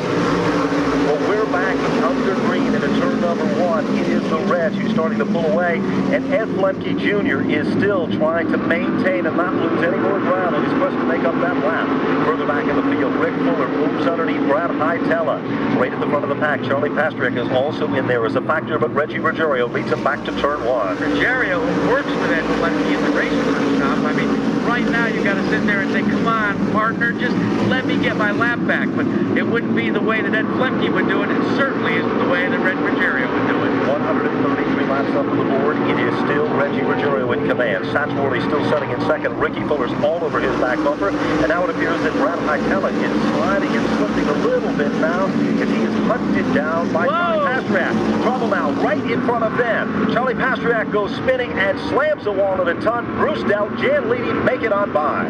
Well, we're back under green into turn number 1. It is the Reds who's starting to pull away, and Ed Flemke Jr. is still trying to maintain and not lose any more ground in his quest to make up that lap. Further back in the field, Rick Fuller moves underneath Brad Hightower. Right at the front of the pack, Charlie Pastriak is also in there as a factor, but Reggie Ruggerio leads him back to turn 1. Ruggerio works with Ed Flemke in the race workshop. I mean, right now you got to sit there and say, come on, partner, just let me get my lap back. But it wouldn't be the way that Ed Flemke would do it. It certainly isn't the way that Red Ruggerio would do it. 133 laps up on the board. It is still Reggie Ruggerio in command. Satch Worley still setting in second. Ricky Fuller's all over his back bumper. And now it appears that Brad Hightower is sliding and slipping a little bit now as he is hunted down by Charlie Pastriak. Trouble now right in front of them. Charlie Pastriak goes spinning and slams the wall at a ton. Bruce Dell, Jan Leedy make it on by.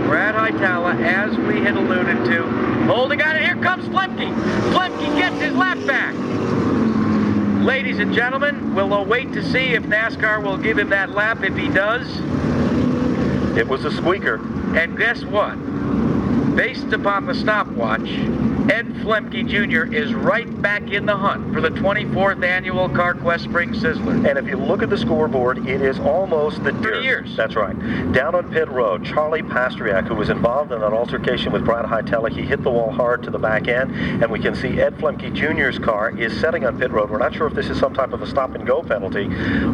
Brad Hightower, as we had alluded to, holding on, and here comes Flemke. Flemke gets his lap back. Ladies and gentlemen, we'll wait to see if NASCAR will give him that lap. If he does, it was a squeaker. And guess what? Based upon the stopwatch, Ed Flemke Jr. is right back in the hunt for the 24th annual CarQuest Spring Sizzler. And if you look at the scoreboard, it is almost the 30 years. That's right. Down on pit road, Charlie Pastriak, who was involved in an altercation with Brad Hightower, he hit the wall hard to the back end, and we can see Ed Flemke Jr.'s car is setting on pit road. We're not sure if this is some type of a stop-and-go penalty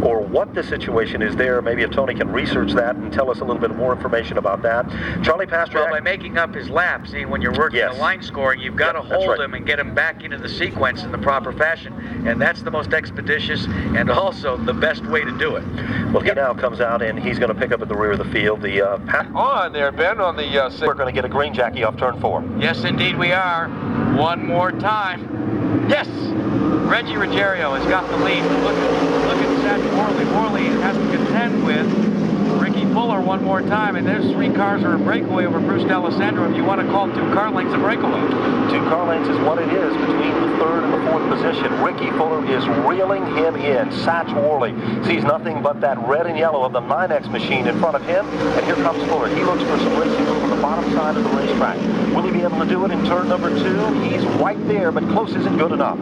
or what the situation is there. Maybe if Tony can research that and tell us a little bit more information about that. Charlie Pastriak... Well, by making up his lap, see, when you're working the line scoring, you've got to hold him and get him back into the sequence in the proper fashion, and that's the most expeditious and also the best way to do it. Well, he now comes out and he's going to pick up at the rear of the field. The on there, Ben, on the we're going to get a green Jackie off turn 4. Yes, indeed we are. One more time. Yes, Reggie Ruggerio has got the lead. Look at Satch Worley. Worley has to contend with Ricky Fuller one more time, and there's 3 cars are a breakaway over Bruce D'Alessandro. If you want to call 2 car lengths a breakaway. 2 car lengths is what it is between the 3rd and the 4th position. Ricky Fuller is reeling him in. Satch Worley sees nothing but that red and yellow of the 9X machine in front of him, and here comes Fuller. He looks for some racing room on the bottom side of the racetrack. Will he be able to do it in turn number 2? He's right there, but close isn't good enough.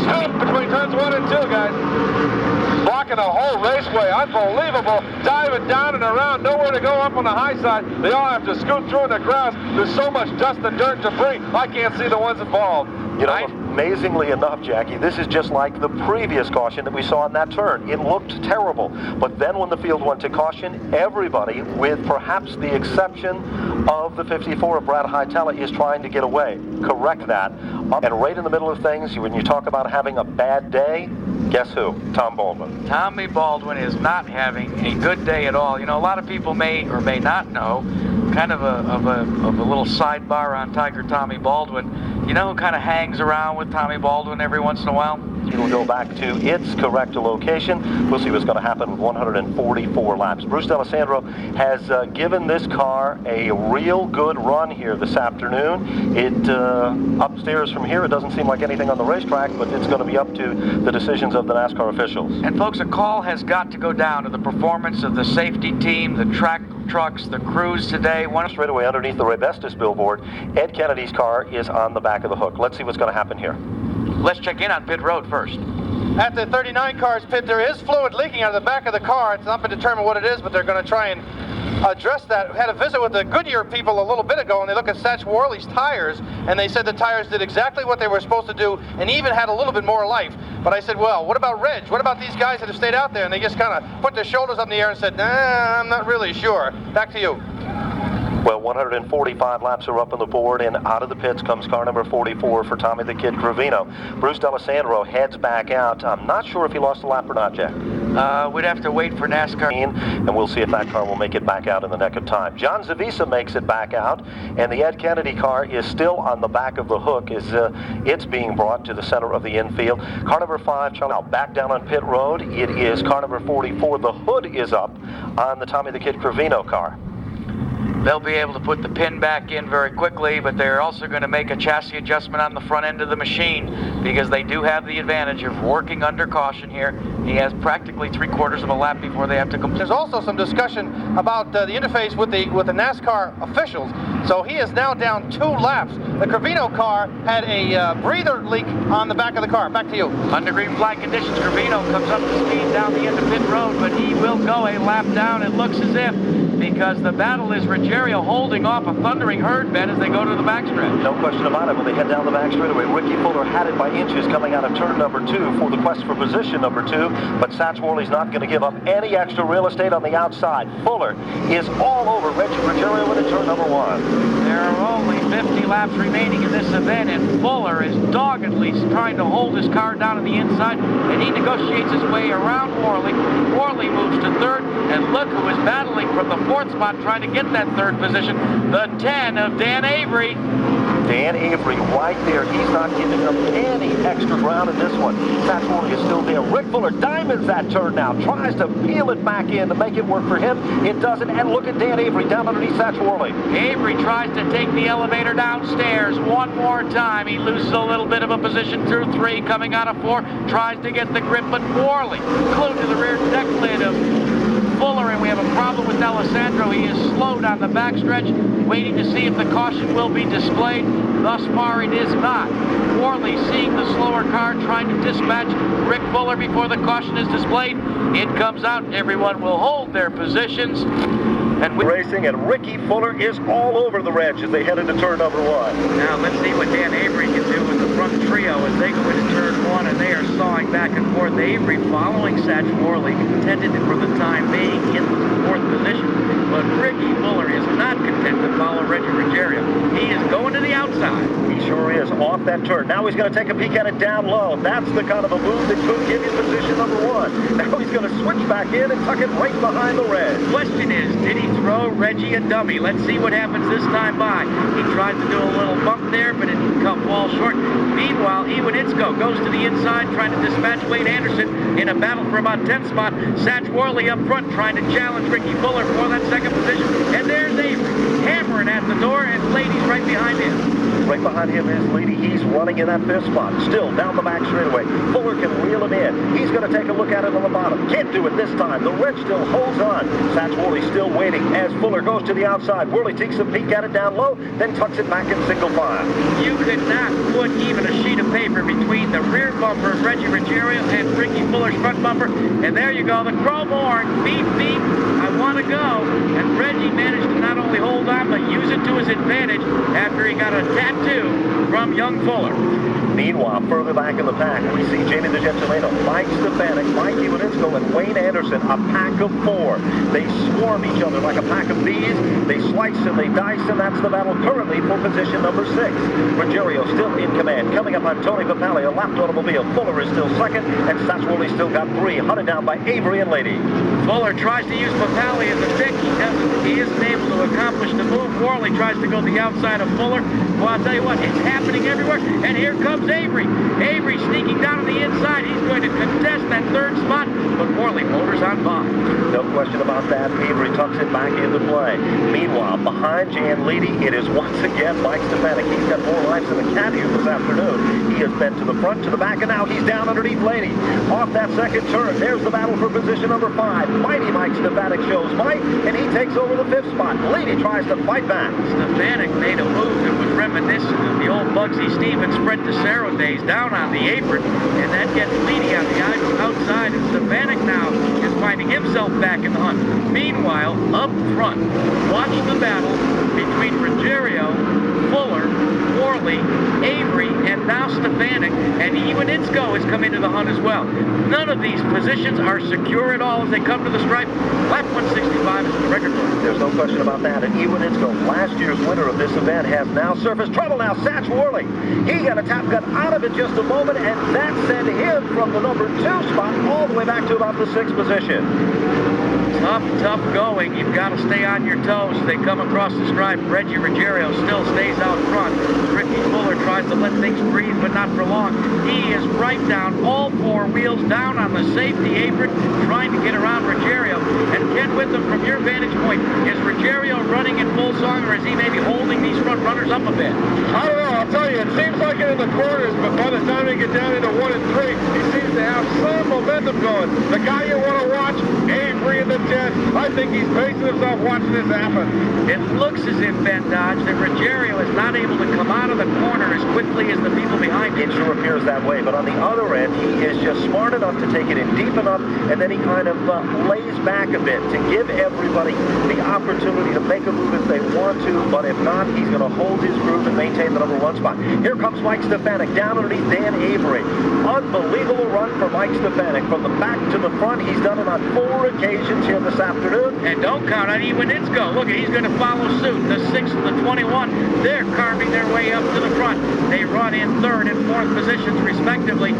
Scoop between turns 1 and 2, guys. Blocking the whole raceway. Unbelievable. Diving down and around. Nowhere to go up on the high side. They all have to scoot through in the grass. There's so much dust and dirt and debris. I can't see the ones involved. You know, amazingly enough, Jackie, this is just like the previous caution that we saw in that turn. It looked terrible. But then when the field went to caution, everybody, with perhaps the exception of the 54 of Brad Hightower, is trying to get away. Correct that. And right in the middle of things, when you talk about having a bad day, guess who? Tom Baldwin. Tommy Baldwin is not having a good day at all. You know, a lot of people may or may not know, kind of a little sidebar on Tiger Tommy Baldwin. You know who kind of hangs around with Tommy Baldwin every once in a while? It'll go back to its correct location. We'll see what's going to happen with 144 laps. Bruce D'Alessandro has given this car a real good run here this afternoon. It upstairs from here, it doesn't seem like anything on the racetrack, but it's going to be up to the decisions of the NASCAR officials. And folks, a call has got to go down to the performance of the safety team, the track trucks, the crews today. Straight away underneath the Rebestis billboard, Ed Kennedy's car is on the back of the hook. Let's see what's going to happen here. Let's check in on pit road first. At the 39 car's pit, there is fluid leaking out of the back of the car. It's not been determined what it is, but they're going to try and address that. We had a visit with the Goodyear people a little bit ago, and they looked at Satch Worley's tires, and they said the tires did exactly what they were supposed to do, and even had a little bit more life. But I said, well, what about Reg? What about these guys that have stayed out there? And they just kind of put their shoulders up in the air and said, nah, I'm not really sure. Back to you. Well, 145 laps are up on the board, and out of the pits comes car number 44 for Tommy the Kid Gravino. Bruce D'Alessandro heads back out. I'm not sure if he lost a lap or not, Jack. We'd have to wait for NASCAR. And we'll see if that car will make it back out in the nick of time. John Zavisa makes it back out, and the Ed Kennedy car is still on the back of the hook as it's being brought to the center of the infield. Car number 5, Charlie, now back down on pit road. It is car number 44. The hood is up on the Tommy the Kid Gravino car. They'll be able to put the pin back in very quickly, but they're also going to make a chassis adjustment on the front end of the machine because they do have the advantage of working under caution here. He has practically 3/4 of a lap before they have to complete. There's also some discussion about the interface with the NASCAR officials. So he is now down 2 laps. The Gravino car had a breather leak on the back of the car. Back to you. Under green flag conditions, Gravino comes up to speed down the end of pit road, but he will go a lap down, it looks as if, because the battle is Ruggiero holding off a thundering herd bed as they go to the backstretch. No question about it. When they head down the back straightaway, Ricky Fuller had it by inches coming out of turn number 2 for the quest for position number 2, but Satch Worley's not going to give up any extra real estate on the outside. Fuller is all over Reggie Ruggiero in turn number 1. There are only 50 laps remaining in this event, and Fuller is doggedly trying to hold his car down on the inside, and he negotiates his way around Worley. Worley moves to 3rd, and look who is battling from the 4th spot trying to get that 3rd position, the 10 of Dan Avery. Dan Avery right there. He's not giving up any extra ground in this one. Satch Worley is still there. Rick Fuller diamonds that turn now. Tries to peel it back in to make it work for him. It doesn't. And look at Dan Avery down underneath Satch Worley. Avery tries to take the elevator downstairs one more time. He loses a little bit of a position through 3, coming out of 4. Tries to get the grip, but Worley glued to the rear deck lid of Fuller, and we have a problem with D'Alessandro. He is slowed on the backstretch, waiting to see if the caution will be displayed. Thus far, it is not. Worley, seeing the slower car, trying to dispatch Rick Fuller before the caution is displayed. It comes out. Everyone will hold their positions. And racing, and Ricky Fuller is all over the reg as they head into turn number 1. Now let's see what Dan Avery can do with the front trio as they go into turn 1, and they are sawing back and forth. Avery following Satch Worley, contented for the time being in the 4th position. But Ricky Fuller is not content to follow Reggie Ruggiero. He is going to the outside. He sure is, off that turn. Now he's going to take a peek at it down low. That's the kind of a move that could give you position number 1. Now he's going to switch back in and tuck it right behind the red. Question is, did he throw Reggie a dummy? Let's see what happens this time by. He tries to do a little bump there, but it fall short. Meanwhile, Iwanitsko goes to the inside, trying to dispatch Wayne Anderson in a battle for about 10th spot. Satch Worley up front, trying to challenge Ricky Fuller for that second position. And there's Avery, hammering at the door, and Lady's right behind him. Right behind him is Lady. He's running in that 5th spot. Still down the back straightaway. Fuller can reel him in. He's going to take a look at it on the bottom. Can't do it this time. The red still holds on. Satch Worley still waiting as Fuller goes to the outside. Worley takes a peek at it down low, then tucks it back in single file. You could not put even a sheet of paper between the rear bumper of Reggie Ruggiero and Ricky Fuller's front bumper. And there you go. The chrome horn. Beep, beep. I want to go. And Reggie managed to not only hold on, but use it to his advantage after he got a tattoo from young Fuller. Meanwhile, further back in the pack, we see Jamie DeGentolino, Mike Stefanik, Mike Iwanitsko, and Wayne Anderson, a pack of 4. They swarm each other like a pack of bees. They slice and they dice, and that's the battle currently for position number 6. Ruggiero still in command. Coming up on Tony Papali, a lapped automobile. Fuller is still second, and Satch Worley still got 3, hunted down by Avery and Lady. Fuller tries to use Papali as a pick. He isn't able to accomplish the move. Worley tries to go the outside of Fuller. Well, I'll tell you what, it's happening everywhere. And here comes Avery. Avery sneaking down on the inside. He's going to contest that 3rd spot, but Worley motors on by. No question about that. Avery tucks it back into play. Meanwhile, behind Jan Leedy, it is once again Mike Stefanik. He's got more lives than a cat here this afternoon. He has been to the front, to the back, and now he's down underneath Lady. Off that second turn, there's the battle for position number 5. Mighty Mike Stefanik shows Mike, and he takes over the 5th spot. Lady tries to fight back. Stefanik made a move that was reminiscent of the old Bugsy Stevens Fred Tesoro days, down on the apron, and that gets Leedy on the outside, and Stefanik now is finding himself back in the hunt. Meanwhile, up front, watch the battle between Ruggiero, Fuller, Worley, Avery, and now Stefanik, and Iwanitsko has come into the hunt as well. None of these positions are secure at all as they come to the stripe. Lap 165 is the record book. There's no question about that. And Iwanitsko, last year's winner of this event, has now surfaced trouble now. Satch Worley. He got a tap cut out of it just a moment, and that sent him from the number 2 spot all the way back to about the 6th position. Tough going. You've got to stay on your toes. They come across the stripe. Reggie Ruggiero still stays out front. Ricky Fuller tries to let things breathe, but not for long. He is right down, all 4 wheels down on the safety apron, trying to get around Ruggiero. And Ken Witham, from your vantage point, is Ruggiero running in full song, or is he maybe holding these front runners up a bit? I don't know. I'll tell you, it seems like it in the corners, but by the time they get down into 1 and 3, he seems to have some momentum going. The guy you want to watch, Avery in the 10, I think he's pacing himself watching this happen. It looks as if, Ben Dodge, that Ruggiero is not able to come out of the corner as quickly as the people behind him. It sure appears that way, but on the other end, he is just smart enough to take it in deep enough, and then he kind of lays back a bit to give everybody the opportunity to make a move if they want to, but if not, he's going to hold his groove and maintain the number 1 spot. Here comes Mike Stefanik down underneath Dan Avery. Unbelievable run for Mike Stefanik. From the back to the front, he's done it on 4 occasions here this afternoon. And don't count on Iwanitsko. Look, he's going to follow suit. The 6th and the 21, they're carving their way up to the front. They run in 3rd and 4th positions, respectively.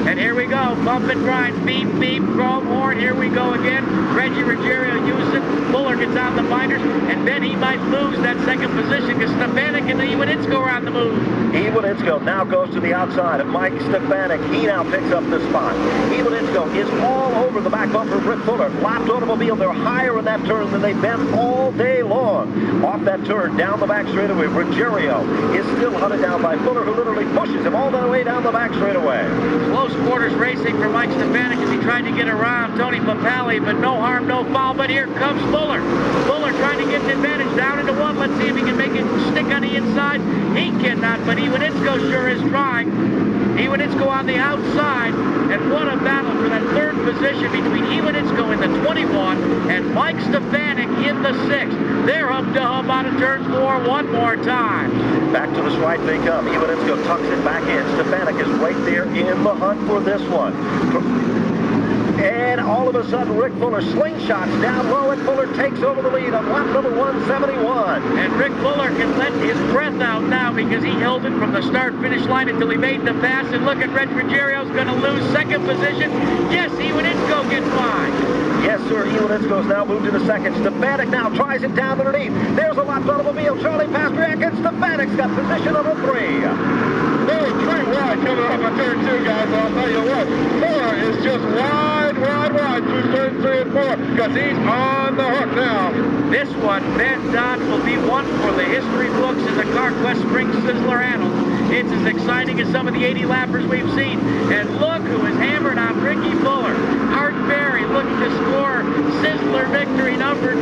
And here we go, bump and grind, beep, beep, chrome horn, here we go again. Reggie Ruggiero uses it, Fuller gets on the binders, and then he might lose that 2nd position because Stefanik and Iwanitsko are on the move. Iwanitsko now goes to the outside of Mike Stefanik. He now picks up the spot. Iwanitsko is all over the back bumper of Rick Fuller. Lapped automobile, they're higher in that turn than they've been all day long. Off that turn, down the back straightaway, Ruggiero is still hunted down by Fuller, who literally pushes him all the way down the back straightaway. Close quarters racing for Mike Stefanik as he tried to get around Tony Papali, but no harm, no foul. But here comes Fuller. Fuller trying to get the advantage down into 1. Let's see if he can make it stick on the inside. He cannot, but Iwanitsko sure is trying. Iwanitsko on the outside, and what a battle for that 3rd position between Iwanitsko in the 21 and Mike Stefanik in the 6th. They're hub to hub out of turn 4 one more time. Back to the stripe they come. Iwanitsko tucks it back in. Stefanik is right there in the hunt for this one. And all of a sudden, Rick Fuller slingshots down low, and Fuller takes over the lead on lap number 171. And Rick Fuller can let his breath out now because he held it from the start-finish line until he made the pass. And look at Reggie Ruggiero's going to lose 2nd position. Yes, Iwanitsko gets by. Iwanitsko's now moved into second. Stefanik now tries it down underneath. There's a Locke automobile. Charlie Pasternak and Stefanik's got position number 3. There's 3 wide coming off of turn 2, guys. I'll tell you what, 4 is just wide through turn 3 and 4 because he's on the hook now. This one, Ben Dodd, will be one for the history books in the CarQuest Spring Sizzler annals. It's as exciting as some of the 80 lappers we've seen. And look who is hammered on Ricky Fuller. Art Berry looking to score Sizzler victory number 2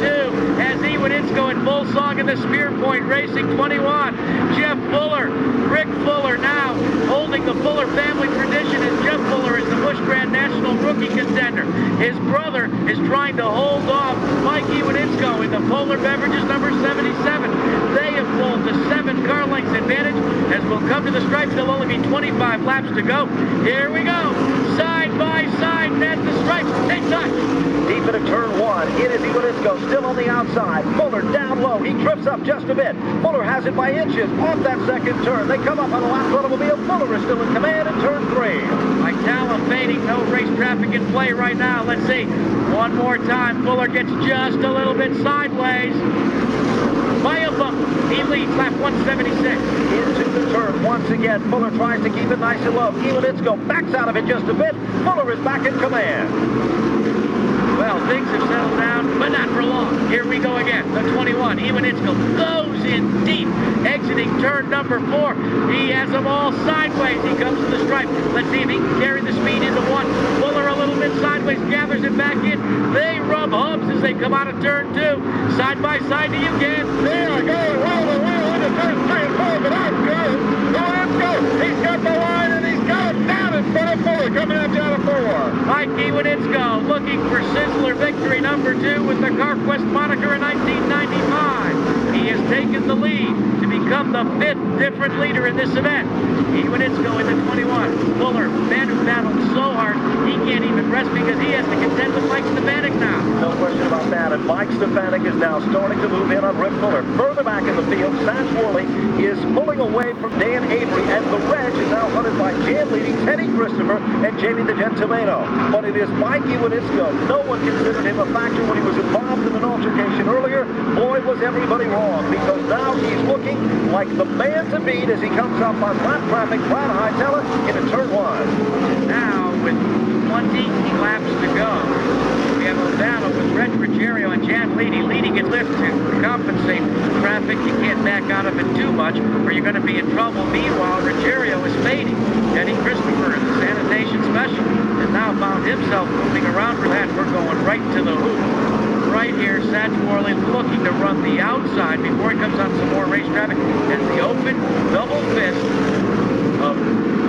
as Iwanitsko and Bullsong in the Spear Point Racing 21. Jeff Fuller, Rick Fuller now holding the Fuller family tradition as Jeff Fuller is the Busch Grand National Rookie Contender. His brother is trying to hold off Mike Iwanitsko in the Polar Beverages number 77. They have pulled the 7 car lengths advantage as we'll come to the stripe. There'll only be 25 laps to go. Here we go. Side by side at the stripe. They touch. Deep into turn 1. It is Iwanitsko still on the outside. Fuller down low. He drifts up just a bit. Fuller has it by inches off that second turn. They come up on the last automobile. Fuller is still in command in turn 3. Vitala fading. No race traffic in play right now. Let's see. One more time. Fuller gets just a little bit sideways. By a bump. He leads lap 176. Into the turn once again. Fuller tries to keep it nice and low. Iwanitsko backs out of it just a bit. Fuller is back in command. Well, things have settled down, but not for long. Here we go again. The 21. Iwanitsko goes in deep, exiting turn number 4. He has them all sideways. He comes to the stripe. Let's see if he can carry the speed into 1. Fuller a little bit sideways, gathers it back in. They rub hubs as they come out of turn 2. Side by side to you again. They are going well into turn 3 and 4, but out goes Iwanitsko. He's got the line and he's got it down in front of Fuller coming up out of 4. Mike Iwanitsko looking for Sizzler victory number 2 with the CarQuest moniker in 1995. He has taken the lead to become the 5th different leader in this event. Iwanitsko in the 21. Fuller, man who battled so hard, he can't even rest because he has to contend with Mike Stefanik now. No question about that, and Mike Stefanik is now starting to move in on Rick Fuller. Further back in the field, Satch Worley is pulling away from Dan Avery, and the Reg is now hunted by Jan Leading, Teddy Christopher, and Jamie the Gentilino. But it is Mike Iwanitsko. No one considered him a factor when he was involved in an altercation earlier. Boy, was everybody wrong, because now he's looking like the man to beat as he comes up on lap traffic, Brad Hightower into turn 1. Now, with 20 laps to go, we have a battle with Reg Ruggiero and Jan Leedy leading in lift to compensate for traffic. You can't back out of it too much or you're going to be in trouble. Meanwhile, Ruggiero is fading. Eddie Christopher is the sanitation special and now found himself moving around for that. We're going right to the hoop. Right here, Satch Worley looking to run the outside before he comes on some more race traffic as the open double fist of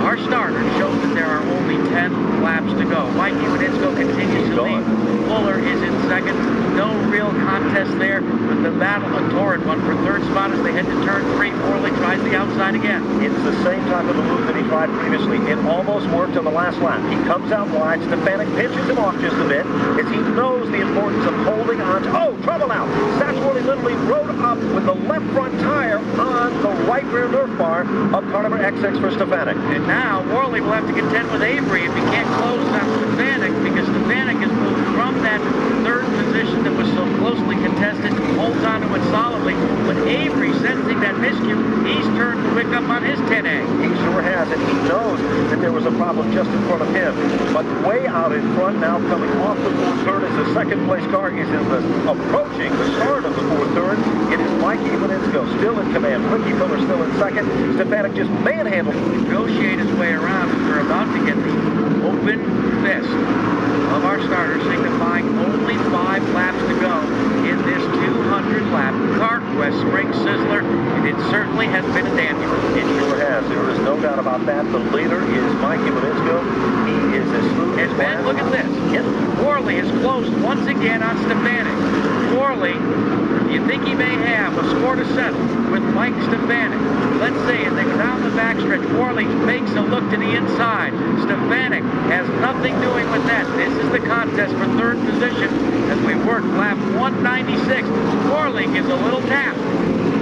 our starter shows that there are only 10 laps to go. Mike Iwanitsko continues to lead. Fuller is in second. No real contest there, but the battle, a torrid one for third spot as they head to turn 3. Worley tries the outside again. It's the same type of a move that he tried previously. It almost worked on the last lap. He comes out wide. Stefanik pinches him off just a bit as he knows the importance of holding on to... Oh, trouble now. Satch Worley literally rode up with the left front tire on the right rear Nerf bar of car number XX for Stefanik. And now Worley will have to contend with Avery if he can't close on Stefanik because Stefanik has moved from that third position that was so closely contested, holds on to it solidly. But Avery, sensing that miscue, he's turned the wick up on his 10A. He sure has, and he knows that there was a problem just in front of him. But way out in front now, coming off the fourth turn as the second place car is approaching the start of the fourth turn. It is Mike Iwanitsko still in command. Ricky Fuller still in second. Stefanik just manhandled. Negotiate his way around as we're about to get the open fist of our starter, signifying only 5 laps to go in this 200-lap CarQuest Spring Sizzler, and it certainly has been a dandy. It sure has. There is no doubt about that. The leader is Mike Iwanitsko. He is as smooth as Ben, look at this. Yes. Worley is closed once again on Stefanik. Worley, you think he may have a score to settle with Mike Stefanik. Let's see, as they go down the backstretch, Worley makes a look to the inside. Stefanik has nothing doing with that. This is the contest for third position as we work lap 196. Worley gives a little tap.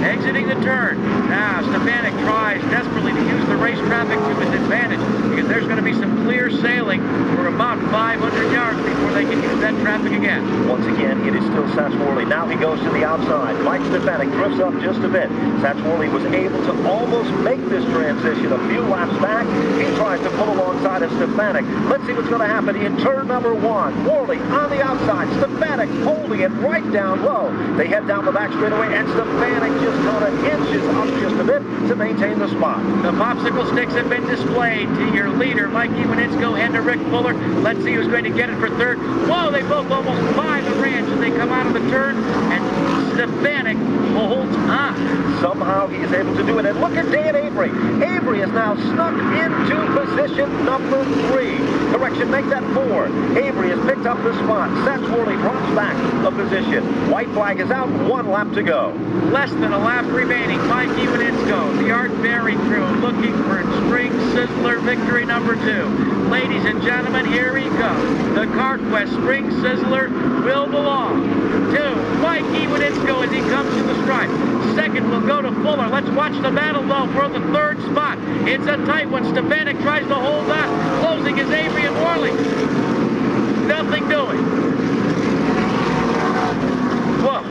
exiting the turn. Now, Stefanik tries desperately to use the race traffic to his advantage because there's going to be some clear sailing for about 500 yards before they can use that traffic again. Once again, it is still Satchworley. Now he goes to the outside. Mike Stefanik drifts up just a bit. Satchworley was able to almost make this transition a few laps back. He tries to pull alongside of Stefanik. Let's see what's going to happen in turn number 1. Worley on the outside. Stefanik holding it right down low. They head down the back straightaway, and Stefanik just kind of inches up just a bit to maintain the spot. The popsicle sticks have been displayed to your leader, Mike Iwanitsko, and to Rick Fuller. Let's see who's going to get it for third. Whoa, they both almost buy the ranch as they come out of the turn, and Stefanik holds on. Somehow he is able to do it, and look at Dan Avery. Avery is now snuck into position number 3. Correction, make that 4. Avery has picked up the spot. Satchworley drops back a position. White flag is out, 1 lap to go. Less than a lap remaining. Mike Iwanitsko, the Art Berry crew, looking for Spring Sizzler victory number 2. Ladies and gentlemen, here he comes. The CarQuest Spring Sizzler will belong to Mike Iwanitsko as he comes to the stripe. Second will go to Fuller. Let's watch the battle, though, for the 3rd spot. It's a tight one. Stefanik tries to hold on. Closing is Avery and Worley. Nothing doing. Whoa.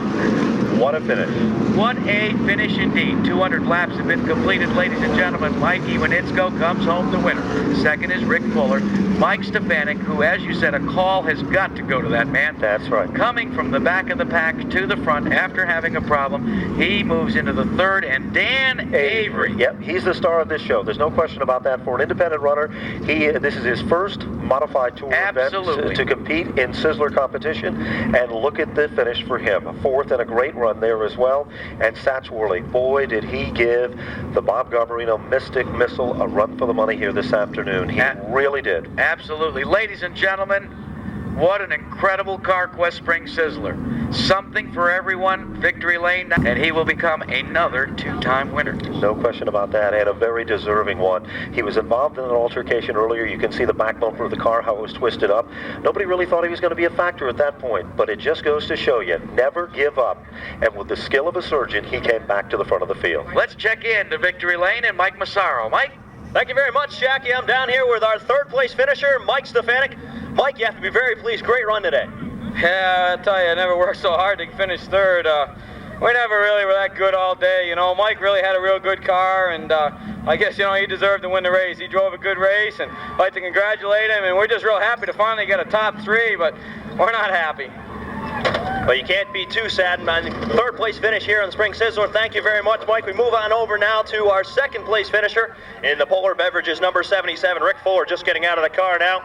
What a finish. What a finish indeed. 200 laps have been completed, ladies and gentlemen. Mike Iwanitsko comes home the winner. Second is Rick Fuller. Mike Stefanik, who, as you said, a call has got to go to that man. That's right. Coming from the back of the pack to the front after having a problem, he moves into the 3rd, and Dan Avery. Yep, he's the star of this show. There's no question about that. For an independent runner, this is his first modified tour event to compete in Sizzler competition, and look at the finish for him. 4th and a great run there as well. And Satchworley, boy, did he give the Bob Garbarino Mystic Missile a run for the money here this afternoon. He really did. Absolutely. Ladies and gentlemen, what an incredible CarQuest Spring Sizzler. Something for everyone, victory lane, and he will become another 2-time winner. No question about that, and a very deserving one. He was involved in an altercation earlier. You can see the back bumper of the car, how it was twisted up. Nobody really thought he was going to be a factor at that point, but it just goes to show you, never give up. And with the skill of a surgeon, he came back to the front of the field. Let's check in to victory lane and Mike Massaro. Mike? Thank you very much, Jackie. I'm down here with our 3rd place finisher, Mike Stefanik. Mike, you have to be very pleased. Great run today. Yeah, I tell you, I never worked so hard to finish 3rd. We never really were that good all day. You know, Mike really had a real good car, and I guess, you know, he deserved to win the race. He drove a good race, and I'd like to congratulate him, and we're just real happy to finally get a top 3, but we're not happy. Well, you can't be too sad. 3rd place finish here on the Spring Sizzler. Thank you very much, Mike. We move on over now to our 2nd place finisher in the Polar Beverages number 77, Rick Fuller, just getting out of the car now.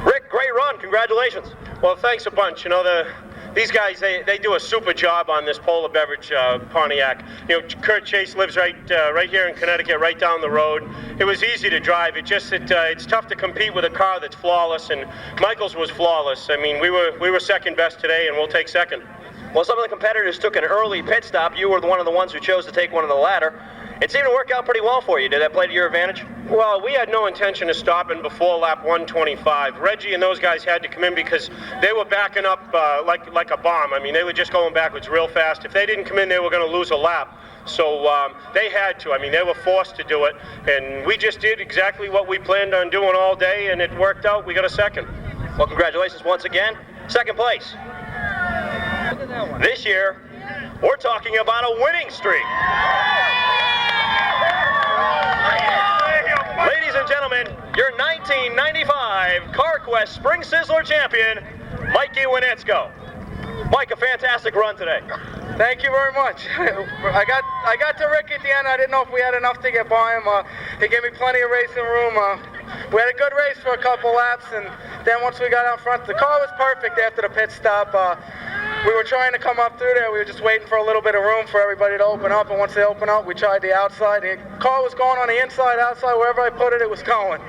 Rick, great run. Congratulations. Well, thanks a bunch. You know, these guys, they do a super job on this Polar Beverage Pontiac. You know, Kurt Chase lives right here in Connecticut, right down the road. It was easy to drive. It's tough to compete with a car that's flawless, and Michael's was flawless. I mean, we were second best today, and we'll take second. Well, some of the competitors took an early pit stop. You were one of the ones who chose to take one of the latter. It seemed to work out pretty well for you. Did that play to your advantage? Well, we had no intention of stopping before lap 125. Reggie and those guys had to come in because they were backing up like a bomb. I mean, they were just going backwards real fast. If they didn't come in, they were going to lose a lap. So they had to. I mean, they were forced to do it. And we just did exactly what we planned on doing all day, and it worked out. We got a second. Well, congratulations once again. 2nd place. This year, we're talking about a winning streak. Ladies and gentlemen, your 1995 CarQuest Spring Sizzler champion, Mike Iwanitsko. Mike, a fantastic run today. Thank you very much. I got to Rick at the end. I didn't know if we had enough to get by him. He gave me plenty of racing room. We had a good race for a couple laps, and then once we got out front, the car was perfect after the pit stop. We were trying to come up through there. We were just waiting for a little bit of room for everybody to open up, and once they opened up, we tried the outside. The car was going on the inside, outside, wherever I put it, it was going.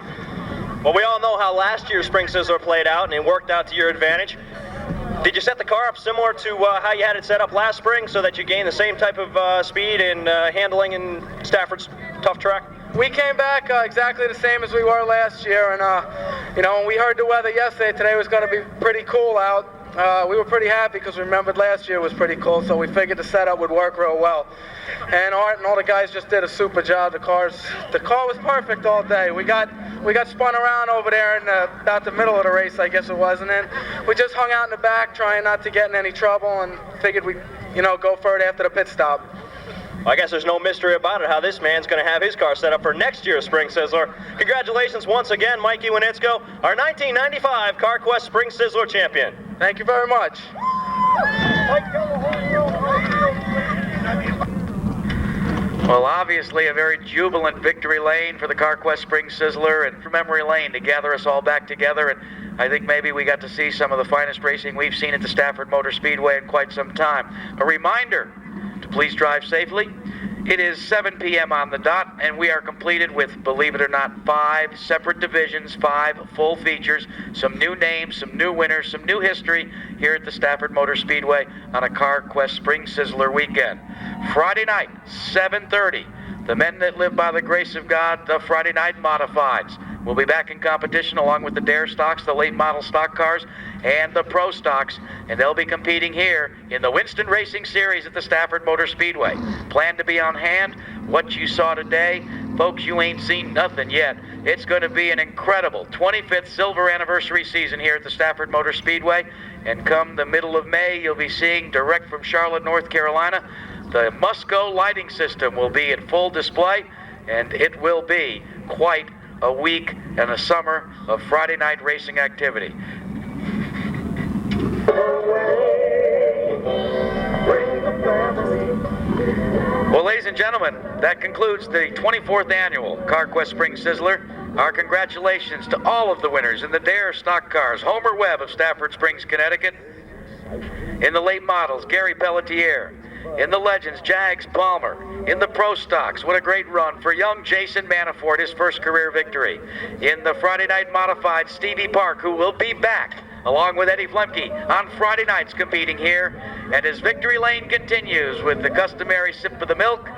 Well, we all know how last year's Spring Sizzler played out, and it worked out to your advantage. Did you set the car up similar to how you had it set up last spring so that you gain the same type of speed and handling in Stafford's tough track? We came back exactly the same as we were last year, and you know, when we heard the weather yesterday, today was going to be pretty cool out. we were pretty happy because we remembered last year was pretty cool, so we figured the setup would work real well. And Art and all the guys just did a super job. The car was perfect all day. We got spun around over there in about the middle of the race, I guess it was, and then we just hung out in the back trying not to get in any trouble and figured we'd, go for it after the pit stop. Well, I guess there's no mystery about it how this man's going to have his car set up for next year's Spring Sizzler. Congratulations once again, Mikey Winitsko, our 1995 CarQuest Spring Sizzler champion. Thank you very much. Well, obviously a very jubilant victory lane for the CarQuest Spring Sizzler and memory lane to gather us all back together. And I think maybe we got to see some of the finest racing we've seen at the Stafford Motor Speedway in quite some time. A reminder to please drive safely. It is 7 p.m. on the dot, and we are completed with, believe it or not, 5 separate divisions, 5 full features, some new names, some new winners, some new history here at the Stafford Motor Speedway on a CarQuest Spring Sizzler weekend. Friday night, 7:30, the men that live by the grace of God, the Friday Night Modifieds, will be back in competition along with the Dare stocks, the late model stock cars, and the Pro stocks, and they'll be competing here in the Winston Racing Series at the Stafford Motor Speedway. Plan to be on hand. What you saw today, folks, you ain't seen nothing yet. It's going to be an incredible 25th silver anniversary season here at the Stafford Motor Speedway, and come the middle of May, you'll be seeing direct from Charlotte, North Carolina, the Musco lighting system will be in full display, and it will be quite a week and a summer of Friday night racing activity. Well, ladies and gentlemen, that concludes the 24th annual CarQuest Spring Sizzler. Our congratulations to all of the winners in the Dare stock cars. Homer Webb of Stafford Springs, Connecticut. In the late models, Gary Pelletier. In the legends, Jags Palmer. In the Pro stocks, what a great run for young Jason Manafort, his first career victory. In the Friday Night Modified, Stevie Park, who will be back, along with Eddie Flemke, on Friday nights competing here. And his victory lane continues with the customary sip of the milk.